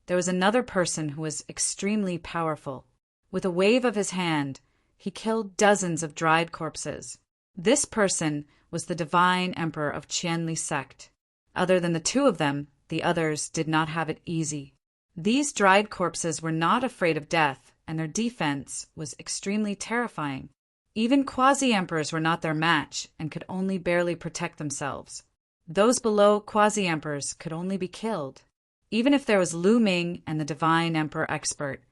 A: there was another person who was extremely powerful. With a wave of his hand, he killed dozens of dried corpses. This person was the divine emperor of Qianli sect. Other than the two of them, the others did not have it easy. These dried corpses were not afraid of death, and their defense was extremely terrifying. Even quasi-emperors were not their match and could only barely protect themselves. Those below quasi-emperors could only be killed. Even if there was Lu Ming and the divine emperor expert,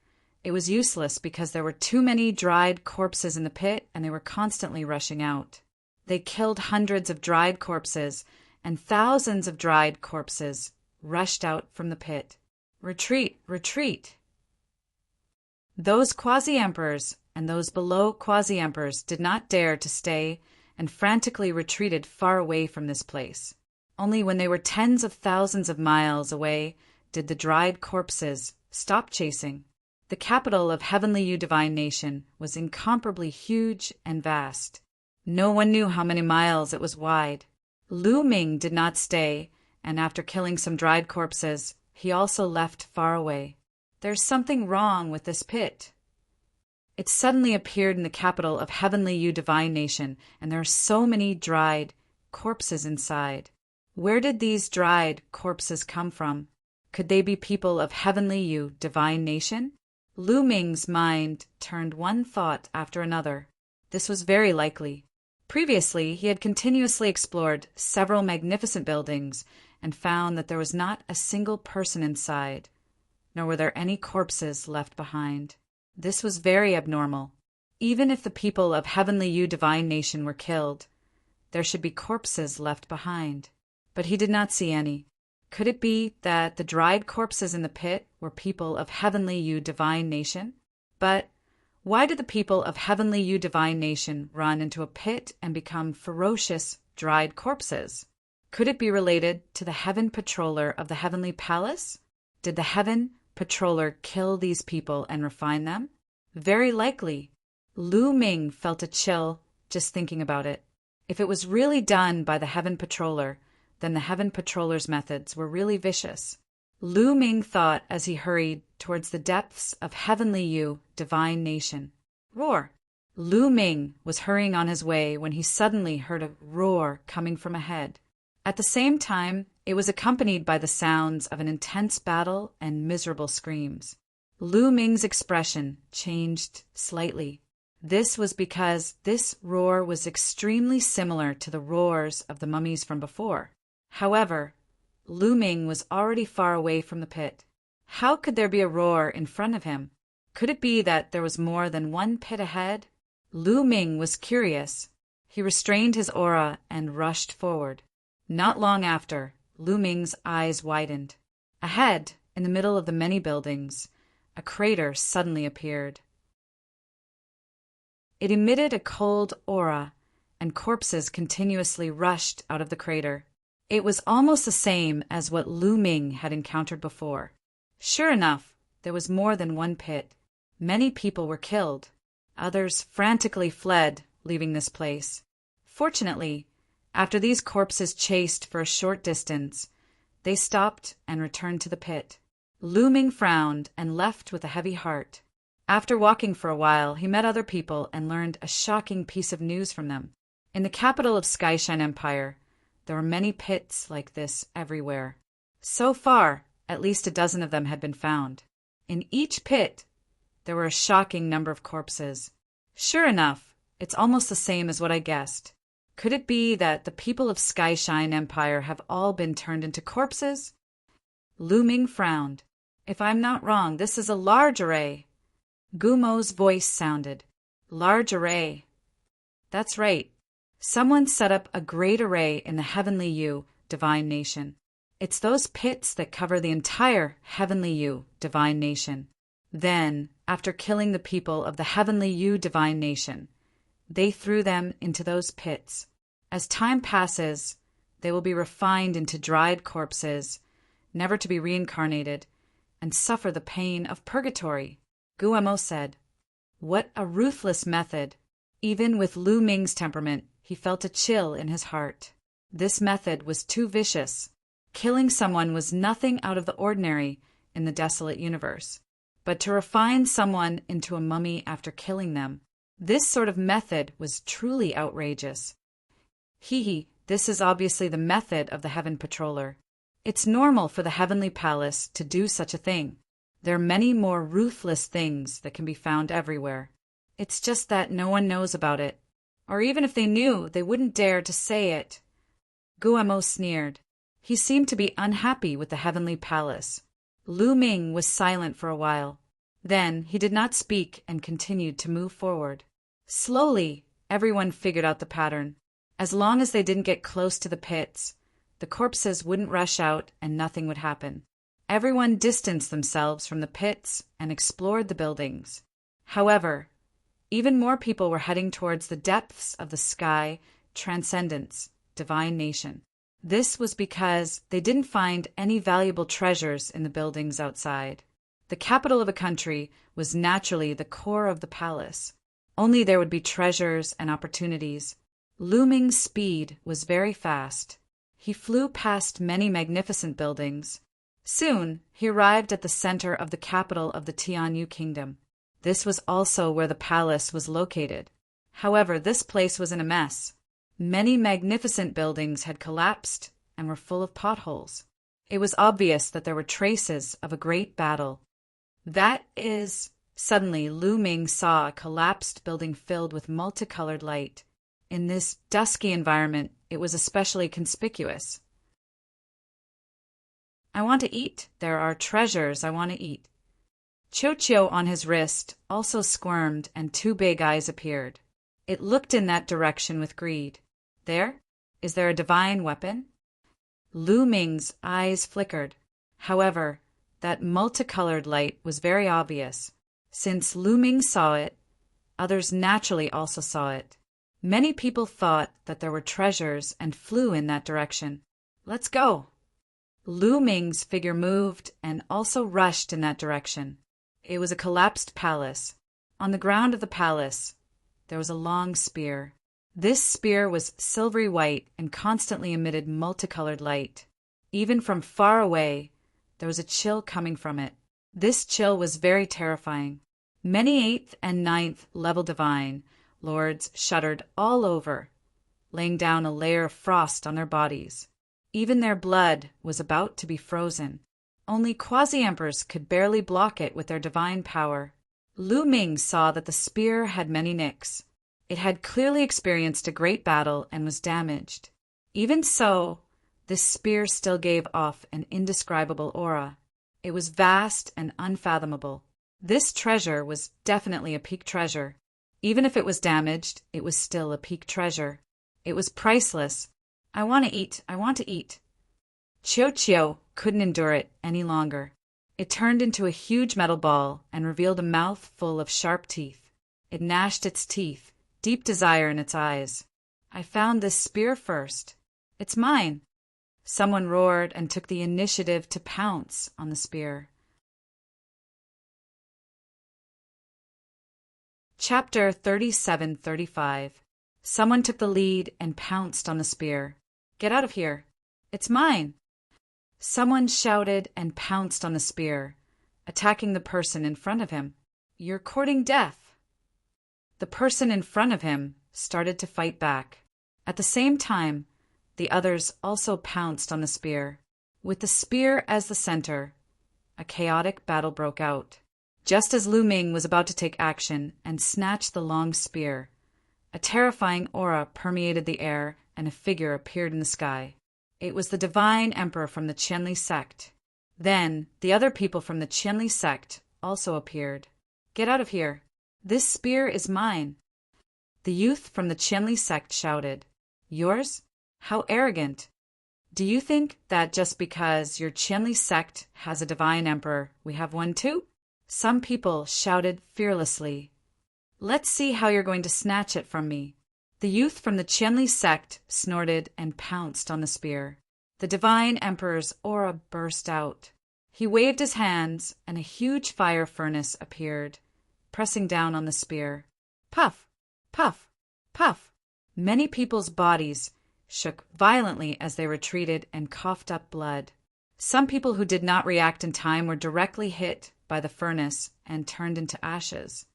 A: it was useless because there were too many dried corpses in the pit and they were constantly rushing out. They killed hundreds of dried corpses, and thousands of dried corpses rushed out from the pit. Retreat, retreat! Those quasi-emperors and those below quasi-emperors did not dare to stay and frantically retreated far away from this place. Only when they were tens of thousands of miles away did the dried corpses stop chasing. The capital of Heavenly You Divine Nation was incomparably huge and vast. No one knew how many miles it was wide. Lu Ming did not stay, and after killing some dried corpses, he also left far away. There's something wrong with this pit. It suddenly appeared in the capital of Heavenly You Divine Nation, and there are so many dried corpses inside. Where did these dried corpses come from? Could they be people of Heavenly You Divine Nation? Lu Ming's mind turned one thought after another. This was very likely. Previously, he had continuously explored several magnificent buildings and found that there was not a single person inside, nor were there any corpses left behind. This was very abnormal. Even if the people of Heavenly You Divine Nation were killed, there should be corpses left behind. But he did not see any. Could it be that the dried corpses in the pit were people of Heavenly You Divine Nation? But why did the people of Heavenly You Divine Nation run into a pit and become ferocious, dried corpses? Could it be related to the Heaven Patroller of the Heavenly Palace? Did the Heaven Patroller kill these people and refine them? Very likely. Lu Ming felt a chill just thinking about it. If it was really done by the Heaven Patroller, then the Heaven Patroller's methods were really vicious. Lu Ming thought as he hurried towards the depths of Heavenly You Divine Nation. Roar! Lu Ming was hurrying on his way when he suddenly heard a roar coming from ahead. At the same time, it was accompanied by the sounds of an intense battle and miserable screams. Lu Ming's expression changed slightly. This was because this roar was extremely similar to the roars of the mummies from before. However, Lu Ming was already far away from the pit. How could there be a roar in front of him? Could it be that there was more than one pit ahead? Lu Ming was curious. He restrained his aura and rushed forward. Not long after, Lu Ming's eyes widened. Ahead, in the middle of the many buildings, a crater suddenly appeared. It emitted a cold aura, and corpses continuously rushed out of the crater. It was almost the same as what Lu Ming had encountered before. Sure enough, there was more than one pit. Many people were killed. Others frantically fled, leaving this place. Fortunately, after these corpses chased for a short distance, they stopped and returned to the pit. Lu Ming frowned and left with a heavy heart. After walking for a while, he met other people and learned a shocking piece of news from them. In the capital of Skyshine Empire, there were many pits like this everywhere. So far, at least a dozen of them had been found. In each pit, there were a shocking number of corpses. Sure enough, it's almost the same as what I guessed. Could it be that the people of Skyshine Empire have all been turned into corpses? Lu Ming frowned. If I'm not wrong, this is a large array. Gumo's voice sounded. Large array. That's right. Someone set up a great array in the Heavenly You Divine Nation. It's those pits that cover the entire Heavenly You, divine nation. Then, after killing the people of the Heavenly You, divine nation, they threw them into those pits. As time passes, they will be refined into dried corpses, never to be reincarnated, and suffer the pain of purgatory. Guemo said. What a ruthless method! Even with Lu Ming's temperament, he felt a chill in his heart. This method was too vicious. Killing someone was nothing out of the ordinary in the desolate universe. But to refine someone into a mummy after killing them, this sort of method was truly outrageous. This is obviously the method of the Heaven Patroller. It's normal for the Heavenly Palace to do such a thing. There are many more ruthless things that can be found everywhere. It's just that no one knows about it. Or even if they knew, they wouldn't dare to say it. Guemo sneered. He seemed to be unhappy with the Heavenly Palace. Lu Ming was silent for a while. Then he did not speak and continued to move forward. Slowly, everyone figured out the pattern. As long as they didn't get close to the pits, the corpses wouldn't rush out and nothing would happen. Everyone distanced themselves from the pits and explored the buildings. However, even more people were heading towards the depths of the sky, transcendence, divine nation. This was because they didn't find any valuable treasures in the buildings outside. The capital of a country was naturally the core of the palace. Only there would be treasures and opportunities. Lu Ming's speed was very fast. He flew past many magnificent buildings. Soon, he arrived at the center of the capital of the Tianyu Kingdom. This was also where the palace was located. However, this place was in a mess. Many magnificent buildings had collapsed and were full of potholes. It was obvious that there were traces of a great battle. Suddenly Lu Ming saw a collapsed building filled with multicolored light. In this dusky environment, it was especially conspicuous. I want to eat. There are treasures I want to eat. Chochio on his wrist also squirmed and two big eyes appeared. It looked in that direction with greed. Is there a divine weapon? Lu Ming's eyes flickered. However, that multicolored light was very obvious. Since Lu Ming saw it, others naturally also saw it. Many people thought that there were treasures and flew in that direction. Let's go! Lu Ming's figure moved and also rushed in that direction. It was a collapsed palace. On the ground of the palace, there was a long spear. This spear was silvery white and constantly emitted multicolored light. Even from far away, there was a chill coming from it. This chill was very terrifying. Many 8th and 9th level divine lords shuddered all over, laying down a layer of frost on their bodies. Even their blood was about to be frozen. Only quasi-emperors could barely block it with their divine power. Lu Ming saw that the spear had many nicks. It had clearly experienced a great battle and was damaged. Even so, this spear still gave off an indescribable aura. It was vast and unfathomable. This treasure was definitely a peak treasure. Even if it was damaged, it was still a peak treasure. It was priceless. I want to eat. I want to eat. Chochio couldn't endure it any longer. It turned into a huge metal ball and revealed a mouth full of sharp teeth. It gnashed its teeth, deep desire in its eyes. I found this spear first. It's mine. Someone roared and took the initiative to pounce on the spear. Chapter 37-35. Someone took the lead and pounced on the spear. Get out of here. It's mine. Someone shouted and pounced on the spear, attacking the person in front of him. You're courting death. The person in front of him started to fight back. At the same time, the others also pounced on the spear. With the spear as the center, a chaotic battle broke out. Just as Lu Ming was about to take action and snatch the long spear, a terrifying aura permeated the air and a figure appeared in the sky. It was the divine emperor from the Qianli sect. Then, the other people from the Qianli sect also appeared. Get out of here. This spear is mine. The youth from the Qianli sect shouted. Yours? How arrogant. Do you think that just because your Qianli sect has a divine emperor, we have one too? Some people shouted fearlessly. Let's see how you're going to snatch it from me. The youth from the Qianli sect snorted and pounced on the spear. The divine emperor's aura burst out. He waved his hands, and a huge fire furnace appeared, pressing down on the spear. Puff, puff, puff. Many people's bodies shook violently as they retreated and coughed up blood. Some people who did not react in time were directly hit by the furnace and turned into ashes.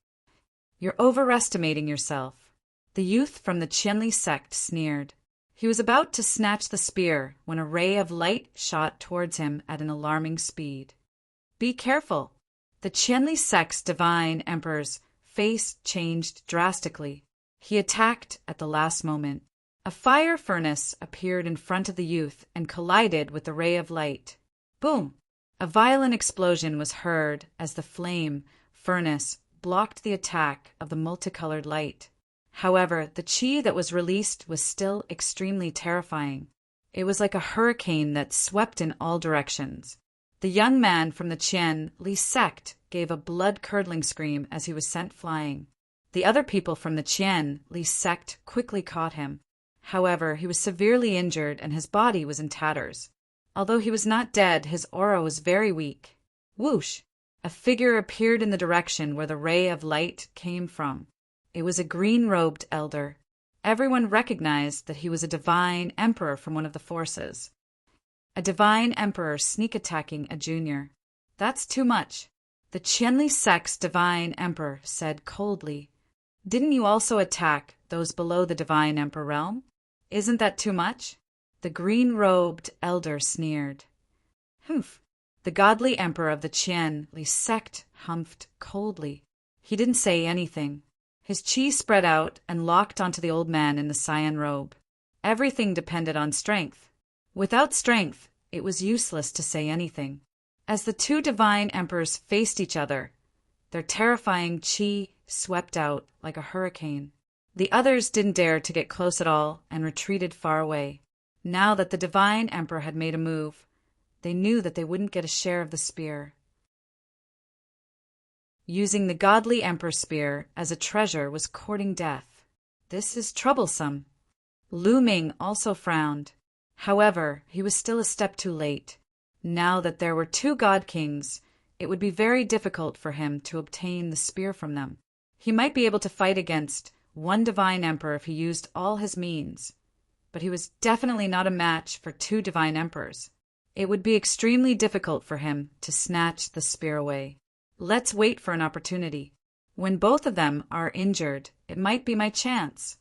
A: You're overestimating yourself. The youth from the Qianli sect sneered. He was about to snatch the spear when a ray of light shot towards him at an alarming speed. Be careful. The Qianli sect's divine emperor's face changed drastically. He attacked at the last moment. A fire furnace appeared in front of the youth and collided with the ray of light. Boom! A violent explosion was heard as the flame furnace blocked the attack of the multicolored light. However, the qi that was released was still extremely terrifying. It was like a hurricane that swept in all directions. The young man from the Qianli sect gave a blood-curdling scream as he was sent flying. The other people from the Qianli sect quickly caught him. However, he was severely injured and his body was in tatters. Although he was not dead, his aura was very weak. Whoosh! A figure appeared in the direction where the ray of light came from. It was a green-robed elder. Everyone recognized that he was a divine emperor from one of the forces. A divine emperor sneak-attacking a junior. That's too much. The Qianli sect's divine emperor said coldly. Didn't you also attack those below the divine emperor realm? Isn't that too much? The green-robed elder sneered. Humph! The godly emperor of the Qianli sect humphed coldly. He didn't say anything. His qi spread out and locked onto the old man in the cyan robe. Everything depended on strength. Without strength, it was useless to say anything. As the two divine emperors faced each other, their terrifying qi swept out like a hurricane. The others didn't dare to get close at all and retreated far away. Now that the divine emperor had made a move, they knew that they wouldn't get a share of the spear. Using the godly emperor's spear as a treasure was courting death. This is troublesome. Lu Ming also frowned. However, he was still a step too late. Now that there were two god kings, it would be very difficult for him to obtain the spear from them. He might be able to fight against one divine emperor if he used all his means, but he was definitely not a match for two divine emperors. It would be extremely difficult for him to snatch the spear away. Let's wait for an opportunity. When both of them are injured, it might be my chance.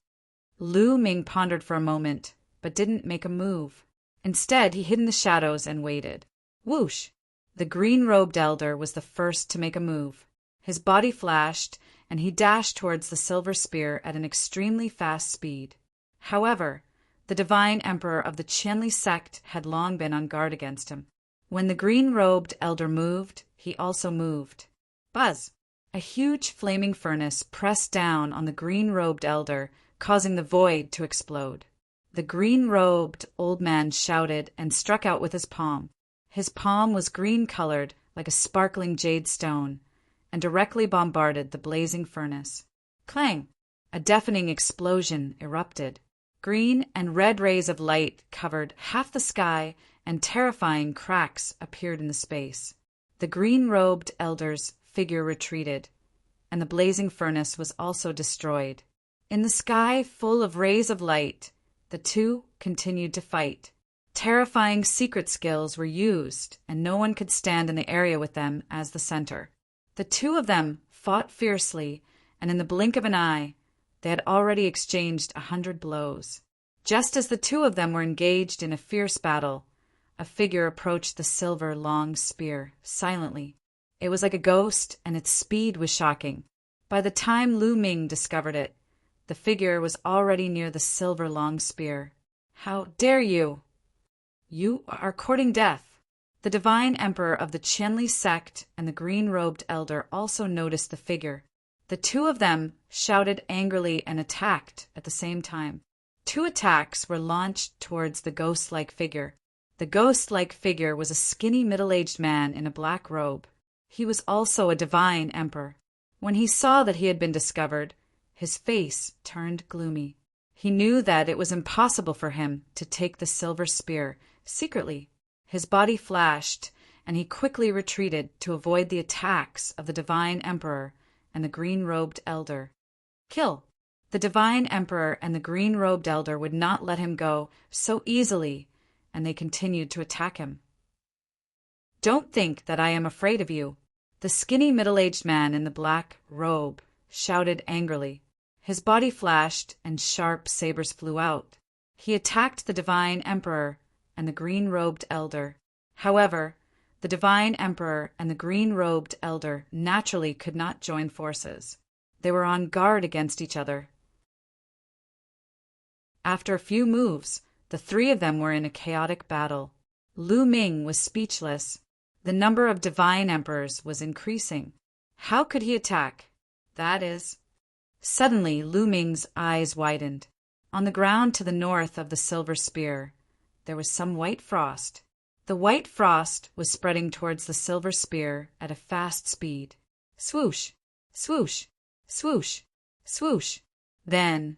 A: Lu Ming pondered for a moment, but didn't make a move. Instead, he hid in the shadows and waited. Whoosh! The green-robed elder was the first to make a move. His body flashed, and he dashed towards the silver spear at an extremely fast speed. However, the divine emperor of the Qianli sect had long been on guard against him. When the green-robed elder moved, he also moved. Buzz! A huge flaming furnace pressed down on the green-robed elder, causing the void to explode. The green-robed old man shouted and struck out with his palm. His palm was green-colored like a sparkling jade stone, and directly bombarded the blazing furnace. Clang! A deafening explosion erupted. Green and red rays of light covered half the sky, and terrifying cracks appeared in the space. The green-robed elder's figure retreated, and the blazing furnace was also destroyed. In the sky full of rays of light, the two continued to fight. Terrifying secret skills were used, and no one could stand in the area with them as the center. The two of them fought fiercely, and in the blink of an eye, they had already exchanged 100 blows. Just as the two of them were engaged in a fierce battle, a figure approached the silver long spear, silently. It was like a ghost, and its speed was shocking. By the time Lu Ming discovered it, the figure was already near the silver long spear. How dare you! You are courting death. The divine emperor of the Qianli sect and the green-robed elder also noticed the figure. The two of them shouted angrily and attacked at the same time. Two attacks were launched towards the ghost-like figure. The ghost-like figure was a skinny middle-aged man in a black robe. He was also a divine emperor. When he saw that he had been discovered, his face turned gloomy. He knew that it was impossible for him to take the silver spear secretly. His body flashed, and he quickly retreated to avoid the attacks of the divine emperor and the green-robed elder. Kill! The divine emperor and the green-robed elder would not let him go so easily, and they continued to attack him. Don't think that I am afraid of you, the skinny middle-aged man in the black robe shouted angrily. His body flashed, and sharp sabers flew out. He attacked the divine emperor and the green-robed elder. However, the divine emperor and the green-robed elder naturally could not join forces. They were on guard against each other. After a few moves, the three of them were in a chaotic battle. Lu Ming was speechless. The number of divine emperors was increasing. How could he attack? That is... Suddenly, Lu Ming's eyes widened. On the ground to the north of the silver spear, there was some white frost. The white frost was spreading towards the silver spear at a fast speed. Swoosh! Swoosh! Swoosh! Swoosh! Then,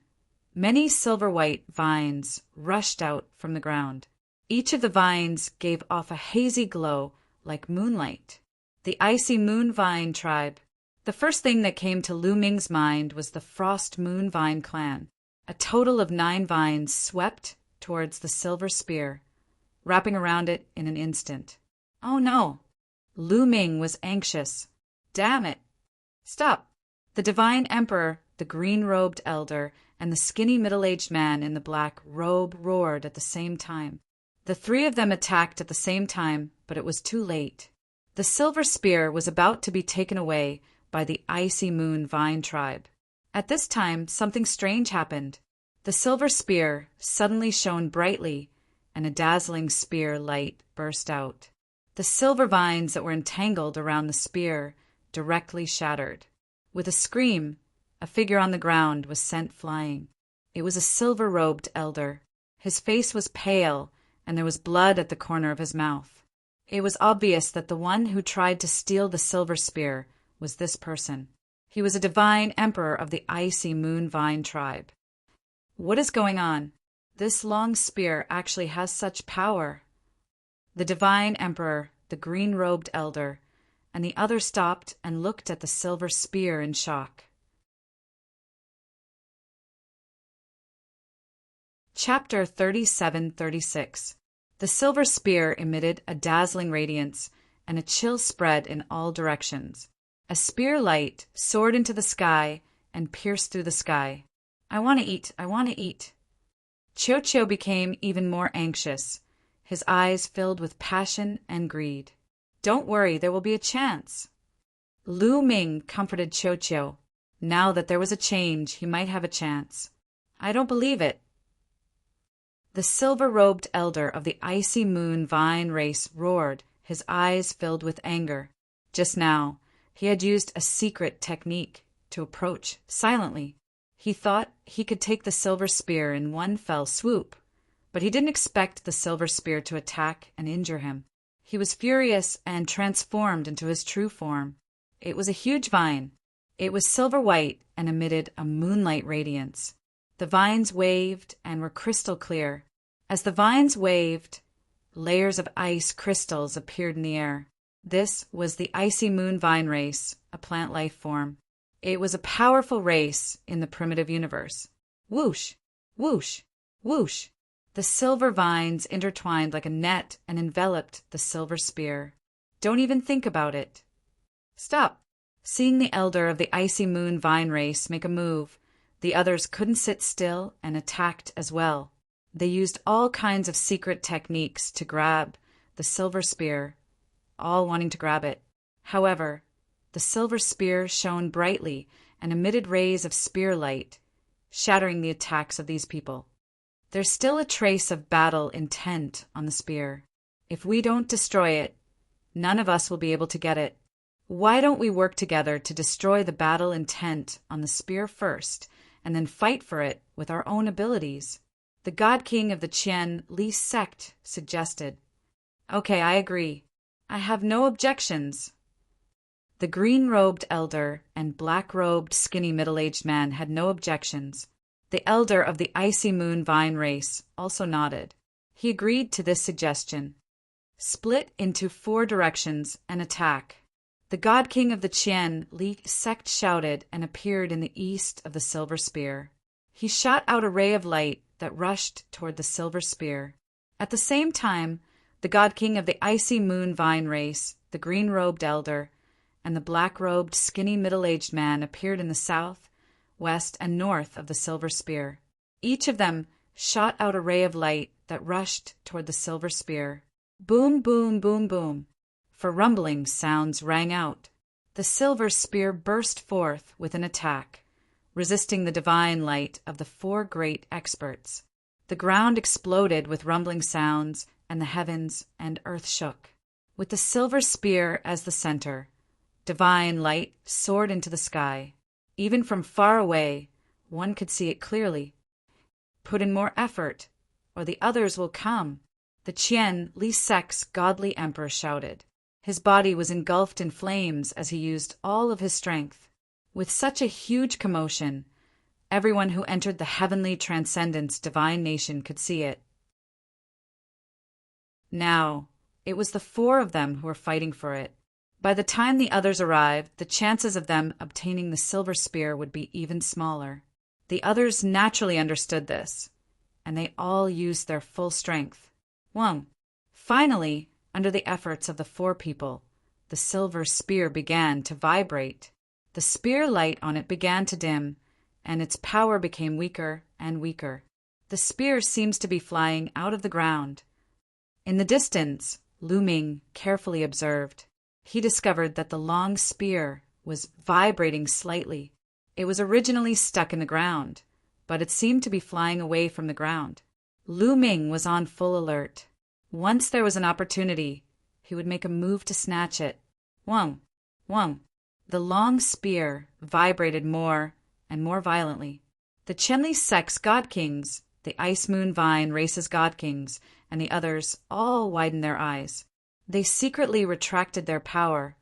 A: many silver-white vines rushed out from the ground. Each of the vines gave off a hazy glow like moonlight. The icy moon vine tribe. The first thing that came to Lu Ming's mind was the Frost Moon Vine clan. A total of 9 vines swept towards the silver spear, wrapping around it in an instant. Oh no! Lu Ming was anxious. Damn it! Stop! The divine emperor, the green-robed elder, and the skinny middle-aged man in the black robe roared at the same time. The three of them attacked at the same time, but it was too late. The silver spear was about to be taken away by the icy moon vine tribe. At this time, something strange happened. The silver spear suddenly shone brightly, and a dazzling spear light burst out. The silver vines that were entangled around the spear directly shattered. With a scream, a figure on the ground was sent flying. It was a silver-robed elder. His face was pale, and there was blood at the corner of his mouth. It was obvious that the one who tried to steal the silver spear was this person. He was a divine emperor of the icy moon vine tribe. What is going on? This long spear actually has such power. The divine emperor, the green-robed elder, and the other stopped and looked at the silver spear in shock. Chapter 37-36. The silver spear emitted a dazzling radiance, and a chill spread in all directions. A spear light soared into the sky and pierced through the sky. I want to eat, I want to eat. Qiu became even more anxious, his eyes filled with passion and greed. Don't worry, there will be a chance. Lu Ming comforted Qiu. Now that there was a change, he might have a chance. I don't believe it. The silver-robed elder of the icy moon vine race roared, his eyes filled with anger. Just now, he had used a secret technique to approach silently. He thought he could take the silver spear in one fell swoop, but he didn't expect the silver spear to attack and injure him. He was furious and transformed into his true form. It was a huge vine. It was silver-white and emitted a moonlight radiance. The vines waved and were crystal clear. As the vines waved, layers of ice crystals appeared in the air. This was the icy moon vine race, a plant life form. It was a powerful race in the primitive universe. Whoosh, whoosh, whoosh. The silver vines intertwined like a net and enveloped the silver spear. Don't even think about it. Stop. Seeing the elder of the icy moon vine race make a move, the others couldn't sit still and attacked as well. They used all kinds of secret techniques to grab the silver spear, all wanting to grab it. However, the silver spear shone brightly and emitted rays of spear light, shattering the attacks of these people. There's still a trace of battle intent on the spear. If we don't destroy it, none of us will be able to get it. Why don't we work together to destroy the battle intent on the spear first, and then fight for it with our own abilities? The god king of the Qian Li sect suggested. Okay, I agree. I have no objections. The green-robed elder and black-robed skinny middle-aged man had no objections. The elder of the icy moon vine race also nodded. He agreed to this suggestion. Split into 4 directions and attack. The god king of the Qian Li sect shouted and appeared in the east of the silver spear. He shot out a ray of light that rushed toward the silver spear. At the same time, the god king of the icy moon vine race, the green-robed elder, and the black-robed skinny middle-aged man appeared in the south, west, and north of the silver spear. Each of them shot out a ray of light that rushed toward the silver spear. Boom, boom, boom, boom. For rumbling sounds rang out. The silver spear burst forth with an attack, resisting the divine light of the 4 great experts. The ground exploded with rumbling sounds, and the heavens and earth shook. With the silver spear as the center, divine light soared into the sky. Even from far away, one could see it clearly. Put in more effort, or the others will come, the Qian Li sect's godly emperor shouted. His body was engulfed in flames as he used all of his strength. With such a huge commotion, everyone who entered the heavenly transcendence divine nation could see it. Now, it was the 4 of them who were fighting for it. By the time the others arrived, the chances of them obtaining the silver spear would be even smaller. The others naturally understood this, and they all used their full strength. Finally, under the efforts of the 4 people, the silver spear began to vibrate. The spear light on it began to dim, and its power became weaker and weaker. The spear seems to be flying out of the ground. In the distance, Lu Ming carefully observed. He discovered that the long spear was vibrating slightly. It was originally stuck in the ground, but it seemed to be flying away from the ground. Lu Ming was on full alert. Once there was an opportunity, he would make a move to snatch it. Wong! The long spear vibrated more and more violently. The Qianli sect's god kings, the Ice Moon Vine race's god kings, and the others all widened their eyes. They secretly retracted their power,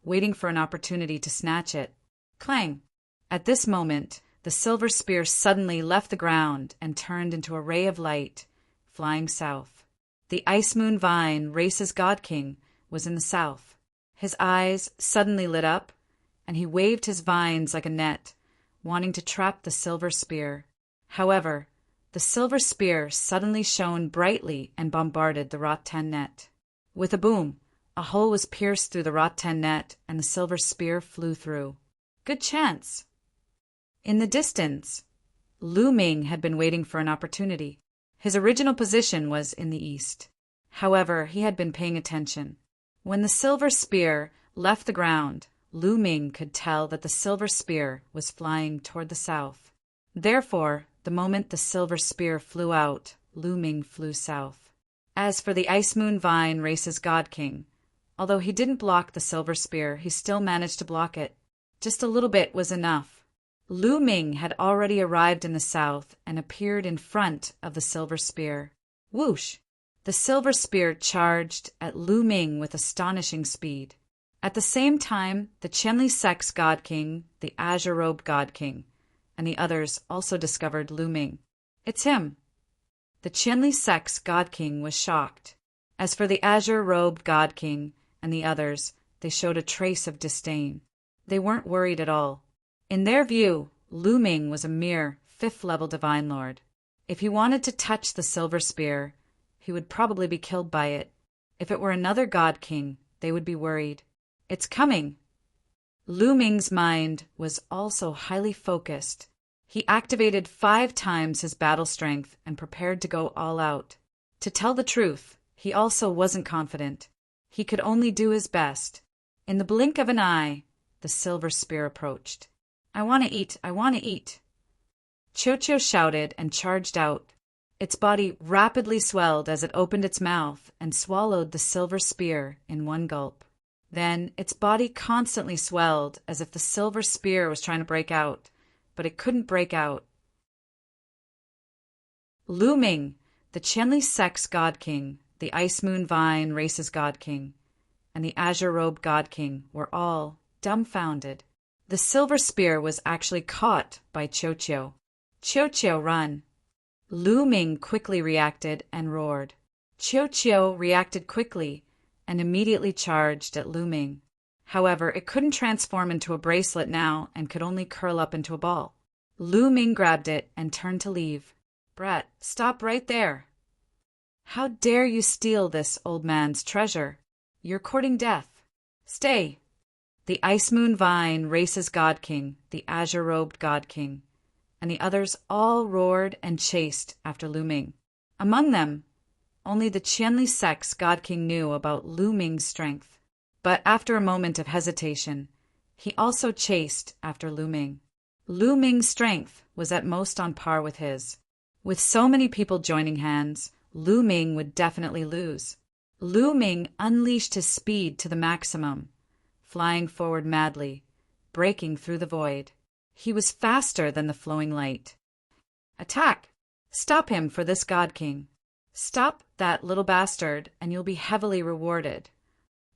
A: waiting for an opportunity to snatch it. Clang! At this moment, the silver spear suddenly left the ground and turned into a ray of light, flying south. The Ice Moon Vine race's god king was in the south. His eyes suddenly lit up, and he waved his vines like a net, wanting to trap the silver spear. However, the silver spear suddenly shone brightly and bombarded the rattan net. With a boom, a hole was pierced through the rattan net, and the silver spear flew through. Good chance! In the distance, Lu Ming had been waiting for an opportunity. His original position was in the east. However, he had been paying attention. When the silver spear left the ground, Lu Ming could tell that the silver spear was flying toward the south. Therefore, the moment the silver spear flew out, Lu Ming flew south. As for the Ice Moon Vine race's god king, although he didn't block the silver spear, he still managed to block it. Just a little bit was enough. Lu Ming had already arrived in the south and appeared in front of the silver spear. Whoosh! The silver spear charged at Lu Ming with astonishing speed. At the same time, the Qianli sect's god king, the azure-robed god king, and the others also discovered Lu Ming. It's him. The Qianli sect's god king was shocked. As for the azure-robed god king and the others, they showed a trace of disdain. They weren't worried at all. In their view, Lu Ming was a mere 5th-level divine lord. If he wanted to touch the silver spear, he would probably be killed by it. If it were another god king, they would be worried. It's coming! Lu Ming's mind was also highly focused. He activated 5 times his battle strength and prepared to go all out. To tell the truth, he also wasn't confident. He could only do his best. In the blink of an eye, the silver spear approached. I want to eat! I want to eat! Qiu shouted and charged out. Its body rapidly swelled as it opened its mouth and swallowed the silver spear in one gulp. Then its body constantly swelled as if the silver spear was trying to break out, but it couldn't break out. Lu Ming, the Qianli sect's god king, the Ice Moon Vine Race's God King, and the Azure-robed God King were all dumbfounded. The silver spear was actually caught by Qiu. Qiu, run! Lu Ming quickly reacted and roared. Qiu reacted quickly and immediately charged at Lu Ming. However, it couldn't transform into a bracelet now and could only curl up into a ball. Lu Ming grabbed it and turned to leave. Brat, stop right there. How dare you steal this old man's treasure? You're courting death. Stay. The Ice Moon Vine Race's God King, the Azure-robed God King, and the others all roared and chased after Lu Ming. Among them, only the Qianli sect's God King knew about Lu Ming's strength. But after a moment of hesitation, he also chased after Lu Ming. Lu Ming's strength was at most on par with his. With so many people joining hands, Lu Ming would definitely lose. Lu Ming unleashed his speed to the maximum, flying forward madly, breaking through the void. He was faster than the flowing light. Attack! Stop him for this God King. Stop that little bastard, and you'll be heavily rewarded.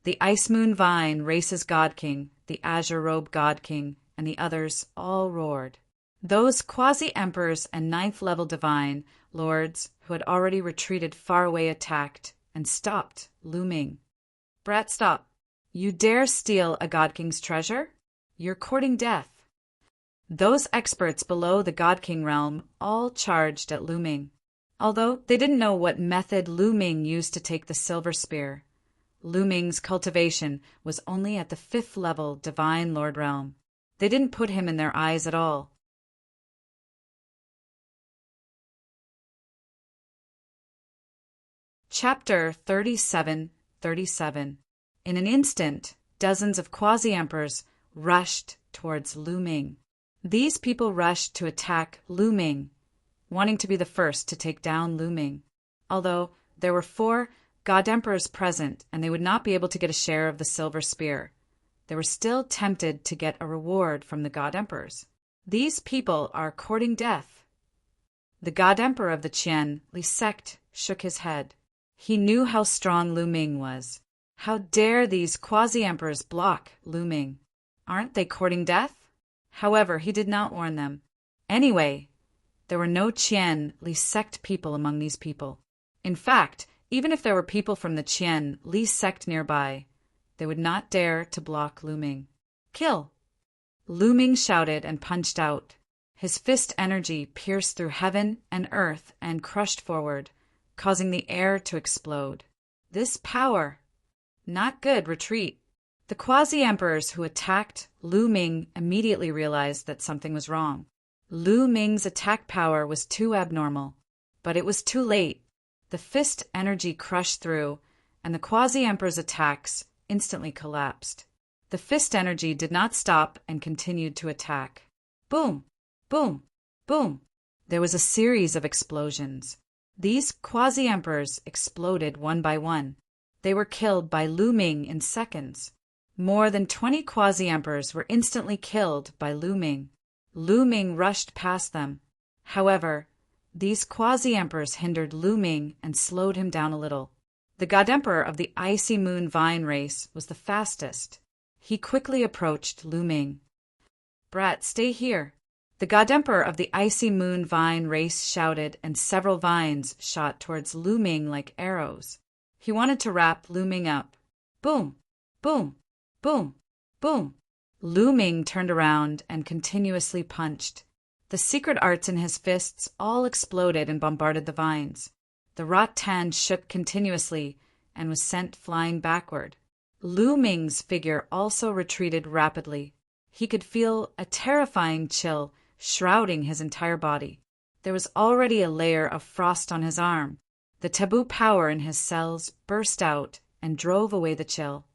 A: The Ice Moon Vine Race's God King, the Azure-robed God King, and the others all roared. Those quasi-emperors and ninth-level divine lords who had already retreated far away attacked and stopped Lu Ming. Brat, stop. You dare steal a God King's treasure? You're courting death. Those experts below the God King realm all charged at Lu Ming. Although they didn't know what method Lu Ming used to take the silver spear, Lu Ming's cultivation was only at the 5th level divine lord realm. They didn't put him in their eyes at all. Chapter 37:37. In an instant, dozens of quasi-emperors rushed towards Lu Ming. These people rushed to attack Lu Ming, wanting to be the first to take down Lu Ming. Although there were 4 God Emperors present and they would not be able to get a share of the silver spear, they were still tempted to get a reward from the God Emperors. These people are courting death. The God Emperor of the Qianli sect shook his head. He knew how strong Lu Ming was. How dare these quasi-emperors block Lu Ming? Aren't they courting death? However, he did not warn them. Anyway, there were no Qianli sect people among these people. In fact, even if there were people from the Qianli sect nearby, they would not dare to block Lu Ming. Kill! Lu Ming shouted and punched out. His fist energy pierced through heaven and earth and crushed forward, causing the air to explode. This power! Not good, retreat. The quasi-emperors who attacked Lu Ming immediately realized that something was wrong. Lu Ming's attack power was too abnormal, but it was too late. The fist energy crushed through, and the quasi-emperor's attacks instantly collapsed. The fist energy did not stop and continued to attack. Boom! Boom! Boom! There was a series of explosions. These quasi-emperors exploded one by one. They were killed by Lu Ming in seconds. More than 20 quasi-emperors were instantly killed by Lu Ming. Lu Ming rushed past them. However, these quasi-emperors hindered Lu Ming and slowed him down a little. The God Emperor of the Icy Moon Vine race was the fastest. He quickly approached Lu Ming. Brat, stay here. The God Emperor of the Icy Moon Vine race shouted, and several vines shot towards Lu Ming like arrows. He wanted to wrap Lu Ming up. Boom! Boom! Boom! Boom! Lu Ming turned around and continuously punched. The secret arts in his fists all exploded and bombarded the vines. The rattan shook continuously and was sent flying backward. Lu Ming's figure also retreated rapidly. He could feel a terrifying chill shrouding his entire body. There was already a layer of frost on his arm. The taboo power in his cells burst out and drove away the chill.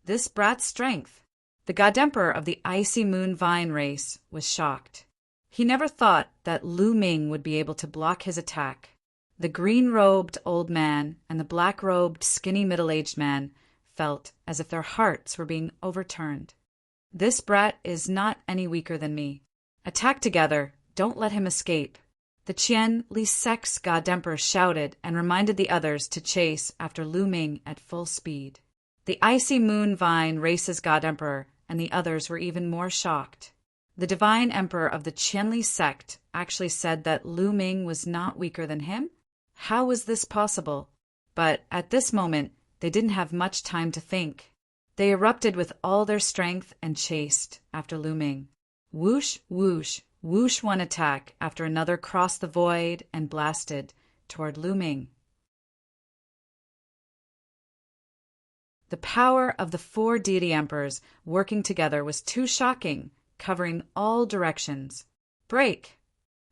A: This brat's strength! The God Emperor of the Icy Moon Vine race was shocked. He never thought that Lu Ming would be able to block his attack. The green-robed old man and the black-robed skinny middle-aged man felt as if their hearts were being overturned. This brat is not any weaker than me. Attack together, don't let him escape. The Qian Li Sec's God Emperor shouted and reminded the others to chase after Lu Ming at full speed. The icy moon vine races God Emperor, and the others were even more shocked. The divine emperor of the Qianli sect actually said that Lu Ming was not weaker than him? How was this possible? But at this moment, they didn't have much time to think. They erupted with all their strength and chased after Lu Ming. Whoosh, whoosh, whoosh, one attack after another crossed the void and blasted toward Lu Ming. The power of the 4 deity emperors working together was too shocking, covering all directions. Break!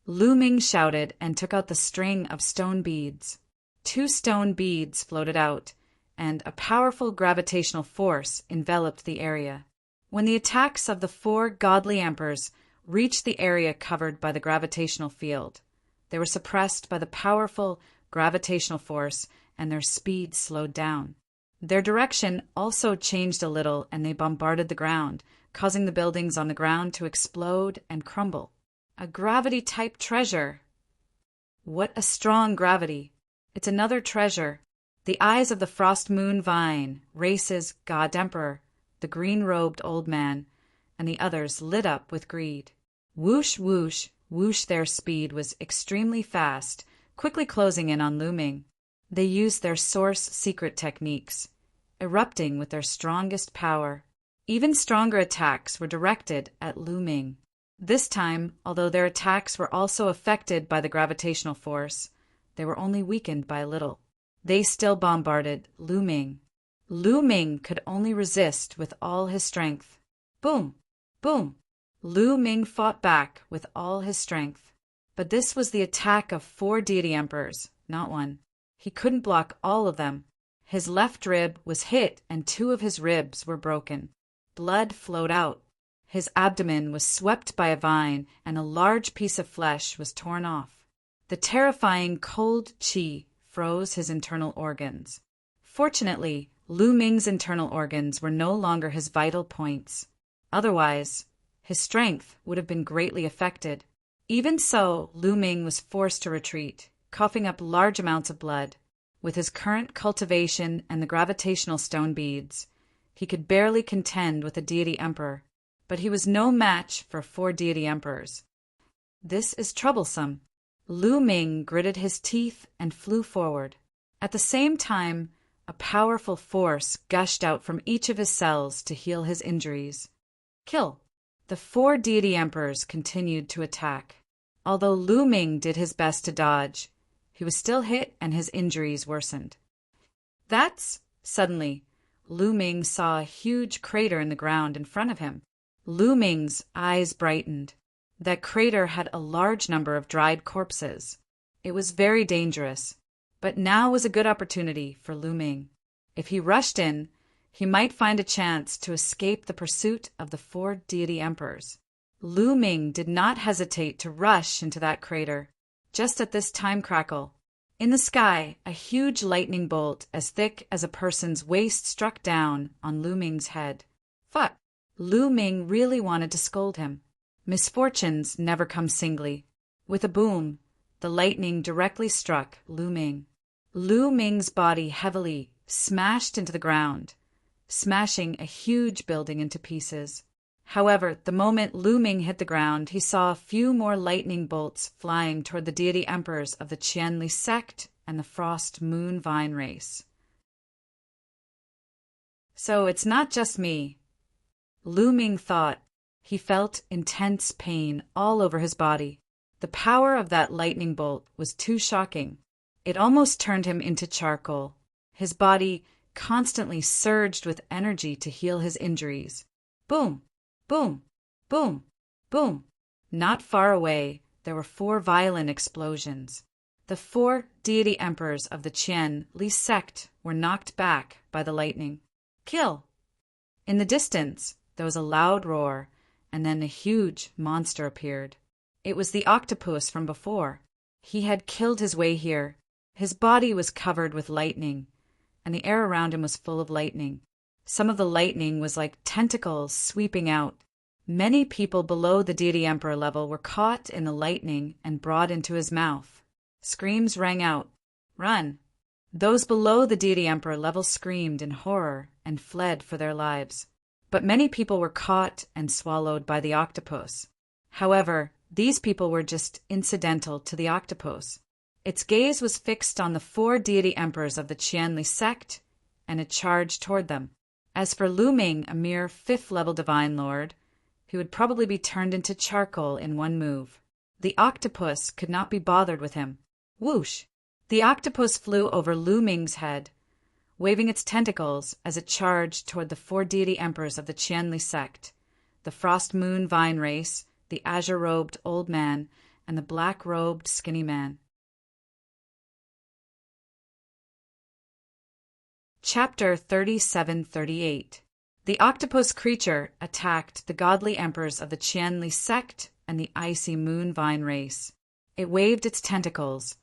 A: Lu Ming shouted and took out the string of stone beads. 2 stone beads floated out, and a powerful gravitational force enveloped the area. When the attacks of the 4 godly emperors reached the area covered by the gravitational field, they were suppressed by the powerful gravitational force and their speed slowed down. Their direction also changed a little and they bombarded the ground, causing the buildings on the ground to explode and crumble. A gravity-type treasure. What a strong gravity. It's another treasure. The eyes of the frost moon vine races God Emperor, the green-robed old man, and the others lit up with greed. Whoosh, whoosh, whoosh, their speed was extremely fast, quickly closing in on Lu Ming. They used their source secret techniques, erupting with their strongest power. Even stronger attacks were directed at Lu Ming. This time, although their attacks were also affected by the gravitational force, they were only weakened by a little. They still bombarded Lu Ming. Lu Ming could only resist with all his strength. Boom! Boom! Lu Ming fought back with all his strength. But this was the attack of 4 deity emperors, not one. He couldn't block all of them. His left rib was hit and 2 of his ribs were broken. Blood flowed out. His abdomen was swept by a vine and a large piece of flesh was torn off. The terrifying cold qi froze his internal organs. Fortunately, Lu Ming's internal organs were no longer his vital points. Otherwise, his strength would have been greatly affected. Even so, Lu Ming was forced to retreat, coughing up large amounts of blood. With his current cultivation and the gravitational stone beads, he could barely contend with a deity emperor, but he was no match for 4 deity emperors. This is troublesome. Lu Ming gritted his teeth and flew forward. At the same time, a powerful force gushed out from each of his cells to heal his injuries. Kill! The 4 deity emperors continued to attack. Although Lu Ming did his best to dodge, he was still hit and his injuries worsened. Suddenly, Lu Ming saw a huge crater in the ground in front of him. Lu Ming's eyes brightened. That crater had a large number of dried corpses. It was very dangerous, but now was a good opportunity for Lu Ming. If he rushed in, he might find a chance to escape the pursuit of the 4 deity emperors. Lu Ming did not hesitate to rush into that crater. Just at this time crackle, in the sky, a huge lightning bolt as thick as a person's waist struck down on Lu Ming's head. Fuck! Lu Ming really wanted to scold him. Misfortunes never come singly. With a boom, the lightning directly struck Lu Ming. Lu Ming's body heavily smashed into the ground, smashing a huge building into pieces. However, the moment Lu Ming hit the ground, he saw a few more lightning bolts flying toward the deity emperors of the Qianli sect and the Frost Moon Vine race. So it's not just me, Lu Ming thought. He felt intense pain all over his body. The power of that lightning bolt was too shocking. It almost turned him into charcoal. His body constantly surged with energy to heal his injuries. Boom! Boom! Boom! Boom! Not far away, there were 4 violent explosions. The 4 deity emperors of the Qian Li sect were knocked back by the lightning. Kill! In the distance, there was a loud roar, and then a huge monster appeared. It was the octopus from before. He had killed his way here. His body was covered with lightning, and the air around him was full of lightning. Some of the lightning was like tentacles sweeping out. Many people below the deity emperor level were caught in the lightning and brought into his mouth. Screams rang out, "Run!" Those below the deity emperor level screamed in horror and fled for their lives. But many people were caught and swallowed by the octopus. However, these people were just incidental to the octopus. Its gaze was fixed on the 4 deity emperors of the Qianli sect, and it charged toward them. As for Lu Ming, a mere 5th-level divine lord, he would probably be turned into charcoal in one move. The octopus could not be bothered with him. Whoosh! The octopus flew over Lu Ming's head, waving its tentacles as it charged toward the 4 deity emperors of the Qianli sect, the Frost Moon Vine race, the azure-robed old man, and the black-robed skinny man. Chapter 37-38. The octopus creature attacked the godly emperors of the Qianli sect and the icy moon vine race. It waved its tentacles,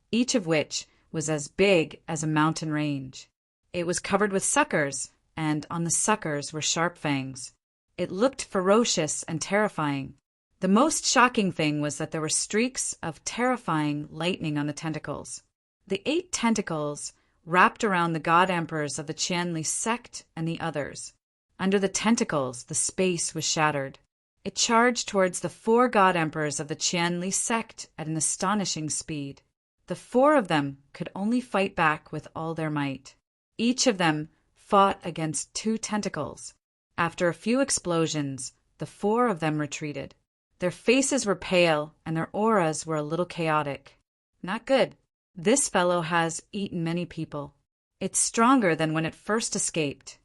A: each of which was as big as a mountain range. It was covered with suckers, and on the suckers were sharp fangs. It looked ferocious and terrifying. The most shocking thing was that there were streaks of terrifying lightning on the tentacles. The 8 tentacles wrapped around the god emperors of the Qianli sect and the others. Under the tentacles, the space was shattered. It charged towards the 4 god emperors of the Qianli sect at an astonishing speed. The 4 of them could only fight back with all their might. Each of them fought against 2 tentacles. After a few explosions, the 4 of them retreated. Their faces were pale, and their auras were a little chaotic. Not good. This fellow has eaten many people. It's stronger than when it first escaped.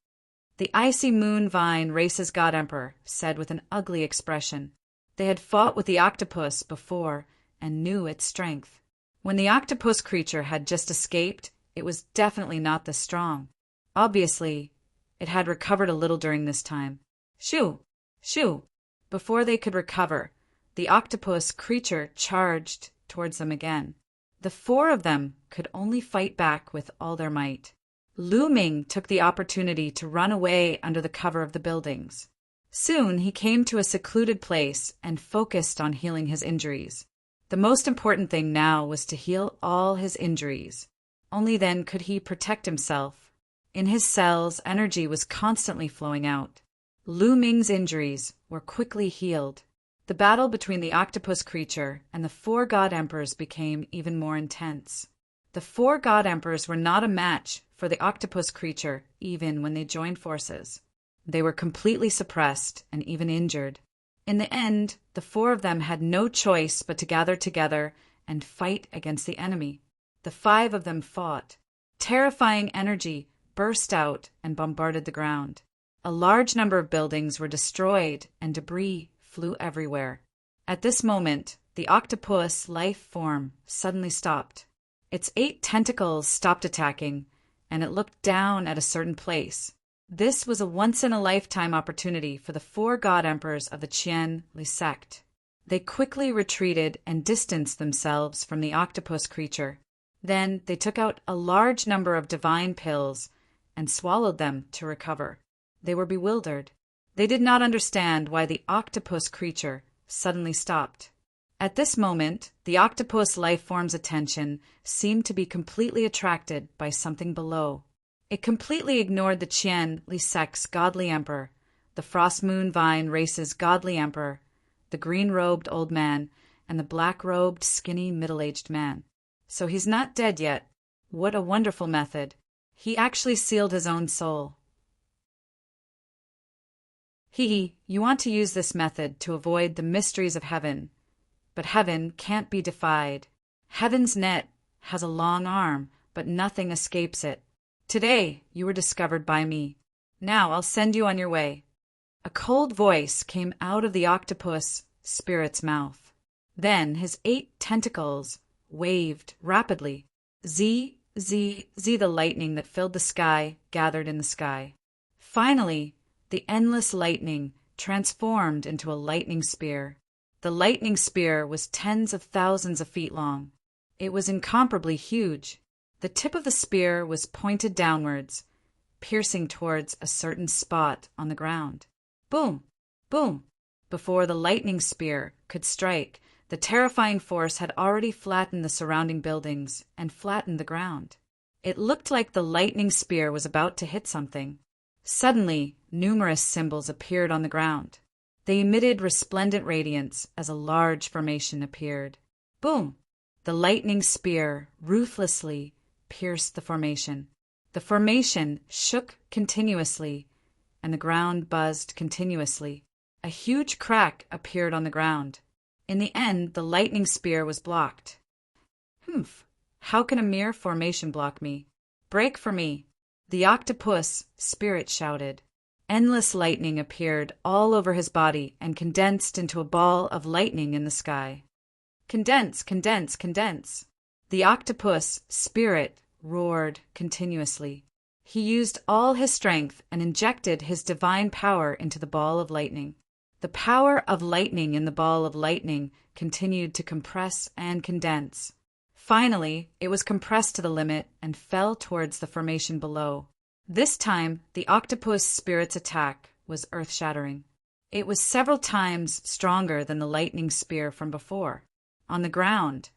A: The icy moon vine race's god emperor said with an ugly expression. They had fought with the octopus before and knew its strength. When the octopus creature had just escaped, it was definitely not this strong. Obviously, it had recovered a little during this time. Shoo! Shoo! Before they could recover, the octopus creature charged towards them again. The 4 of them could only fight back with all their might. Lu Ming took the opportunity to run away under the cover of the buildings. Soon he came to a secluded place and focused on healing his injuries. The most important thing now was to heal all his injuries. Only then could he protect himself. In his cells, energy was constantly flowing out. Lu Ming's injuries were quickly healed. The battle between the octopus creature and the 4 god emperors became even more intense. The 4 god emperors were not a match for the octopus creature even when they joined forces. They were completely suppressed and even injured. In the end, the 4 of them had no choice but to gather together and fight against the enemy. The 5 of them fought. Terrifying energy burst out and bombarded the ground. A large number of buildings were destroyed and debris flew everywhere. At this moment, the octopus life form suddenly stopped. Its 8 tentacles stopped attacking, and it looked down at a certain place. This was a once-in-a-lifetime opportunity for the 4 god emperors of the Qianli sect. They quickly retreated and distanced themselves from the octopus creature. Then they took out a large number of divine pills and swallowed them to recover. They were bewildered. They did not understand why the octopus creature suddenly stopped. At this moment, the octopus life form's attention seemed to be completely attracted by something below. It completely ignored the Qianli sect's godly emperor, the Frost Moon Vine race's godly emperor, the green-robed old man, and the black-robed, skinny, middle-aged man. So he's not dead yet. What a wonderful method. He actually sealed his own soul. You want to use this method to avoid the mysteries of heaven. But heaven can't be defied. Heaven's net has a long arm, but nothing escapes it. Today you were discovered by me. Now I'll send you on your way. A cold voice came out of the octopus spirit's mouth. Then his 8 tentacles waved rapidly. Z, the lightning that filled the sky gathered in the sky. Finally, the endless lightning transformed into a lightning spear. The lightning spear was tens of thousands of feet long. It was incomparably huge. The tip of the spear was pointed downwards, piercing towards a certain spot on the ground. Boom! Boom! Before the lightning spear could strike, the terrifying force had already flattened the surrounding buildings and flattened the ground. It looked like the lightning spear was about to hit something. Suddenly, numerous symbols appeared on the ground. They emitted resplendent radiance as a large formation appeared. Boom! The lightning spear ruthlessly pierced the formation. The formation shook continuously, and the ground buzzed continuously. A huge crack appeared on the ground. In the end, the lightning spear was blocked. Humph! How can a mere formation block me? Break for me! The octopus spirit shouted. Endless lightning appeared all over his body and condensed into a ball of lightning in the sky. Condense, condense, condense! The octopus spirit roared continuously. He used all his strength and injected his divine power into the ball of lightning. The power of lightning in the ball of lightning continued to compress and condense. Finally, it was compressed to the limit and fell towards the formation below. This time, the octopus spirit's attack was earth-shattering. It was several times stronger than the lightning spear from before. On the ground,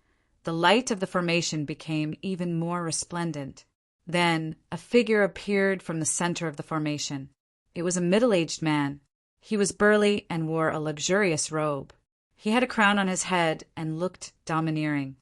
A: the light of the formation became even more resplendent. Then, a figure appeared from the center of the formation. It was a middle-aged man. He was burly and wore a luxurious robe. He had a crown on his head and looked domineering.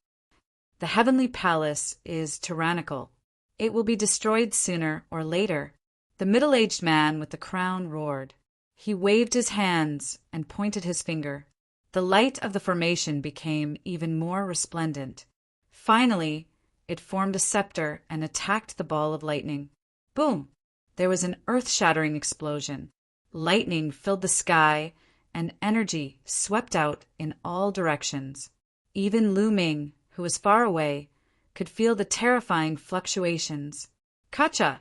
A: The heavenly palace is tyrannical. It will be destroyed sooner or later. The middle-aged man with the crown roared. He waved his hands and pointed his finger. The light of the formation became even more resplendent. Finally, it formed a scepter and attacked the ball of lightning. Boom! There was an earth-shattering explosion. Lightning filled the sky, and energy swept out in all directions. Even Lu Ming, who was far away, could feel the terrifying fluctuations. Kacha!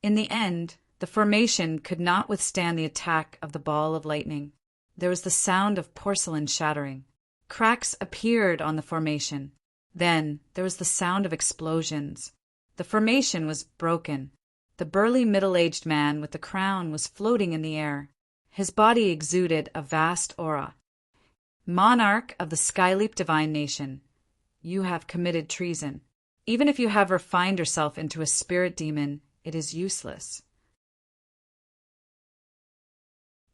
A: In the end, the formation could not withstand the attack of the ball of lightning. There was the sound of porcelain shattering. Cracks appeared on the formation. Then there was the sound of explosions. The formation was broken. The burly middle-aged man with the crown was floating in the air. His body exuded a vast aura. Monarch of the Skyleap Divine Nation, you have committed treason. Even if you have refined yourself into a spirit demon, it is useless.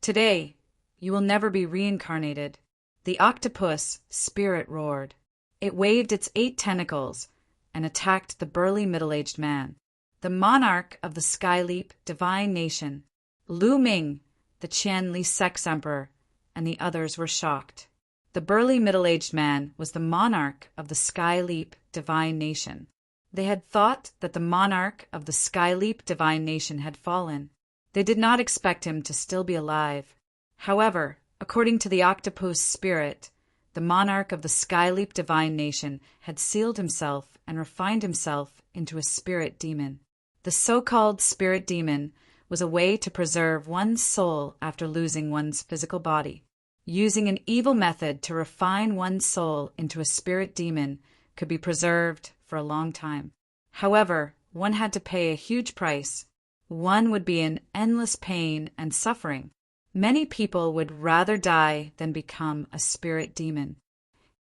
A: Today, you will never be reincarnated. The octopus spirit roared. It waved its 8 tentacles and attacked the burly middle-aged man. The monarch of the Skyleap Divine Nation, Lu Ming, the Qian Li Sex Emperor, and the others were shocked. The burly middle-aged man was the monarch of the Skyleap Divine Nation. They had thought that the monarch of the Skyleap Divine Nation had fallen. They did not expect him to still be alive. However, according to the octopus spirit, the monarch of the Skyleap Divine Nation had sealed himself and refined himself into a spirit demon. The so-called spirit demon was a way to preserve one's soul after losing one's physical body. Using an evil method to refine one's soul into a spirit demon could be preserved for a long time. However, one had to pay a huge price. One would be in endless pain and suffering. Many people would rather die than become a spirit demon.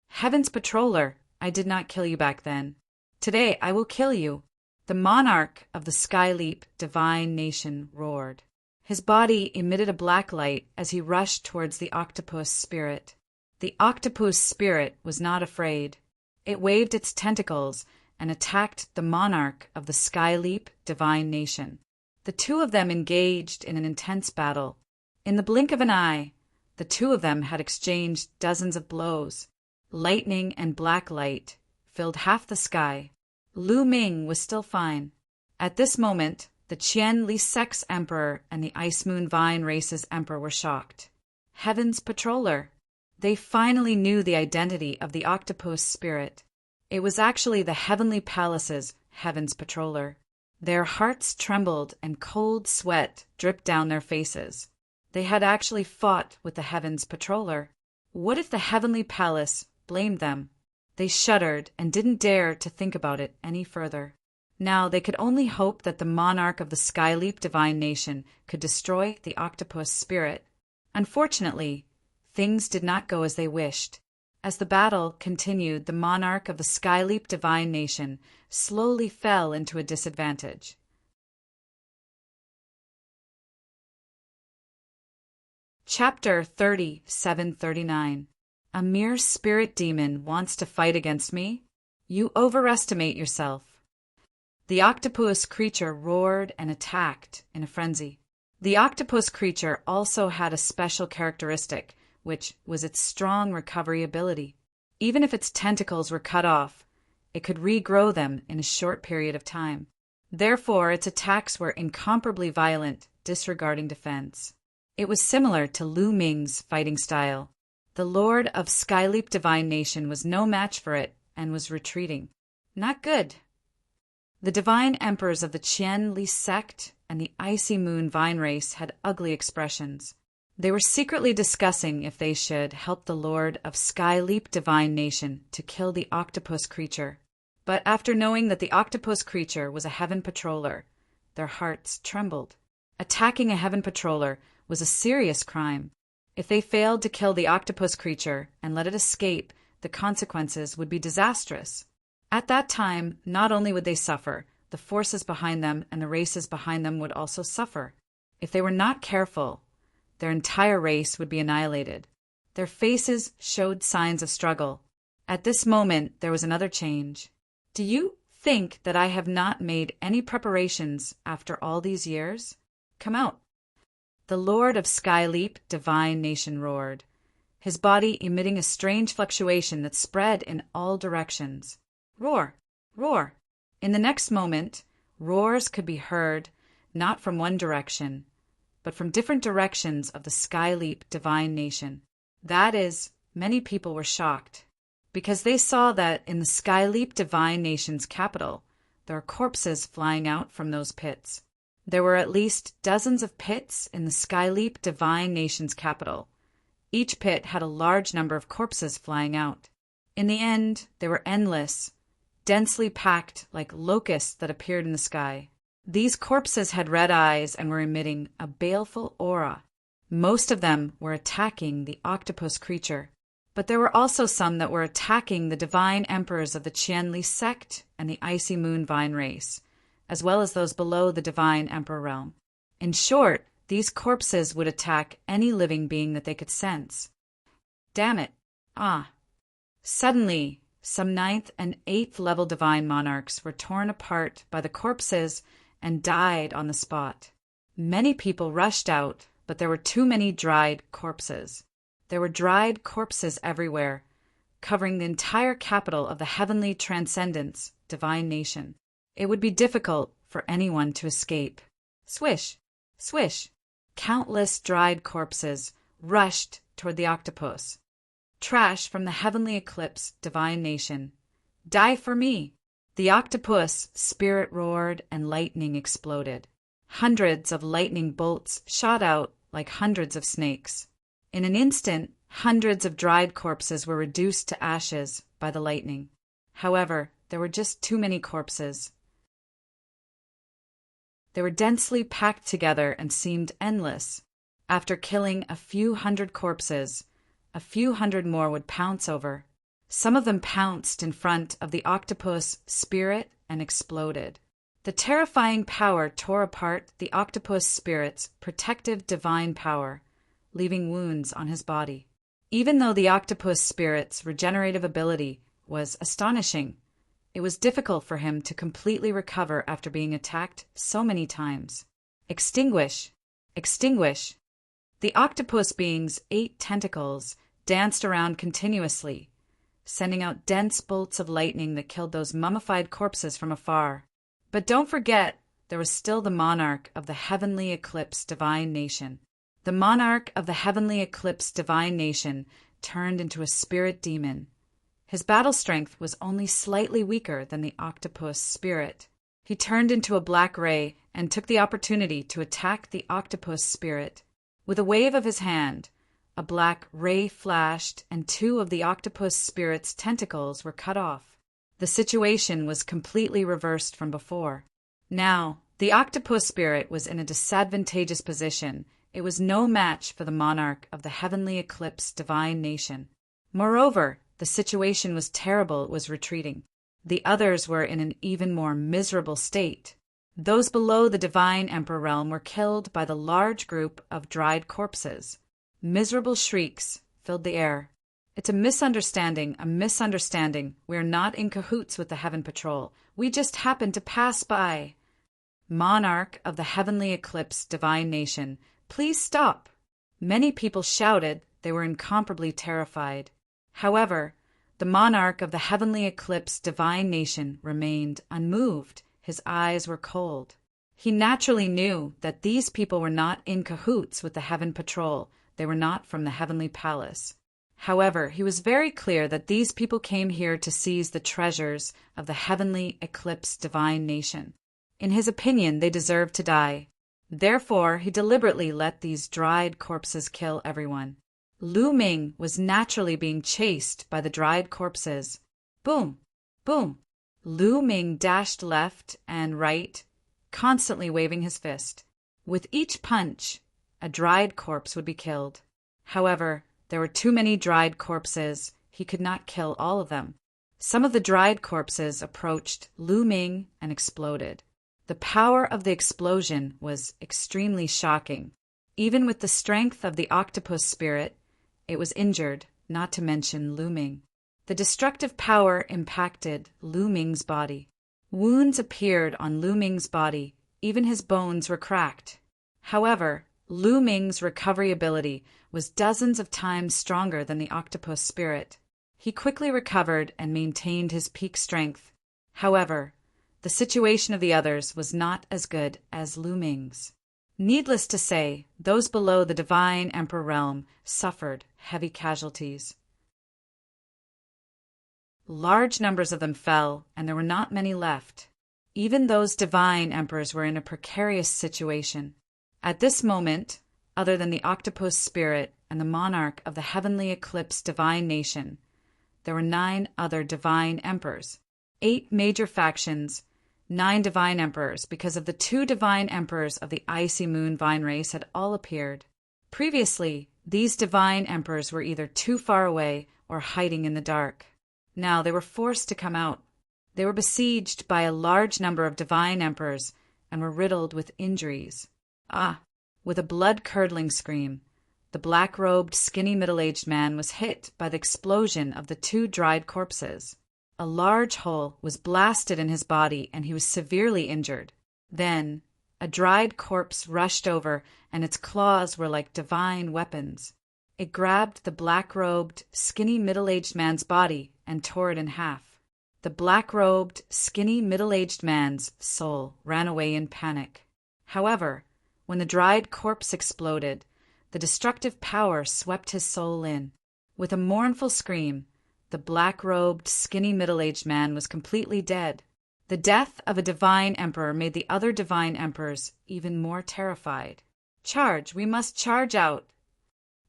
A: Heaven's patroller, I did not kill you back then. Today I will kill you. The monarch of the Skyleap Divine Nation roared. His body emitted a black light as he rushed towards the octopus spirit. The octopus spirit was not afraid. It waved its tentacles and attacked the monarch of the Skyleap Divine Nation. The two of them engaged in an intense battle. In the blink of an eye, the two of them had exchanged dozens of blows. Lightning and black light filled half the sky. Lu Ming was still fine. At this moment, the Qian Li Sex Emperor and the Ice Moon Vine Race's Emperor were shocked. Heaven's patroller. They finally knew the identity of the octopus spirit. It was actually the Heavenly Palace's Heaven's patroller. Their hearts trembled and cold sweat dripped down their faces. They had actually fought with the Heaven's patroller. What if the Heavenly Palace blamed them? They shuddered and didn't dare to think about it any further. Now they could only hope that the monarch of the Skyleap Divine Nation could destroy the octopus spirit. Unfortunately, things did not go as they wished. As the battle continued, the monarch of the Skyleap divine nation slowly fell into a disadvantage. Chapter 3739. A mere spirit demon wants to fight against me? You overestimate yourself. The octopus creature roared and attacked in a frenzy. The octopus creature also had a special characteristic, which was its strong recovery ability. Even if its tentacles were cut off, it could regrow them in a short period of time. Therefore, its attacks were incomparably violent, disregarding defense. It was similar to Lu Ming's fighting style. The Lord of Skyleap Divine Nation was no match for it and was retreating. Not good. The divine emperors of the Qian Li sect and the Icy Moon Vine race had ugly expressions. They were secretly discussing if they should help the Lord of Skyleap Divine Nation to kill the octopus creature. But after knowing that the octopus creature was a heaven patroller, their hearts trembled. Attacking a heaven patroller was a serious crime. If they failed to kill the octopus creature and let it escape, the consequences would be disastrous. At that time, not only would they suffer, the forces behind them and the races behind them would also suffer. If they were not careful, their entire race would be annihilated. Their faces showed signs of struggle. At this moment, there was another change. Do you think that I have not made any preparations after all these years? Come out. The Lord of Skyleap Divine Nation roared, his body emitting a strange fluctuation that spread in all directions. Roar! Roar! In the next moment, roars could be heard, not from one direction, but from different directions of the Skyleap Divine Nation. That is, many people were shocked, because they saw that in the Skyleap Divine Nation's capital, there are corpses flying out from those pits. There were at least dozens of pits in the Skyleap Divine Nation's capital. Each pit had a large number of corpses flying out. In the end, they were endless, densely packed like locusts that appeared in the sky. These corpses had red eyes and were emitting a baleful aura. Most of them were attacking the octopus creature, but there were also some that were attacking the divine emperors of the Qianli sect and the Icy Moon Vine race, as well as those below the divine emperor realm. In short, these corpses would attack any living being that they could sense. Damn it. Suddenly, some 9th and 8th level divine monarchs were torn apart by the corpses and died on the spot. Many people rushed out, but there were too many dried corpses. There were dried corpses everywhere, covering the entire capital of the heavenly transcendence, divine nation. It would be difficult for anyone to escape. Swish! Swish! Countless dried corpses rushed toward the octopus. Trash from the heavenly eclipse, divine nation. Die for me! The octopus spirit roared and lightning exploded. Hundreds of lightning bolts shot out like hundreds of snakes. In an instant, hundreds of dried corpses were reduced to ashes by the lightning. However, there were just too many corpses. They were densely packed together and seemed endless. After killing a few hundred corpses, a few hundred more would pounce over. Some of them pounced in front of the octopus spirit and exploded. The terrifying power tore apart the octopus spirit's protective divine power, leaving wounds on his body. Even though the octopus spirit's regenerative ability was astonishing, it was difficult for him to completely recover after being attacked so many times. Extinguish! Extinguish! The octopus being's 8 tentacles danced around continuously, sending out dense bolts of lightning that killed those mummified corpses from afar. But don't forget, there was still the monarch of the heavenly eclipse divine nation. The monarch of the heavenly eclipse divine nation turned into a spirit demon. His battle strength was only slightly weaker than the octopus spirit. He turned into a black ray and took the opportunity to attack the octopus spirit. With a wave of his hand, a black ray flashed and 2 of the octopus spirit's tentacles were cut off. The situation was completely reversed from before. Now, the octopus spirit was in a disadvantageous position it was no match for the monarch of the heavenly eclipse divine nation. Moreover, the situation was terrible. It was retreating. The others were in an even more miserable state. Those below the divine emperor realm were killed by the large group of dried corpses. Miserable shrieks filled the air. It's a misunderstanding, a misunderstanding. We're not in cahoots with the Heaven Patrol. We just happened to pass by. Monarch of the heavenly eclipse divine nation, please stop. Many people shouted. They were incomparably terrified. However, the monarch of the heavenly eclipse divine nation remained unmoved. His eyes were cold. He naturally knew that these people were not in cahoots with the Heaven Patrol. They were not from the heavenly palace. However, he was very clear that these people came here to seize the treasures of the heavenly eclipse divine nation. In his opinion, they deserved to die. Therefore, he deliberately let these dried corpses kill everyone. Lu Ming was naturally being chased by the dried corpses. Boom! Boom! Lu Ming dashed left and right, constantly waving his fist. With each punch, a dried corpse would be killed. However, there were too many dried corpses. He could not kill all of them. Some of the dried corpses approached Lu Ming and exploded. The power of the explosion was extremely shocking. Even with the strength of the octopus spirit, it was injured, not to mention Lu Ming. The destructive power impacted Lu Ming's body. Wounds appeared on Lu Ming's body. Even his bones were cracked. However, Lu Ming's recovery ability was dozens of times stronger than the octopus spirit. He quickly recovered and maintained his peak strength. However, the situation of the others was not as good as Lu Ming's. Needless to say, those below the divine emperor realm suffered heavy casualties. Large numbers of them fell, and there were not many left. Even those divine emperors were in a precarious situation. At this moment, other than the octopus spirit and the monarch of the heavenly eclipse divine nation, there were 9 other divine emperors, 8 major factions, 9 divine emperors, because of the 2 divine emperors of the icy moon vine race had all appeared. Previously, these divine emperors were either too far away or hiding in the dark. Now they were forced to come out. They were besieged by a large number of divine emperors and were riddled with injuries. With a blood-curdling scream, the black-robed, skinny middle-aged man was hit by the explosion of the 2 dried corpses. A large hole was blasted in his body and he was severely injured. Then, a dried corpse rushed over and its claws were like divine weapons. It grabbed the black-robed, skinny middle-aged man's body and tore it in half. The black-robed, skinny middle-aged man's soul ran away in panic. However, when the dried corpse exploded, the destructive power swept his soul in. With a mournful scream, the black-robed, skinny middle-aged man was completely dead. The death of a divine emperor made the other divine emperors even more terrified. Charge! We must charge out!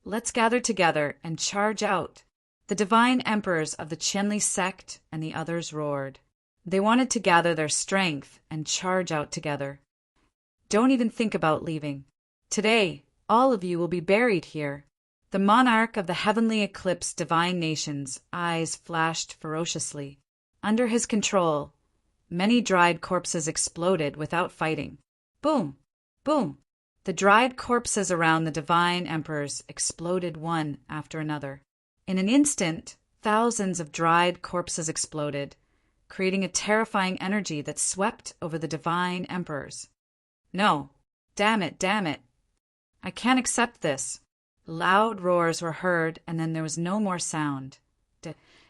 A: Let's gather together and charge out. The divine emperors of the Chenli sect and the others roared. They wanted to gather their strength and charge out together. Don't even think about leaving. Today, all of you will be buried here. The monarch of the heavenly eclipse divine nation's eyes flashed ferociously. Under his control, many dried corpses exploded without fighting. Boom! Boom! The dried corpses around the divine emperors exploded one after another. In an instant, thousands of dried corpses exploded, creating a terrifying energy that swept over the divine emperors. No! Damn it! Damn it! I can't accept this. Loud roars were heard, and then there was no more sound.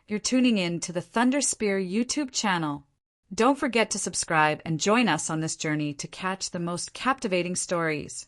A: You're tuning in to the Thunder Spear YouTube channel. Don't forget to subscribe and join us on this journey to catch the most captivating stories.